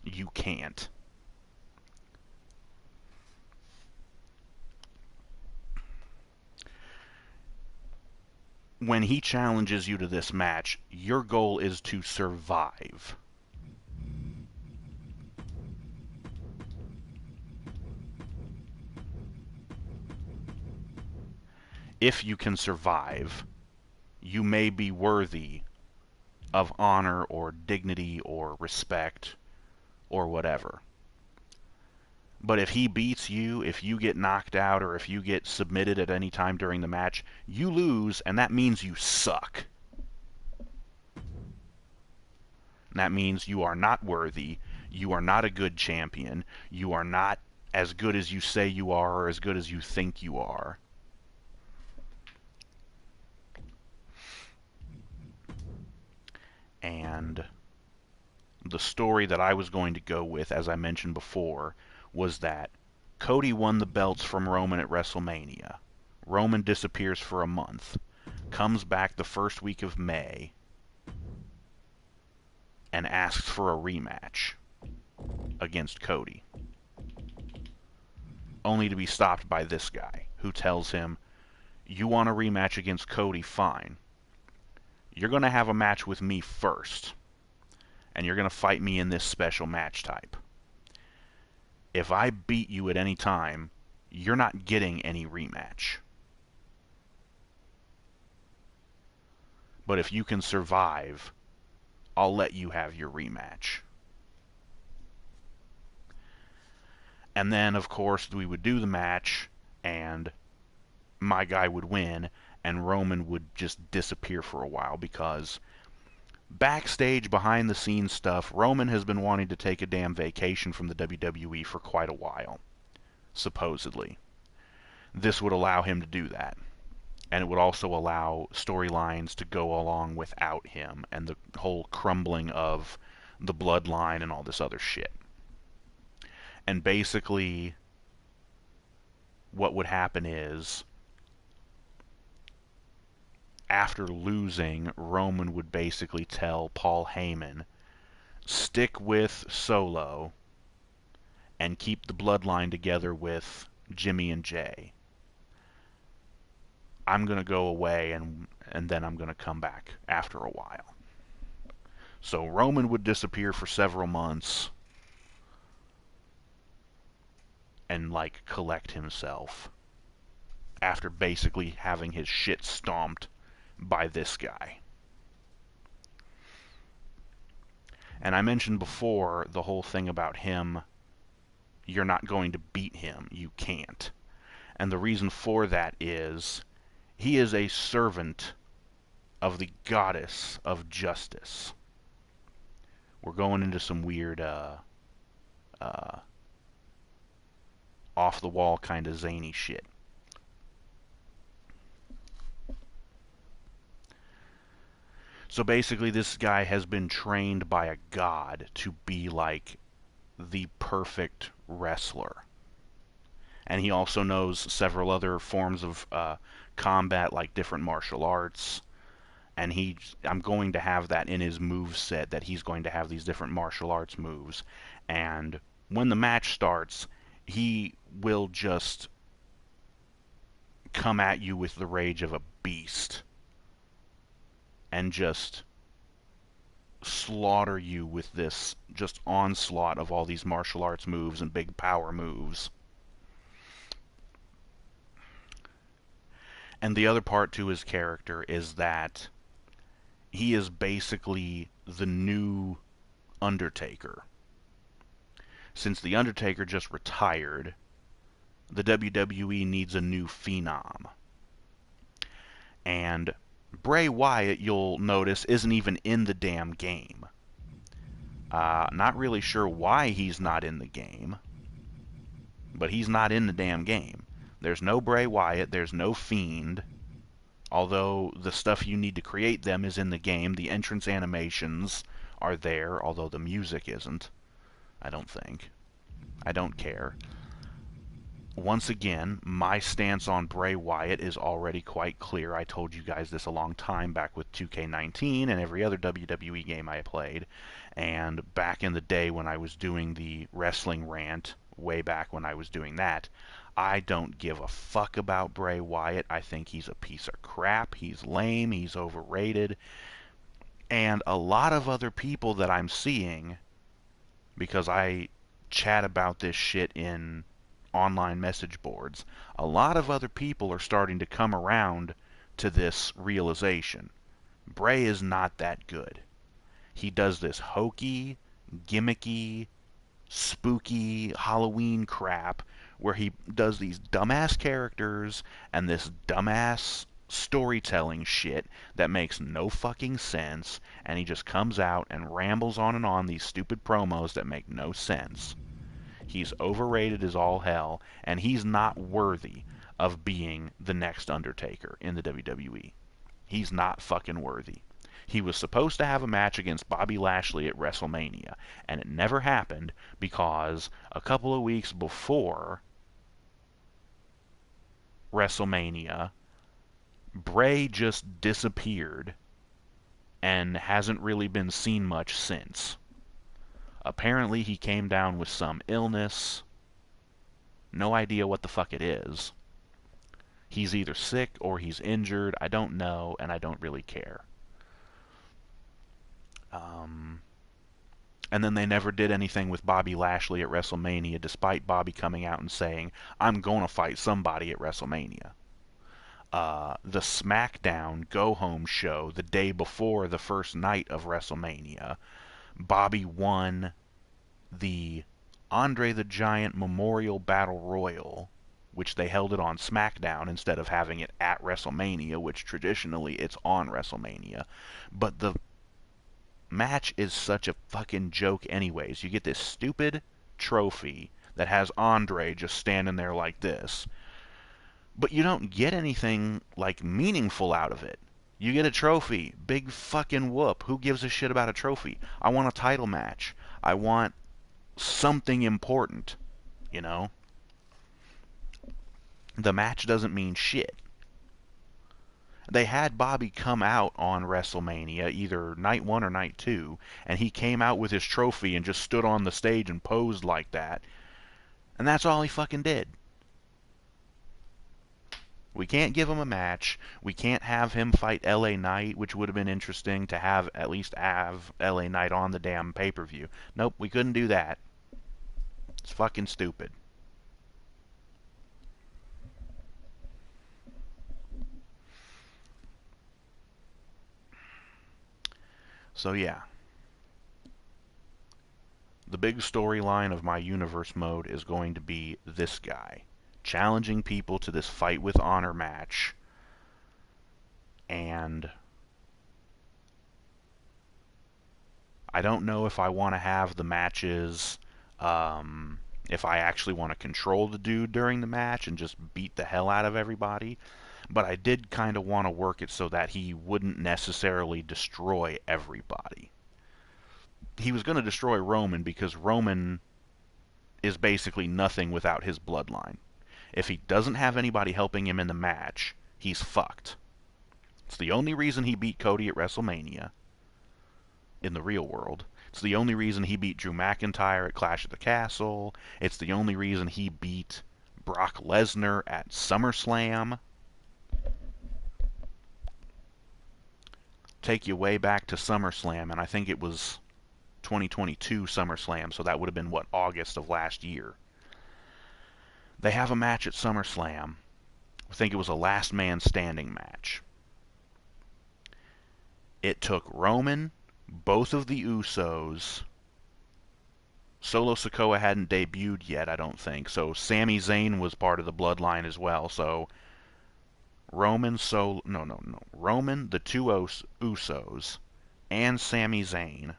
You can't. When he challenges you to this match, your goal is to survive. If you can survive, you may be worthy of honor or dignity or respect or whatever. But if he beats you, if you get knocked out, or if you get submitted at any time during the match, you lose, and that means you suck. And that means you are not worthy, you are not a good champion, you are not as good as you say you are or as good as you think you are. And the story that I was going to go with, as I mentioned before, was that Cody won the belts from Roman at WrestleMania. Roman disappears for a month, comes back the first week of May, and asks for a rematch against Cody. Only to be stopped by this guy, who tells him, you want a rematch against Cody, fine. You're going to have a match with me first, and you're going to fight me in this special match type. If I beat you at any time, you're not getting any rematch. But if you can survive, I'll let you have your rematch. And then, of course, we would do the match, and my guy would win, and Roman would just disappear for a while because backstage, behind the scenes stuff, Roman has been wanting to take a damn vacation from the WWE for quite a while, supposedly. This would allow him to do that. And it would also allow storylines to go along without him and the whole crumbling of the bloodline and all this other shit. And basically, what would happen is, after losing, Roman would basically tell Paul Heyman, stick with Solo and keep the bloodline together with Jimmy and Jay. I'm going to go away and then I'm going to come back after a while. So Roman would disappear for several months and like collect himself after basically having his shit stomped by this guy. And I mentioned before the whole thing about him, you're not going to beat him, you can't. And the reason for that is, he is a servant of the goddess of justice. We're going into some weird, off-the-wall kind of zany shit. So basically, this guy has been trained by a god to be like the perfect wrestler. and he also knows several other forms of combat, like different martial arts. And I'm going to have that in his move set, that he's going to have these different martial arts moves. And when the match starts, he will just come at you with the rage of a beast and just slaughter you with this just onslaught of all these martial arts moves and big power moves. And the other part to his character is that he is basically the new Undertaker. Since the Undertaker just retired, the WWE needs a new phenom. And Bray Wyatt, you'll notice, isn't even in the damn game. Not really sure why he's not in the game, but he's not in the damn game. There's no Bray Wyatt, there's no Fiend, although the stuff you need to create them is in the game. The entrance animations are there, although the music isn't, I don't think. I don't care. Once again, my stance on Bray Wyatt is already quite clear. I told you guys this a long time back with 2K19 and every other WWE game I played. And back in the day when I was doing the Wrestling Rant, way back when I was doing that, I don't give a fuck about Bray Wyatt. I think he's a piece of crap. He's lame. He's overrated. And a lot of other people that I'm seeing, because I chat about this shit in online message boards, a lot of other people are starting to come around to this realization. Bray is not that good. He does this hokey, gimmicky, spooky Halloween crap where he does these dumbass characters and this dumbass storytelling shit that makes no fucking sense, and he just comes out and rambles on these stupid promos that make no sense. He's overrated as all hell, and he's not worthy of being the next Undertaker in the WWE. He's not fucking worthy. He was supposed to have a match against Bobby Lashley at WrestleMania, and it never happened because a couple of weeks before WrestleMania, Bray just disappeared and hasn't really been seen much since. Apparently he came down with some illness. No idea what the fuck it is. He's either sick or he's injured. I don't know, and I don't really care. And then they never did anything with Bobby Lashley at WrestleMania, despite Bobby coming out and saying, I'm going to fight somebody at WrestleMania. The SmackDown go-home show the day before the first night of WrestleMania, Bobby won the Andre the Giant Memorial Battle Royal, which they held it on SmackDown instead of having it at WrestleMania, which traditionally it's on WrestleMania. But the match is such a fucking joke anyways. You get this stupid trophy that has Andre just standing there like this, but you don't get anything like meaningful out of it. You get a trophy, big fucking whoop. Who gives a shit about a trophy? I want a title match. I want something important, you know? The match doesn't mean shit. They had Bobby come out on WrestleMania, either night 1 or night 2, and he came out with his trophy and just stood on the stage and posed like that. And that's all he fucking did. We can't give him a match. We can't have him fight LA Knight, which would have been interesting to have, at least have LA Knight on the damn pay-per-view. Nope, we couldn't do that. It's fucking stupid. So yeah. The big storyline of my universe mode is going to be this guy challenging people to this fight with honor match, and I don't know if I want to have the matches, if I actually want to control the dude during the match and just beat the hell out of everybody, but I did kind of want to work it so that he wouldn't necessarily destroy everybody. He was going to destroy Roman because Roman is basically nothing without his bloodline. If he doesn't have anybody helping him in the match, he's fucked. It's the only reason he beat Cody at WrestleMania in the real world. It's the only reason he beat Drew McIntyre at Clash at the Castle. It's the only reason he beat Brock Lesnar at SummerSlam. Take you way back to SummerSlam, and I think it was 2022 SummerSlam, so that would have been, what, August of last year. They have a match at SummerSlam. I think it was a last man standing match. It took Roman, both of the Usos. Solo Sikoa hadn't debuted yet, I don't think. So Sami Zayn was part of the bloodline as well. So Roman, Roman, the two Usos, and Sami Zayn.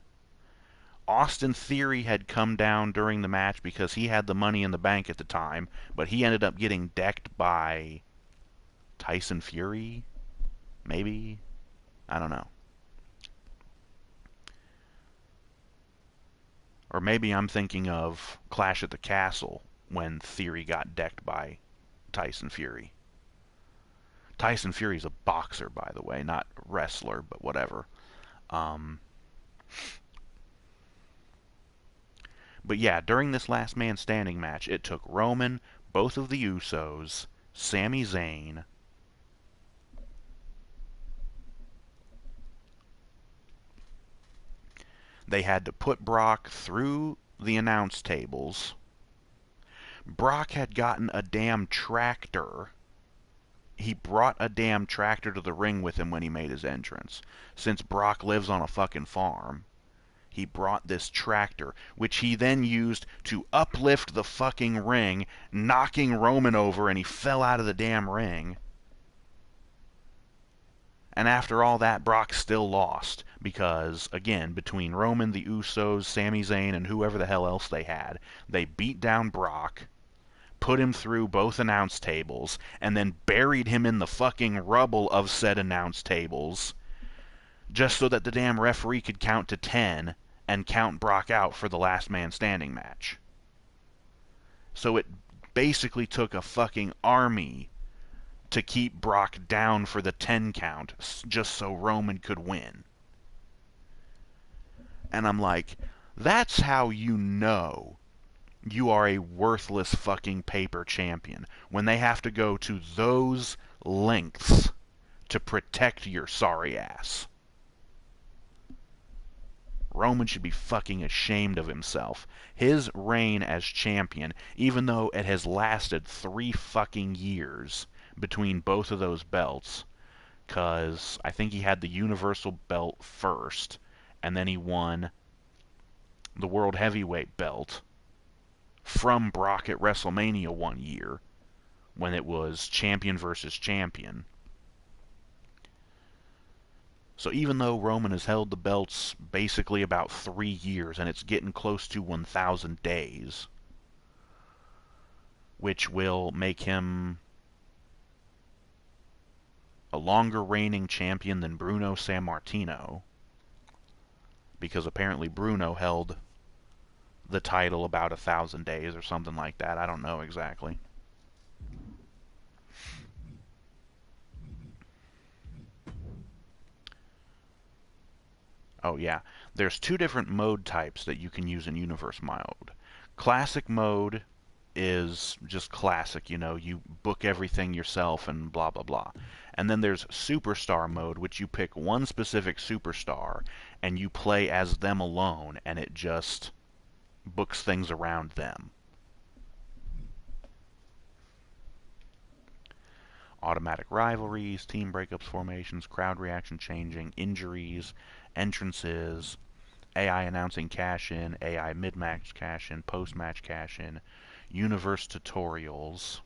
Austin Theory had come down during the match because he had the money in the bank at the time, but he ended up getting decked by Tyson Fury, maybe? I don't know. Or maybe I'm thinking of Clash at the Castle when Theory got decked by Tyson Fury. Tyson Fury's a boxer, by the way, not wrestler, but whatever. But yeah, during this last man standing match, it took Roman, both of the Usos, Sami Zayn, they had to put Brock through the announce tables. Brock had gotten a damn tractor. He brought a damn tractor to the ring with him when he made his entrance. Since Brock lives on a fucking farm, he brought this tractor, which he then used to uplift the fucking ring, knocking Roman over, and he fell out of the damn ring. And after all that, Brock still lost, because, again, between Roman, the Usos, Sami Zayn, and whoever the hell else they had, they beat down Brock, put him through both announce tables, and then buried him in the fucking rubble of said announce tables, just so that the damn referee could count to 10 and count Brock out for the last man standing match. So it basically took a fucking army to keep Brock down for the 10 count, just so Roman could win. And I'm like, that's how you know you are a worthless fucking paper champion, when they have to go to those lengths to protect your sorry ass. Roman should be fucking ashamed of himself. His reign as champion, even though it has lasted 3 fucking years between both of those belts, because I think he had the Universal belt first, and then he won the World Heavyweight belt from Brock at WrestleMania one year, when it was champion versus champion. So even though Roman has held the belts basically about 3 years, and it's getting close to 1,000 days, which will make him a longer reigning champion than Bruno Sammartino, because apparently Bruno held the title about 1,000 days or something like that. I don't know exactly. Oh yeah, there's 2 different mode types that you can use in Universe mode. Classic mode is just classic, you know, you book everything yourself and blah blah blah. And then there's Superstar mode, which you pick one specific superstar and you play as them alone, and it just books things around them. Automatic rivalries, team breakups, formations, crowd reaction changing, injuries, entrances, AI announcing cash-in, AI mid-match cash-in, post-match cash-in, universe tutorials.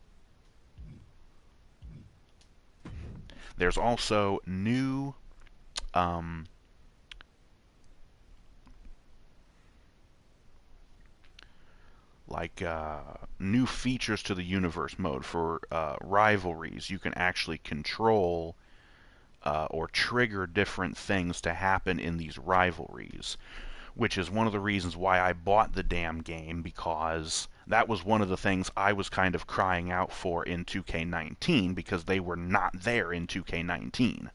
There's also new new features to the universe mode for rivalries. You can actually control or trigger different things to happen in these rivalries, which is one of the reasons why I bought the damn game, because that was one of the things I was kind of crying out for in 2K19, because they were not there in 2K19.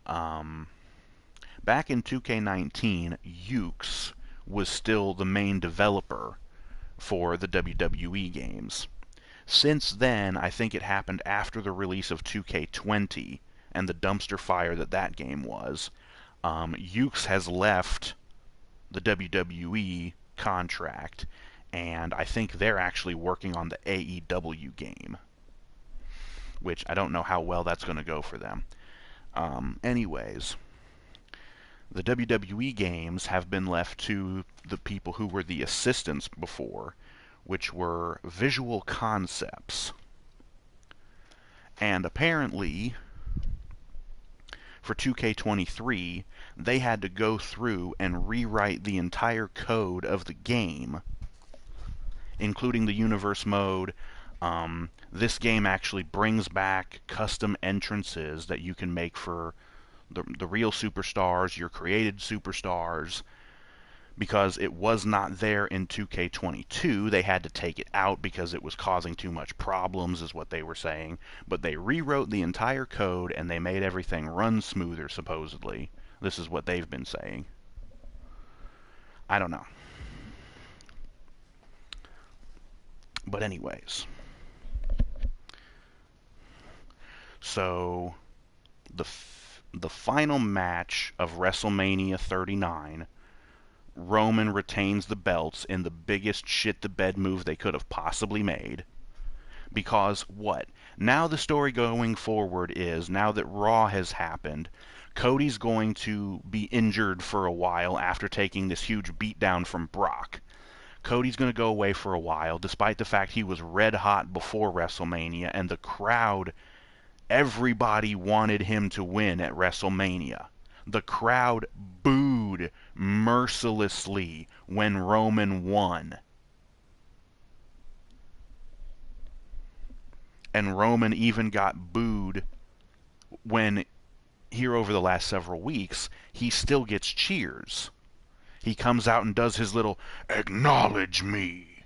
Back in 2K19, Ukes was still the main developer for the WWE games. Since then, I think it happened after the release of 2K20 and the dumpster fire that game was, Ukes has left the WWE contract, and I think they're actually working on the AEW game, which I don't know how well that's going to go for them. Anyways, the WWE games have been left to the people who were the assistants before, which were Visual Concepts. And apparently, for 2K23, they had to go through and rewrite the entire code of the game, including the universe mode. This game actually brings back custom entrances that you can make for the real superstars, your created superstars, because it was not there in 2K22. They had to take it out because it was causing too much problems, is what they were saying. But they rewrote the entire code and they made everything run smoother, supposedly. This is what they've been saying. I don't know. But anyways. So, the final match of WrestleMania 39, Roman retains the belts in the biggest shit-the-bed move they could have possibly made. Because, what? Now the story going forward is, now that Raw has happened, Cody's going to be injured for a while after taking this huge beatdown from Brock. Cody's going to go away for a while, despite the fact he was red hot before WrestleMania, and the crowd, everybody wanted him to win at WrestleMania. The crowd booed mercilessly when Roman won. And Roman even got booed when, here over the last several weeks, he still gets cheers. He comes out and does his little "acknowledge me"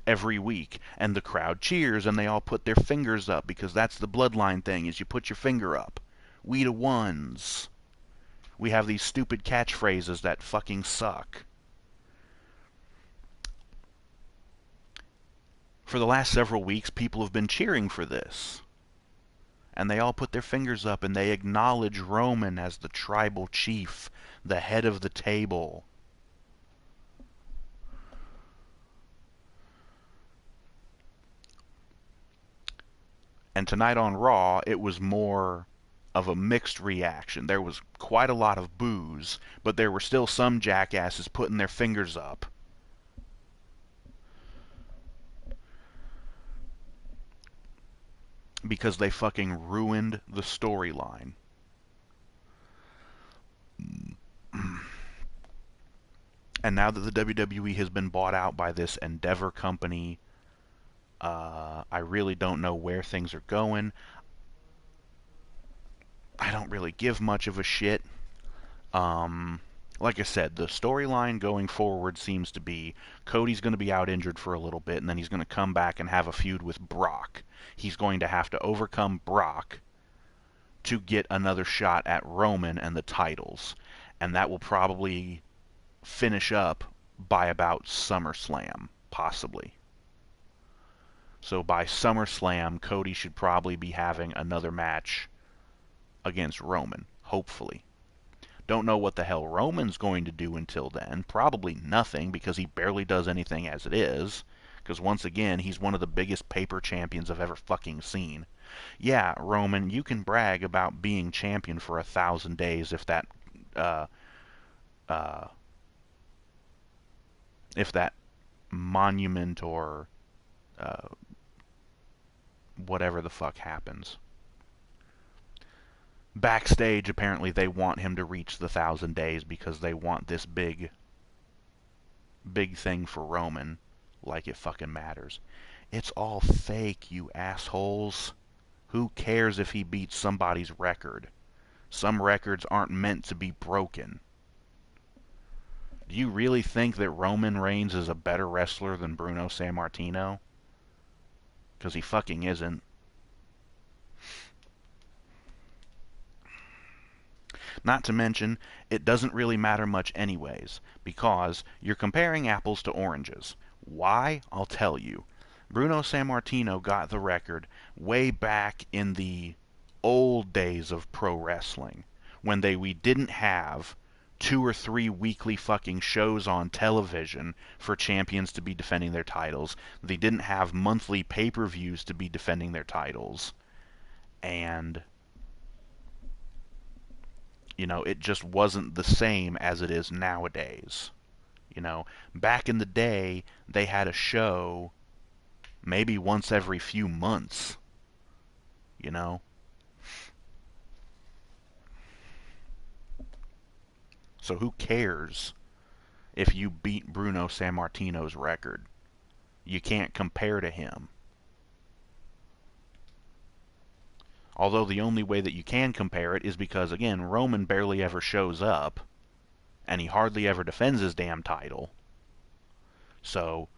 every week, and the crowd cheers, and they all put their fingers up, because that's the bloodline thing, is you put your finger up. We the ones. We have these stupid catchphrases that fucking suck. For the last several weeks, people have been cheering for this. And they all put their fingers up and they acknowledge Roman as the tribal chief, the head of the table. And tonight on Raw, it was more of a mixed reaction. There was quite a lot of boos, but there were still some jackasses putting their fingers up. Because they fucking ruined the storyline. And now that the WWE has been bought out by this Endeavor company, I really don't know where things are going. I don't really give much of a shit. Like I said, the storyline going forward seems to be Cody's going to be out injured for a little bit, and then he's going to come back and have a feud with Brock. He's going to have to overcome Brock to get another shot at Roman and the titles. And that will probably finish up by about SummerSlam, possibly. So by SummerSlam, Cody should probably be having another match against Roman, hopefully. Don't know what the hell Roman's going to do until then. Probably nothing, because he barely does anything as it is. Because once again, he's one of the biggest paper champions I've ever fucking seen. Yeah, Roman, you can brag about being champion for 1,000 days if that monument or whatever the fuck happens. Backstage, apparently they want him to reach the 1,000 days because they want this big thing for Roman, like it fucking matters. It's all fake, you assholes. Who cares if he beats somebody's record? Some records aren't meant to be broken. Do you really think that Roman Reigns is a better wrestler than Bruno Sammartino? Because he fucking isn't. Not to mention, it doesn't really matter much anyways, because you're comparing apples to oranges. Why? I'll tell you. Bruno Sammartino got the record way back in the old days of pro wrestling, when we didn't have 2 or 3 weekly fucking shows on television for champions to be defending their titles. They didn't have monthly pay-per-views to be defending their titles. And it just wasn't the same as it is nowadays. Back in the day, they had a show maybe once every few months, you know? So who cares if you beat Bruno Sammartino's record? You can't compare to him. Although the only way that you can compare it is because, again, Roman barely ever shows up, and he hardly ever defends his damn title. So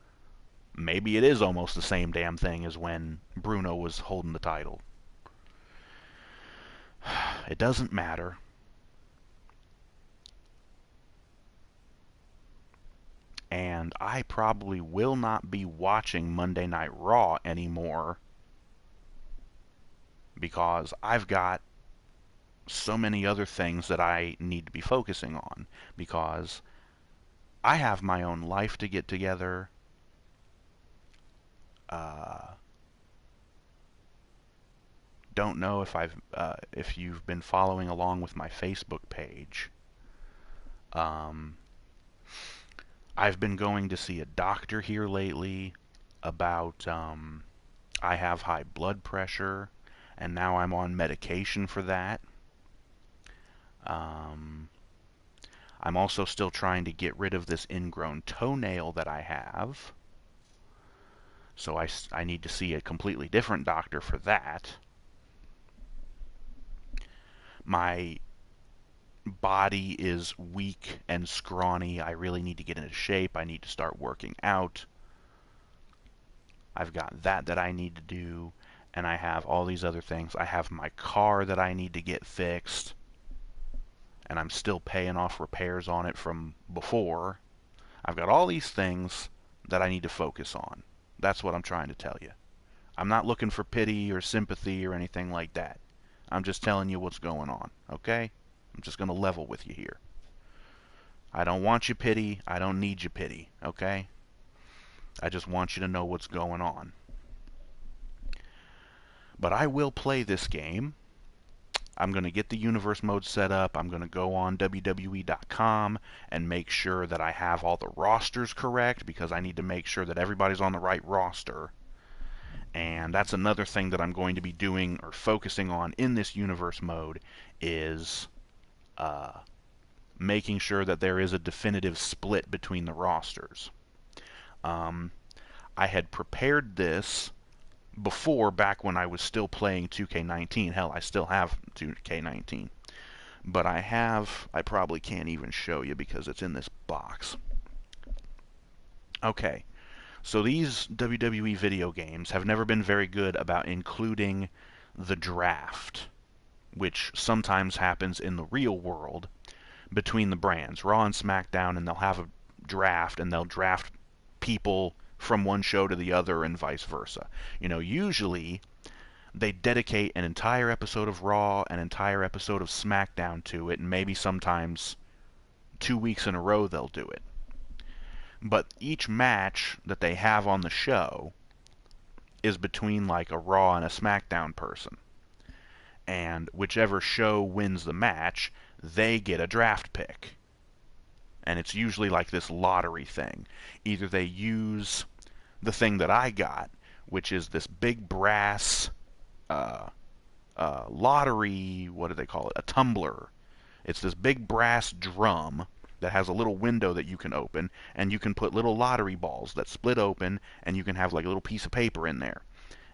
maybe it is almost the same damn thing as when Bruno was holding the title. It doesn't matter. And I probably will not be watching Monday Night Raw anymore because I've got so many other things that I need to be focusing on, because I have my own life to get together. Don't know if you've been following along with my Facebook page. I've been going to see a doctor here lately about I have high blood pressure, and now I'm on medication for that. I'm also still trying to get rid of this ingrown toenail that I have. So I need to see a completely different doctor for that. My body is weak and scrawny. I really need to get into shape. I need to start working out. I've got that I need to do, and I have all these other things. I have my car that I need to get fixed, and I'm still paying off repairs on it from before. I've got all these things that I need to focus on. That's what I'm trying to tell you. I'm not looking for pity or sympathy or anything like that. I'm just telling you what's going on, okay? I'm just going to level with you here. I don't want your pity. I don't need your pity, okay? I just want you to know what's going on. But I will play this game. I'm going to get the universe mode set up. I'm going to go on WWE.com and make sure that I have all the rosters correct, because I need to make sure that everybody's on the right roster. And that's another thing that I'm going to be doing or focusing on in this universe mode, is making sure that there is a definitive split between the rosters. I had prepared this before, back when I was still playing 2K19. Hell, I still have 2K19. But I probably can't even show you because it's in this box. Okay, so these WWE video games have never been very good about including the draft, which sometimes happens in the real world between the brands, Raw and SmackDown, and they'll have a draft, and they'll draft people from one show to the other and vice versa. Usually they dedicate an entire episode of Raw, an entire episode of SmackDown to it, and maybe sometimes 2 weeks in a row they'll do it. But each match that they have on the show is between like a Raw and a SmackDown person. And whichever show wins the match, they get a draft pick. And it's usually like this lottery thing. Either they use the thing that I got, which is this big brass lottery, what do they call it? A tumbler. It's this big brass drum that has a little window that you can open, and you can put little lottery balls that split open, and you can have like a little piece of paper in there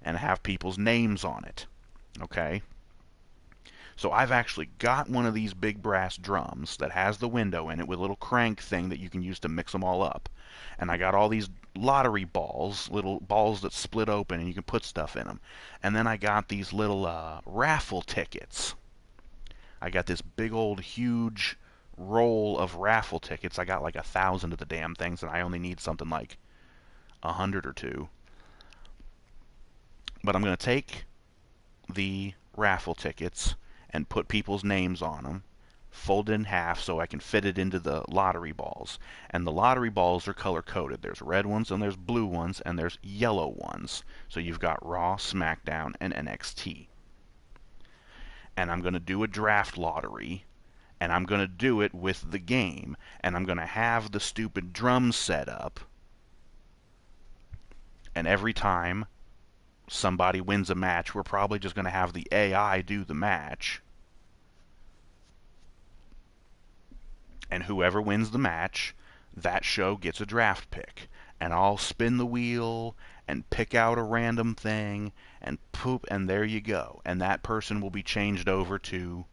and have people's names on it. Okay? So I've actually got one of these big brass drums that has the window in it with a little crank thing that you can use to mix them all up. And I got all these lottery balls, little balls that split open and you can put stuff in them. And then I got these little raffle tickets. I got this big old huge roll of raffle tickets. I got like 1,000 of the damn things, and I only need something like 100 or two. But I'm going to take the raffle tickets and put people's names on them, fold it in half so I can fit it into the lottery balls. And the lottery balls are color coded. There's red ones and there's blue ones and there's yellow ones. So you've got Raw, SmackDown, and NXT. And I'm going to do a draft lottery, and I'm going to do it with the game, and I'm going to have the stupid drums set up, and every time somebody wins a match, we're probably just going to have the AI do the match, and whoever wins the match, that show gets a draft pick. And I'll spin the wheel and pick out a random thing and poop, and there you go. And that person will be changed over to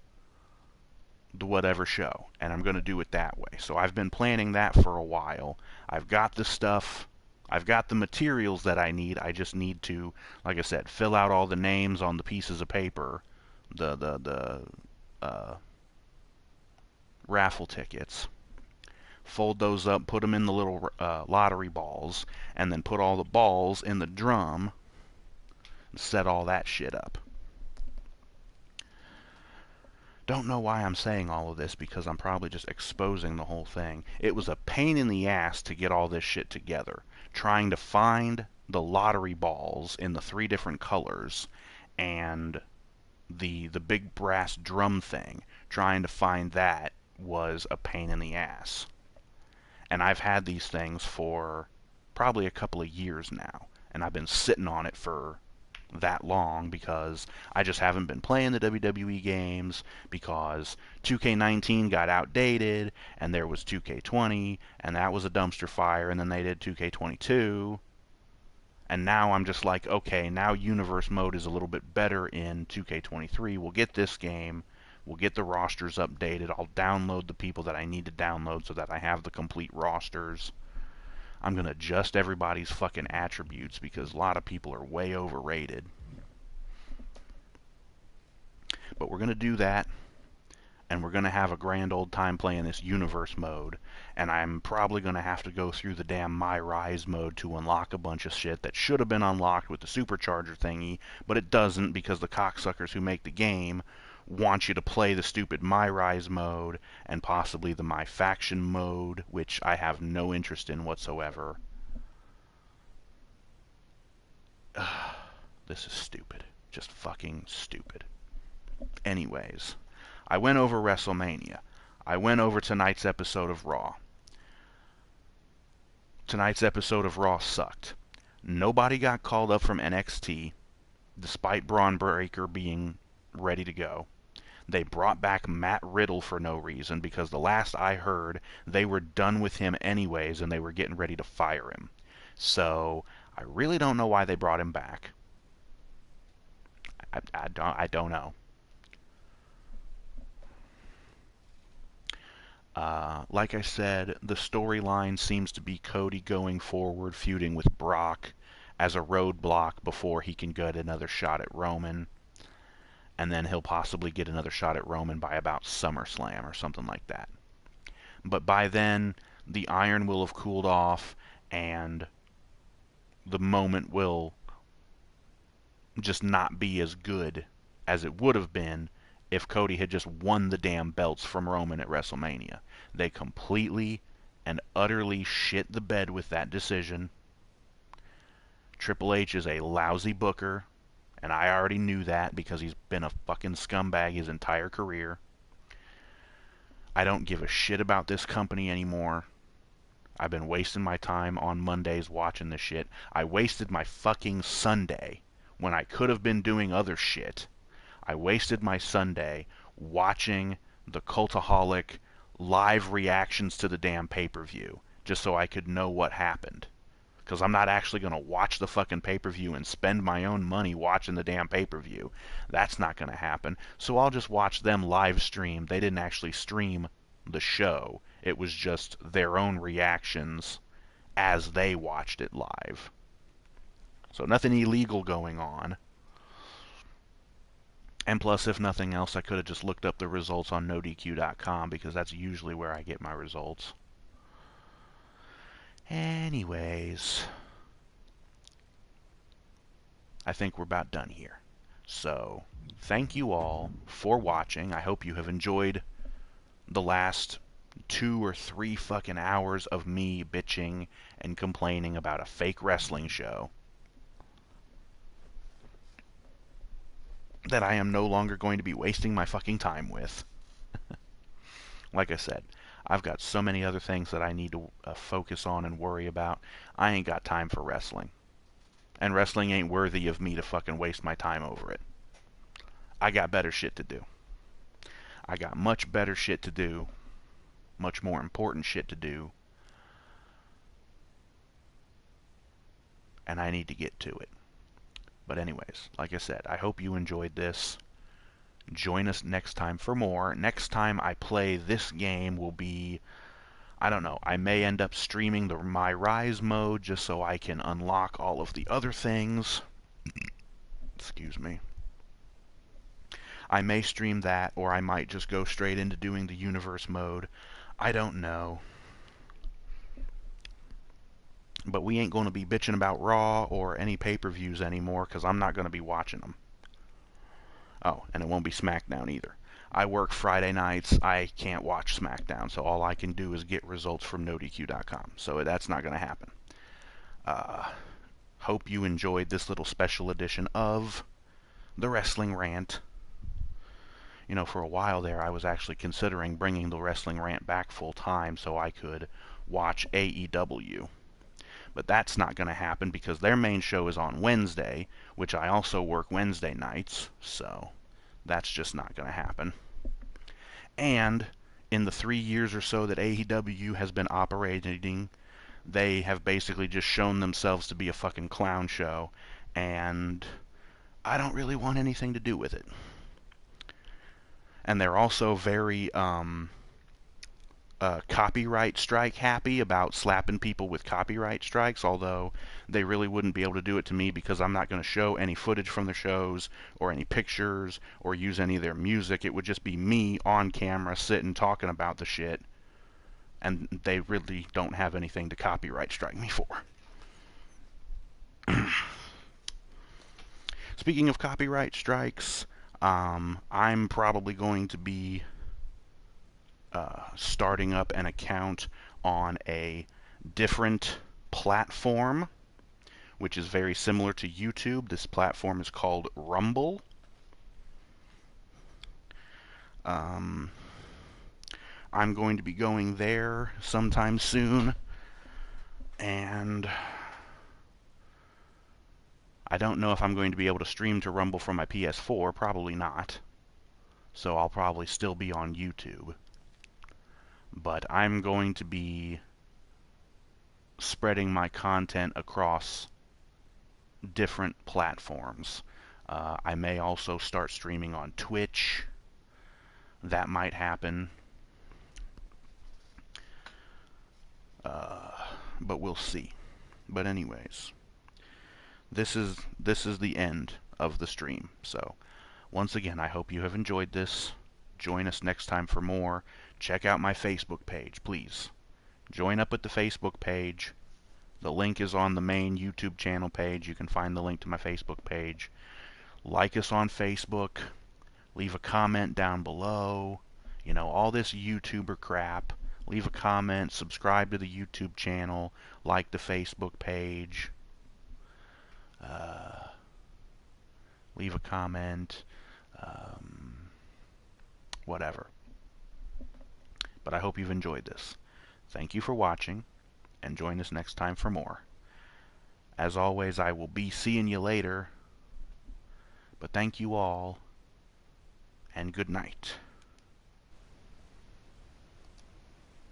the whatever show. And I'm going to do it that way. So I've been planning that for a while. I've got the stuff. I've got the materials that I need. I just need to, like I said, fill out all the names on the pieces of paper, the raffle tickets, fold those up, put them in the little lottery balls, and then put all the balls in the drum and set all that shit up. Don't know why I'm saying all of this, because I'm probably just exposing the whole thing. It was a pain in the ass to get all this shit together. Trying to find the lottery balls in the 3 different colors and the big brass drum thing. Trying to find that was a pain in the ass. And I've had these things for probably a couple of years now, and I've been sitting on it for that long because I just haven't been playing the WWE games, because 2K19 got outdated, and there was 2K20, and that was a dumpster fire, and then they did 2K22, and now I'm just like, okay, now Universe Mode is a little bit better in 2K23. We'll get this game. We'll get the rosters updated. I'll download the people that I need to download so that I have the complete rosters. I'm going to adjust everybody's fucking attributes because a lot of people are way overrated. But we're going to do that, and we're going to have a grand old time playing this Universe Mode. And I'm probably going to have to go through the damn My Rise mode to unlock a bunch of shit that should have been unlocked with the Supercharger thingy, but it doesn't because the cocksuckers who make the game want you to play the stupid My Rise mode and possibly the My Faction mode, which I have no interest in whatsoever. This is stupid. Just fucking stupid. Anyways, I went over WrestleMania. I went over tonight's episode of Raw. Tonight's episode of Raw sucked. Nobody got called up from NXT, despite Braun Breaker being ready to go. They brought back Matt Riddle for no reason, because the last I heard, they were done with him anyways, and they were getting ready to fire him. So, I really don't know why they brought him back. I don't know. Like I said, the storyline seems to be Cody going forward, feuding with Brock as a roadblock before he can get another shot at Roman. And then he'll possibly get another shot at Roman by about SummerSlam or something like that. But by then, the iron will have cooled off, and the moment will just not be as good as it would have been if Cody had just won the damn belts from Roman at WrestleMania. They completely and utterly shit the bed with that decision. Triple H is a lousy booker, and I already knew that because he's been a fucking scumbag his entire career. I don't give a shit about this company anymore. I've been wasting my time on Mondays watching this shit. I wasted my fucking Sunday when I could have been doing other shit. I wasted my Sunday watching the Cultaholic live reactions to the damn pay-per-view just so I could know what happened. because I'm not actually going to watch the fucking pay-per-view and spend my own money watching the damn pay-per-view. That's not going to happen. So I'll just watch them live stream. They didn't actually stream the show. It was just their own reactions as they watched it live. So nothing illegal going on. And plus, if nothing else, I could have just looked up the results on NoDQ.com because that's usually where I get my results. Anyways, I think we're about done here. So, thank you all for watching. I hope you have enjoyed the last 2 or 3 fucking hours of me bitching and complaining about a fake wrestling show that I am no longer going to be wasting my fucking time with. Like I said, I've got so many other things that I need to focus on and worry about. I ain't got time for wrestling. And wrestling ain't worthy of me to fucking waste my time over it. I got better shit to do. I got much better shit to do. Much more important shit to do. And I need to get to it. But anyways, like I said, I hope you enjoyed this. Join us next time for more. Next time I play this game will be, I don't know, I may end up streaming the My Rise mode just so I can unlock all of the other things. Excuse me. I may stream that, or I might just go straight into doing the universe mode. I don't know. But we ain't going to be bitching about Raw or any pay-per-views anymore, because I'm not going to be watching them. Oh, and it won't be SmackDown either. I work Friday nights. I can't watch SmackDown, so all I can do is get results from NoDQ.com. So that's not going to happen. Hope you enjoyed this little special edition of the Wrestling Rant. You know, for a while there, I was actually considering bringing the Wrestling Rant back full time so I could watch AEW. But that's not going to happen because their main show is on Wednesday, which I also work Wednesday nights, so that's just not going to happen. And in the 3 years or so that AEW has been operating, they have basically just shown themselves to be a fucking clown show, and I don't really want anything to do with it. And they're also very copyright strike happy about slapping people with copyright strikes, although they really wouldn't be able to do it to me because I'm not going to show any footage from the shows or any pictures or use any of their music. It would just be me on camera sitting talking about the shit, and they really don't have anything to copyright strike me for. Speaking of copyright strikes, I'm probably going to be starting up an account on a different platform, which is very similar to YouTube. This platform is called Rumble. I'm going to be going there sometime soon, and I don't know if I'm going to be able to stream to Rumble from my PS4. Probably not. So I'll probably still be on YouTube. But I'm going to be spreading my content across different platforms. I may also start streaming on Twitch. That might happen. But we'll see. But anyways, this is the end of the stream. So once again, I hope you have enjoyed this. Join us next time for more. Check out my Facebook page, please. Join up with the Facebook page. The link is on the main YouTube channel page. You can find the link to my Facebook page. Like us on Facebook. Leave a comment down below. You know, all this YouTuber crap. Leave a comment. Subscribe to the YouTube channel. Like the Facebook page. Leave a comment. Whatever. But I hope you've enjoyed this. Thank you for watching, and join us next time for more. As always, I will be seeing you later, but thank you all, and good night.